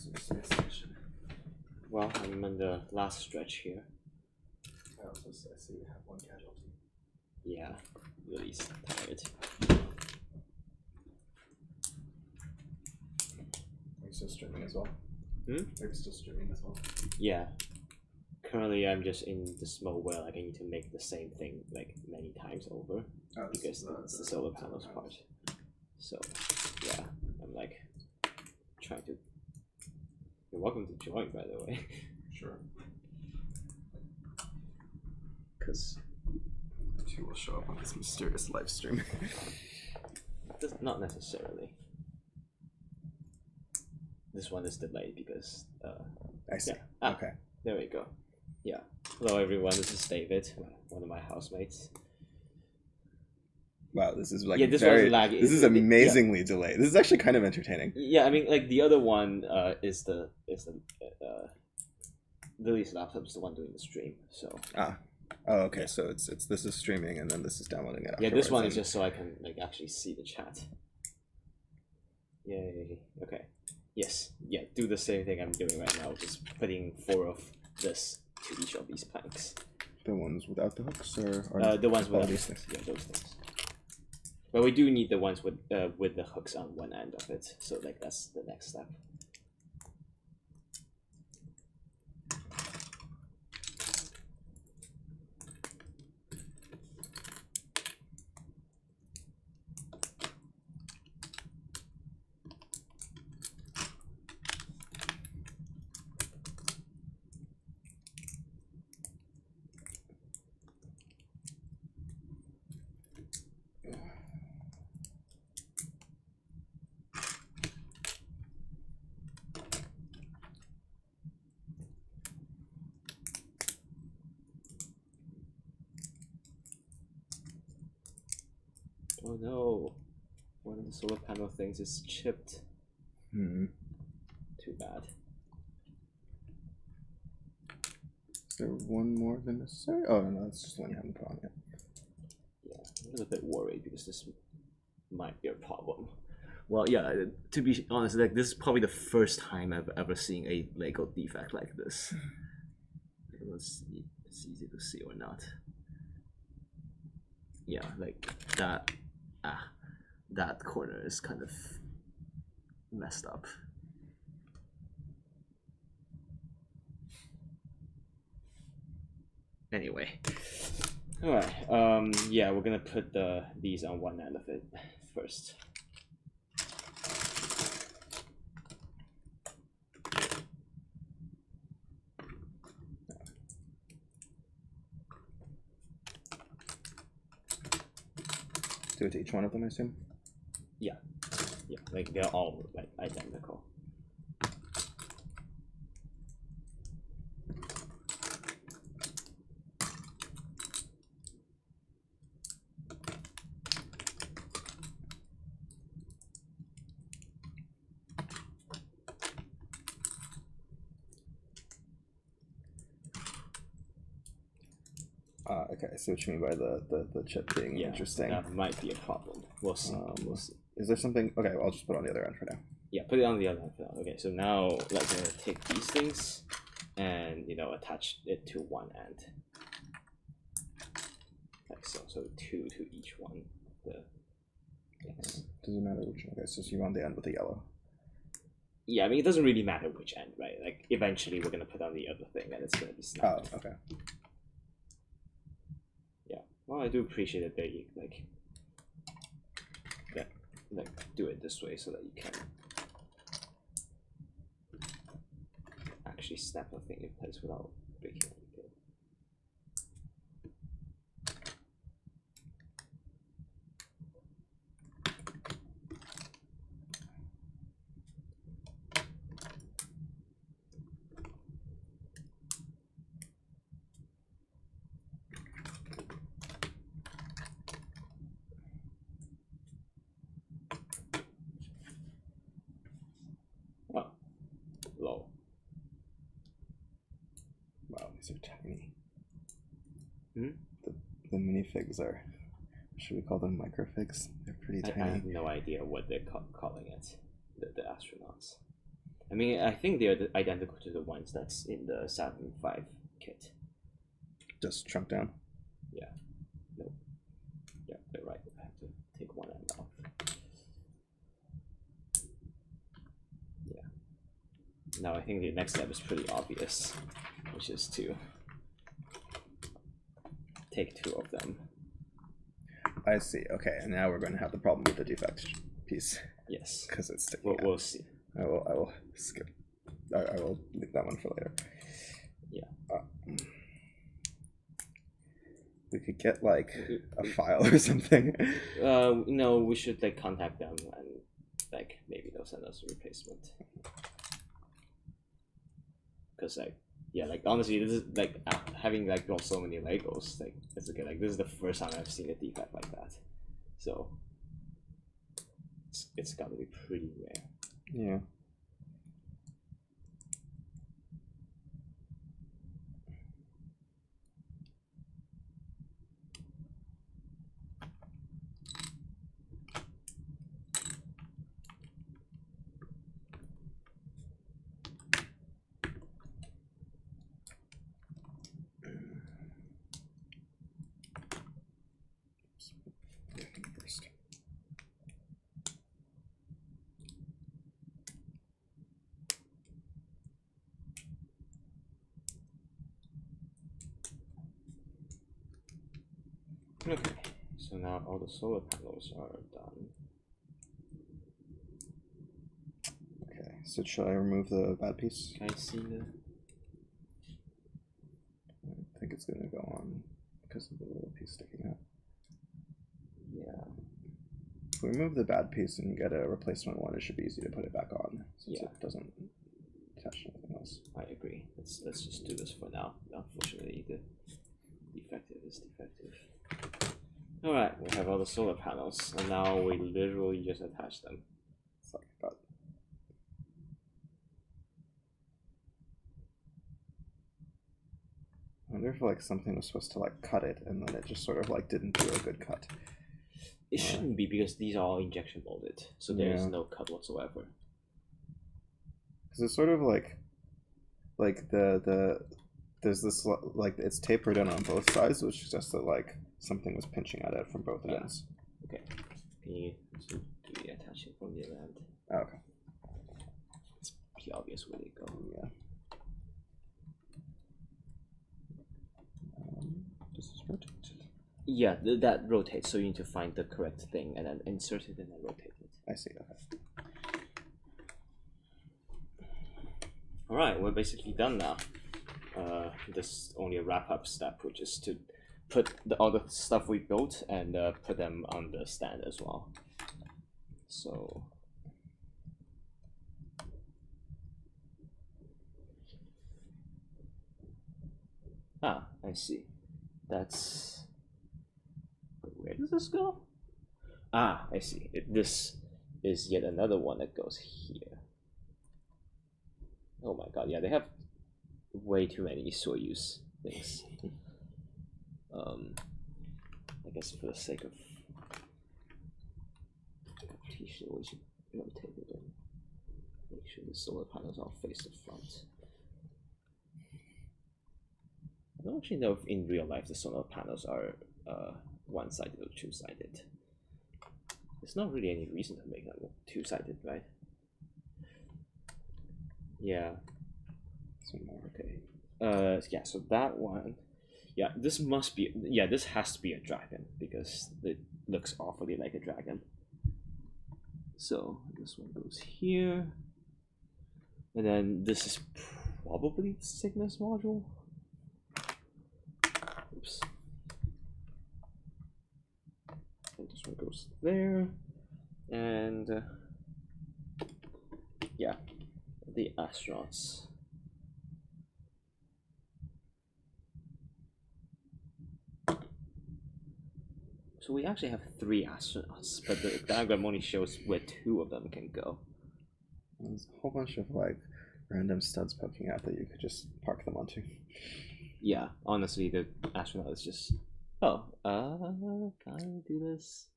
to the space station. Well, I'm on the last stretch here. I see we have one casualty. Yeah, really tired. Are you still streaming as well? Hmm? Are you still streaming as well? Yeah. Currently, I'm just in this mode where like I need to make the same thing like many times over because it's the solar panels part. So, yeah, I'm like trying to. You're welcome to join, by the way. Sure. Because She will show up on this mysterious live stream. not necessarily. This one is delayed because. I see. Yeah. Okay. There we go. Yeah. Hello, everyone. This is David, one of my housemates. Wow, this is like Yeah, this very. was laggy. This is amazingly delayed. This is actually kind of entertaining. Yeah, I mean, like the other one is the Lily's laptop is the one doing the stream. So. Ah. Oh, okay. So it's this is streaming and then this is downloading it. Yeah, this one is just so I can like actually see the chat. Yay. Okay. Yes. Yeah. Do the same thing I'm doing right now. Just putting 4 of this to each of these planks. The ones without the hooks, or the ones without these things. Yeah, those things. But we do need the ones with the hooks on one end of it. So like that's the next step. Oh no, one of the solar panel things is chipped. Hmm. Too bad. Is there one more than necessary? Oh no, that's just the one you haven't put on yet. Yeah, I'm a little bit worried because this might be a problem. Well, yeah, to be honest, like this is probably the first time I've ever seen a Lego defect like this. Let's see, it's easy to see or not. Yeah, like that. That corner is kind of messed up. Anyway, all right. Yeah, we're gonna put these on one end of it first. Do it to each one of them, I assume. Yeah, like they're all like identical. Okay, I see what you mean by the chip being interesting. That might be a problem. We'll see. We'll see. Is there something? Okay, well, I'll just put it on the other end for now. Yeah, put it on the other end for now. Okay, so now like we're gonna take these things and attach it to one end. Like so. So 2 to each one. The things. Doesn't matter which. Okay, so you want the end with the yellow. Yeah, I mean it doesn't really matter which end, right? Like eventually we're gonna put on the other thing and it's gonna be snapped. Oh, okay. Yeah. Well, I do appreciate that they like do it this way so that you can actually snap the thing in place without breaking anything. Oh, low. Wow, these are tiny. Hmm? The minifigs are. Should we call them microfigs? They're pretty I tiny. have no idea what they're calling it. The astronauts. I mean, I think they're identical to the ones that's in the Saturn V kit. Just shrunk down. Yeah. No. Yeah, they're right. I have to take one end off. Yeah. Now I think the next step is pretty obvious, which is to take 2 of them. I see. Okay, and now we're going to have the problem with the defect piece. Yes. Because it's sticking out. We'll see. I will skip. I will leave that one for later. Yeah. We could get like a file or something. No, we should like contact them and like maybe they'll send us a replacement. Because like yeah, like honestly, this is like having like built so many Legos. Like it's okay. Like this is the first time I've seen a defect like that, so it's got to be pretty rare. Yeah. First. Okay, so now all the solar panels are done. Okay, so should I remove the bad piece? Can I see the? I think it's going to go on because of the little piece sticking out. Yeah. If we remove the bad piece and you get a replacement one, it should be easy to put it back on since Yeah. it doesn't attach to anything else. I agree. Let's just do this for now. Unfortunately, the defective is defective. Alright, we have all the solar panels, and now we literally just attach them. Sorry about. I wonder if like something was supposed to like cut it and then it just sort of like didn't do a good cut. It shouldn't be because these are all injection molded, so there is Yeah. no cut whatsoever. Because it's sort of like there's this like it's tapered in on both sides, which suggests that like something was pinching at it from both Yeah. ends. Okay, can you do the attaching from the other end? Oh, okay. It's pretty obvious where they go. Yeah. This is rotate. Yeah, that rotates, so you need to find the correct thing and then insert it and then rotate it. I see. Okay. Alright, we're basically done now. There's only a wrap-up step, which is to put all the stuff we built and put them on the stand as well. So I see. That's where does this go? I see. This is yet another one that goes here. Oh my god, yeah, they have way too many Soyuz things. I guess for the sake of competition, we should rotate it and make sure the solar panels all face the front. I don't actually know if in real life the solar panels are one-sided or two-sided. There's not really any reason to make them two-sided, right? Yeah. Some more. Okay. Yeah, so that one, yeah, this must be, yeah, this has to be a dragon because it looks awfully like a dragon. So this one goes here, and then this is probably the Cygnus module. Oops. And this one goes there, and yeah, the astronauts. So we actually have 3 astronauts, but the diagram only shows where 2 of them can go. There's a whole bunch of like random studs poking out that you could just park them onto. Yeah, honestly, the astronaut is just, oh, can I do this?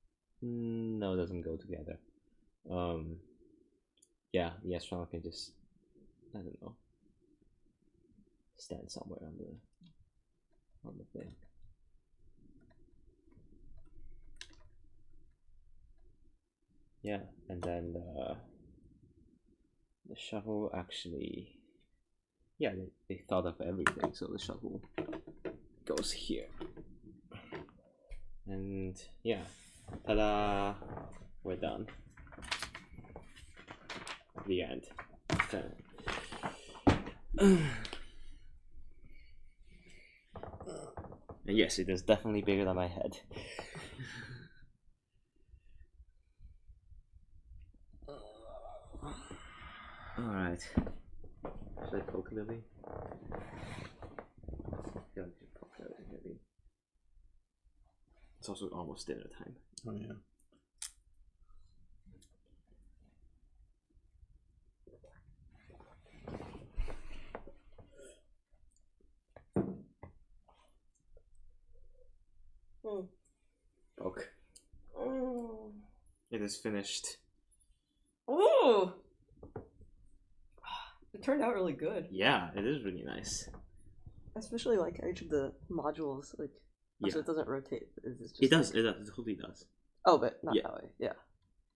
No, it doesn't go together. Yeah, the astronaut can just I don't know, stand somewhere on the thing. Yeah, and then the shovel actually, yeah, they thought of everything. So the shovel goes here, and yeah, ta-da, we're done. The end. And yes, it is definitely bigger than my head. Alright. Should I poke Lily? Yeah, I should poke Lily. It's also almost dinner time. Oh yeah. Poke. Oh. It is finished. Ooh. It turned out really good. Yeah, it is really nice. Especially like each of the modules, like so it doesn't rotate. It's just It does. It totally does. Oh, but not Yeah. that way. Yeah.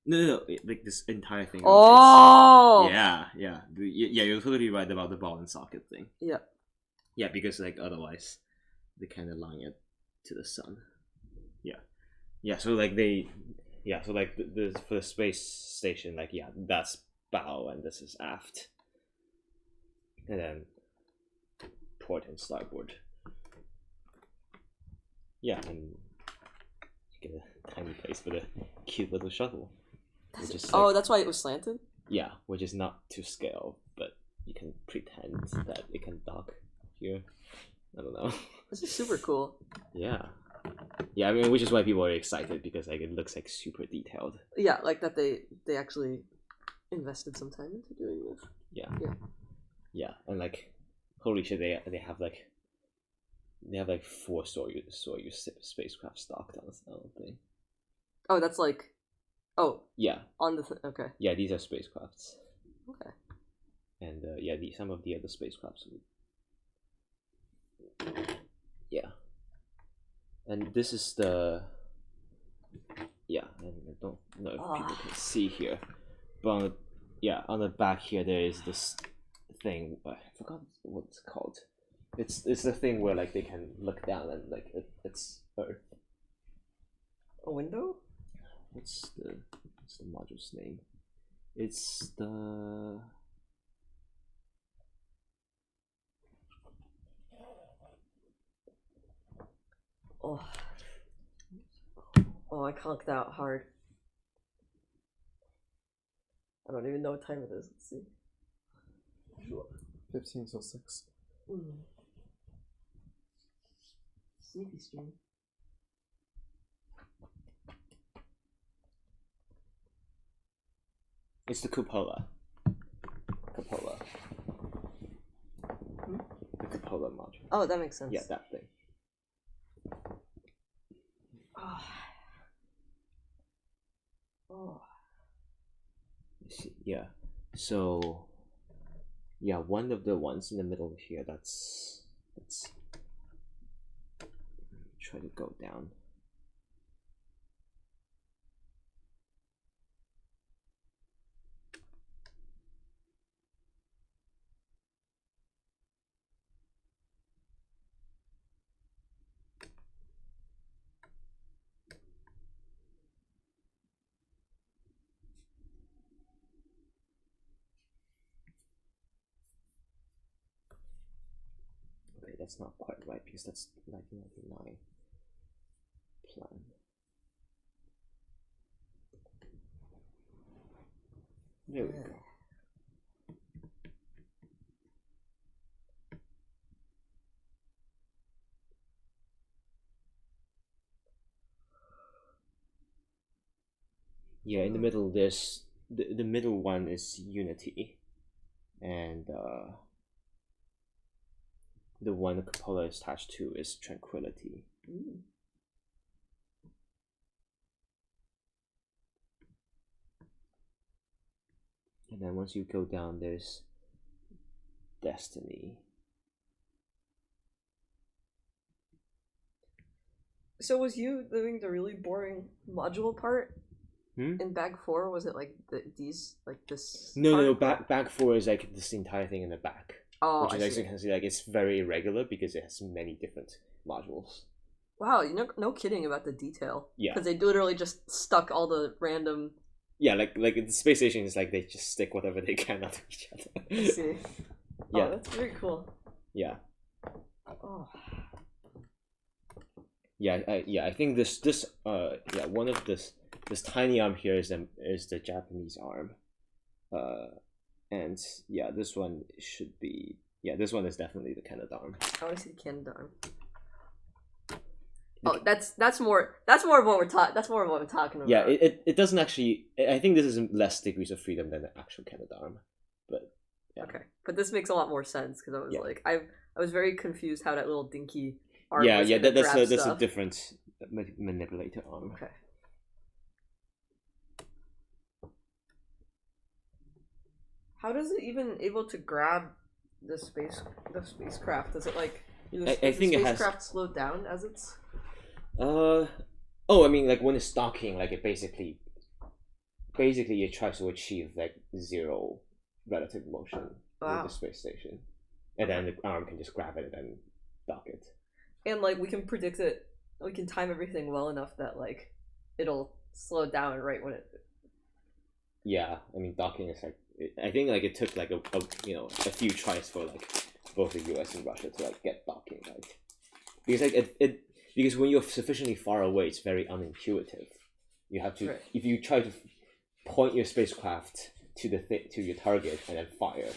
No. Like this entire thing. Oh. Rotates. Yeah. Yeah, you're totally right about the ball and socket thing. Yeah. Yeah, because like otherwise, they kind of line it to the sun. Yeah. So like so like the for the space station, like that's bow and this is aft, and then port and starboard. Yeah, and you get a tiny place for the cute little shuttle. Which is like, that's why it was slanted? yeah, which is not to scale, but you can pretend that it can dock here. I don't know. This is super cool. Yeah, I mean, which is why people are excited because like it looks like super detailed. Yeah, like that they actually invested some time into doing this. Yeah, and like, holy shit, they have like 4 Soyuz spacecraft stocked on this thing. Oh, that's like, Yeah, on the okay. yeah, these are spacecrafts. Okay. And some of the other spacecrafts. Yeah. And this is the. Yeah, and I don't know if people can see here, but on the back here there is this thing. I forgot what it's called. It's the thing where like they can look down and like it's Earth. A window? What's the module's name? It's the. Oh, I conked out hard. I don't even know what time it is. Let's see. 15 till 6. Sleepy stream. It's the cupola. Cupola. The cupola module. Oh, that makes sense. Yeah, that thing. Yeah. So, yeah, one of the ones in the middle here. Let's try to go down. Okay, that's not quite right because that's 1999 plan. There we go. Yeah, in the middle there's the middle one is Unity, and the one the cupola is attached to is Tranquility. And then once you go down, there's Destiny. So was you doing the really boring module part in bag 4? Was it like these like this? No, part? bag 4 is like this entire thing in the back. Oh, which is actually can see like it's very irregular because it has many different modules. Wow, no kidding about the detail. Yeah, because they literally just stuck all the random. Yeah, like the space station is like they just stick whatever they can onto each other. I see. Yeah, oh, that's very cool. Yeah. Oh. Yeah, I think this one of this tiny arm here is the Japanese arm, and yeah, this one should be this one is definitely the Canada arm. I want to see the Canada arm. Oh, that's more of what we're talking. That's more of what we're talking about. Yeah, it doesn't actually. I think this is less degrees of freedom than the actual Canada arm, but yeah. Okay, but this makes a lot more sense because I was like, I was very confused how that little dinky arm. That's a different manipulator arm. Okay. How does it even able to grab the spacecraft? Does it like? I think it has. Spacecraft slowed down as it's. I mean, like when it's docking, like it basically it tries to achieve like zero relative motion with the space station, and then the arm can just grab it and then dock it. And like we can predict it, we can time everything well enough that like it'll slow down right when it. Yeah, I mean docking is like I think like it took like a few tries for like both the U.S. and Russia to like get docking right, because like because when you're sufficiently far away, it's very unintuitive. You have to if you try to point your spacecraft to to your target and then fire,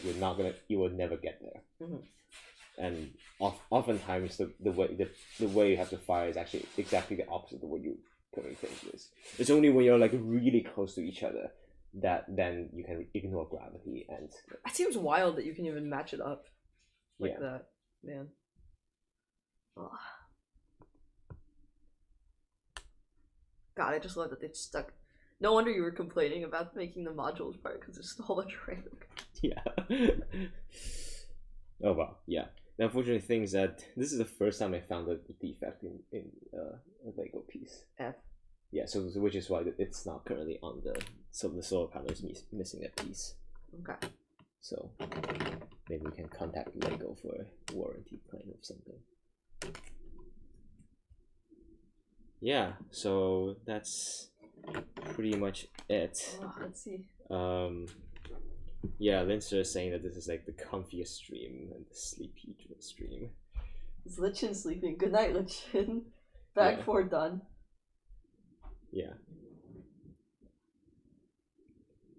you will never get there. Mm-hmm. And oftentimes the way you have to fire is actually exactly the opposite of what you currently think it is. It's only when you're like really close to each other that then you can ignore gravity and. It seems wild that you can even match it up like that, man. Oh. God, I just love that they stuck. No wonder you were complaining about making the modules part because there's a whole bunch of random. Yeah. Oh wow, yeah. The unfortunate thing is that this is the first time I found a defect in a Lego piece. Yeah, so which is why it's not currently on the solar panel is missing a piece. Okay. So maybe we can contact Lego for a warranty claim or something. Yeah, so that's pretty much it. Oh, let's see. Yeah, Linster is saying that this is like the comfiest stream and the sleepy stream. Is Lichin sleeping? Good night, Lichin. Bag 4 done. Yeah.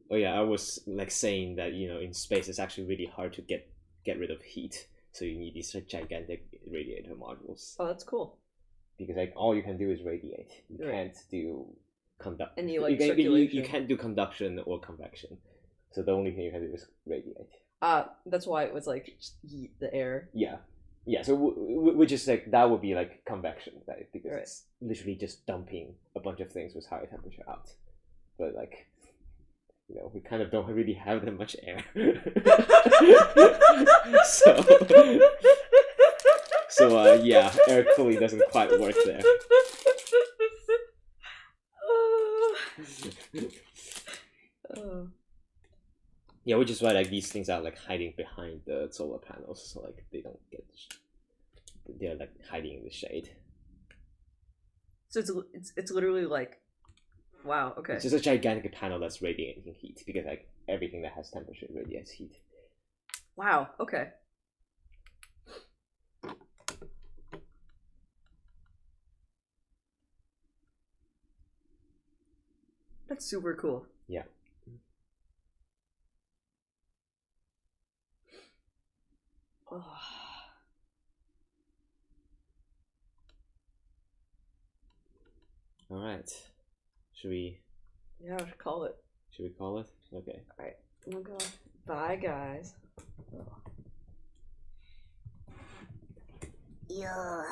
Oh yeah, I was like saying that in space it's actually really hard to get rid of heat, so you need these gigantic radiator modules. Oh, that's cool. Because like all you can do is radiate. You can't do any like circulation. You can't do conduction or convection. So the only thing you can do is radiate. That's why it was like just heat the air. Yeah. So which is like that would be like convection, right? Because it's literally just dumping a bunch of things with higher temperature out. But like, we kind of don't really have that much air. So yeah, air cooling doesn't quite work there. Yeah, which is why like these things are like hiding behind the solar panels, so like they don't get. They're like hiding in the shade. So it's literally like, wow, okay. It's just a gigantic panel that's radiating heat because like everything that has temperature radiates heat. Wow. Okay. That's super cool. Yeah. Oh. All right. Should we? Yeah, I should call it. Should we call it? Okay. All right. Oh my god. Bye, guys. Oh. Yeah.